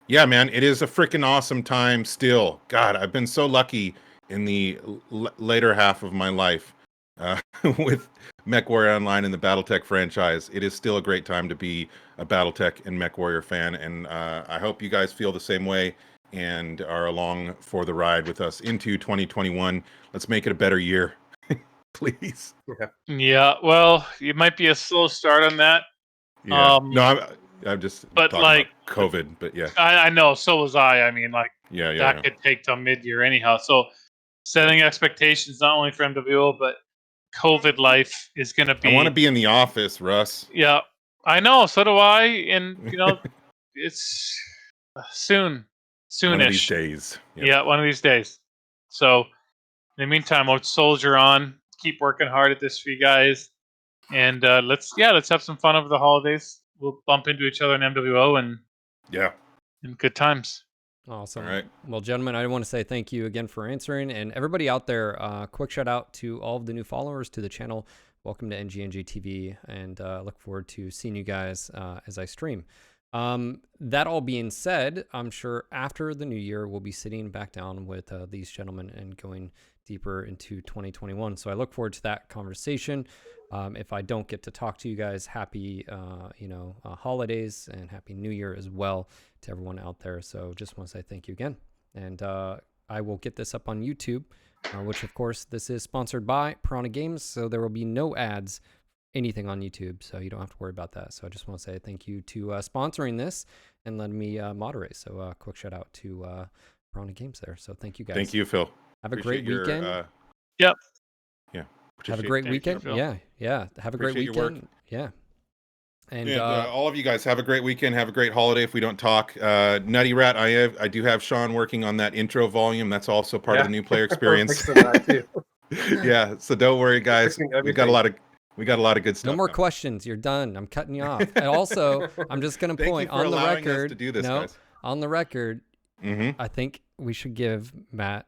Speaker 4: yeah, man, it is a freaking awesome time still. God, I've been so lucky in the later half of my life with Mechwarrior Online and the Battletech franchise. It is still a great time to be a Battletech and Mechwarrior fan, and I hope you guys feel the same way. and are along for the ride with us into 2021. Let's make it a better year, please.
Speaker 3: Yeah, well, it might be a slow start on that.
Speaker 4: Yeah. No, I'm just
Speaker 3: but
Speaker 4: talking
Speaker 3: like
Speaker 4: about COVID, but yeah.
Speaker 3: I know, so was I. I mean, like
Speaker 4: Yeah.
Speaker 3: could take till mid-year anyhow. So setting expectations not only for MWO but COVID life is going to be.
Speaker 4: I want to be in the office, Russ.
Speaker 3: Yeah, I know. So do I. And it's soonish.
Speaker 4: One of these days. Yep.
Speaker 3: Yeah, one of these days. So in the meantime, we'll soldier on. Keep working hard at this for you guys, and let's have some fun over the holidays. We'll bump into each other in MWO and good times.
Speaker 1: Awesome.
Speaker 4: All right.
Speaker 1: Well, gentlemen, I want to say thank you again for answering, and everybody out there, quick shout out to all of the new followers to the channel. Welcome to NGNG TV, and look forward to seeing you guys as I stream. That all being said, I'm sure after the new year, we'll be sitting back down with these gentlemen and going deeper into 2021. So I look forward to that conversation. If I don't get to talk to you guys, happy, holidays and happy new year as well to everyone out there. So just want to say thank you again. And I will get this up on YouTube, which of course this is sponsored by Piranha Games. So there will be no ads, anything on YouTube. So you don't have to worry about that. So I just want to say thank you to sponsoring this and letting me moderate. So quick shout out to Piranha Games there. So thank you guys.
Speaker 4: Thank you, Phil.
Speaker 1: Have a great weekend.
Speaker 3: Yep.
Speaker 4: Yeah.
Speaker 1: Have a great weekend. Yeah. Have a great weekend. Yeah. And
Speaker 4: all of you guys have a great weekend. Have a great holiday. If we don't talk, Nutty Rat, I do have Sean working on that intro volume. That's also part of the new player experience. Yeah. So don't worry, guys. We got a lot of good stuff.
Speaker 1: No more questions. You're done. I'm cutting you off. And also, I'm just going to point on the record.
Speaker 4: To do this,
Speaker 1: guys. On the record,
Speaker 4: mm-hmm.
Speaker 1: I think we should give Matt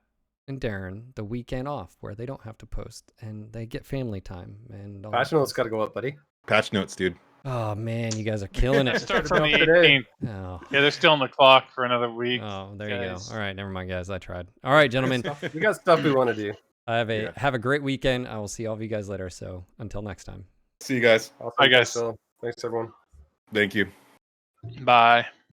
Speaker 1: and Daeron the weekend off where they don't have to post and they get family time. And
Speaker 2: patch notes got to go up, buddy.
Speaker 4: Patch notes, dude.
Speaker 1: Oh man, you guys are killing it.
Speaker 3: Start from the 18th. Oh. Yeah, they're still on the clock for another week.
Speaker 1: Oh, there you go. All right, never mind, guys. I tried. All right, gentlemen.
Speaker 2: We got stuff we want to do.
Speaker 1: Have a great weekend. I will see all of you guys later. So until next time.
Speaker 4: See you guys.
Speaker 2: Bye, guys. Thanks, everyone.
Speaker 4: Thank you.
Speaker 3: Bye.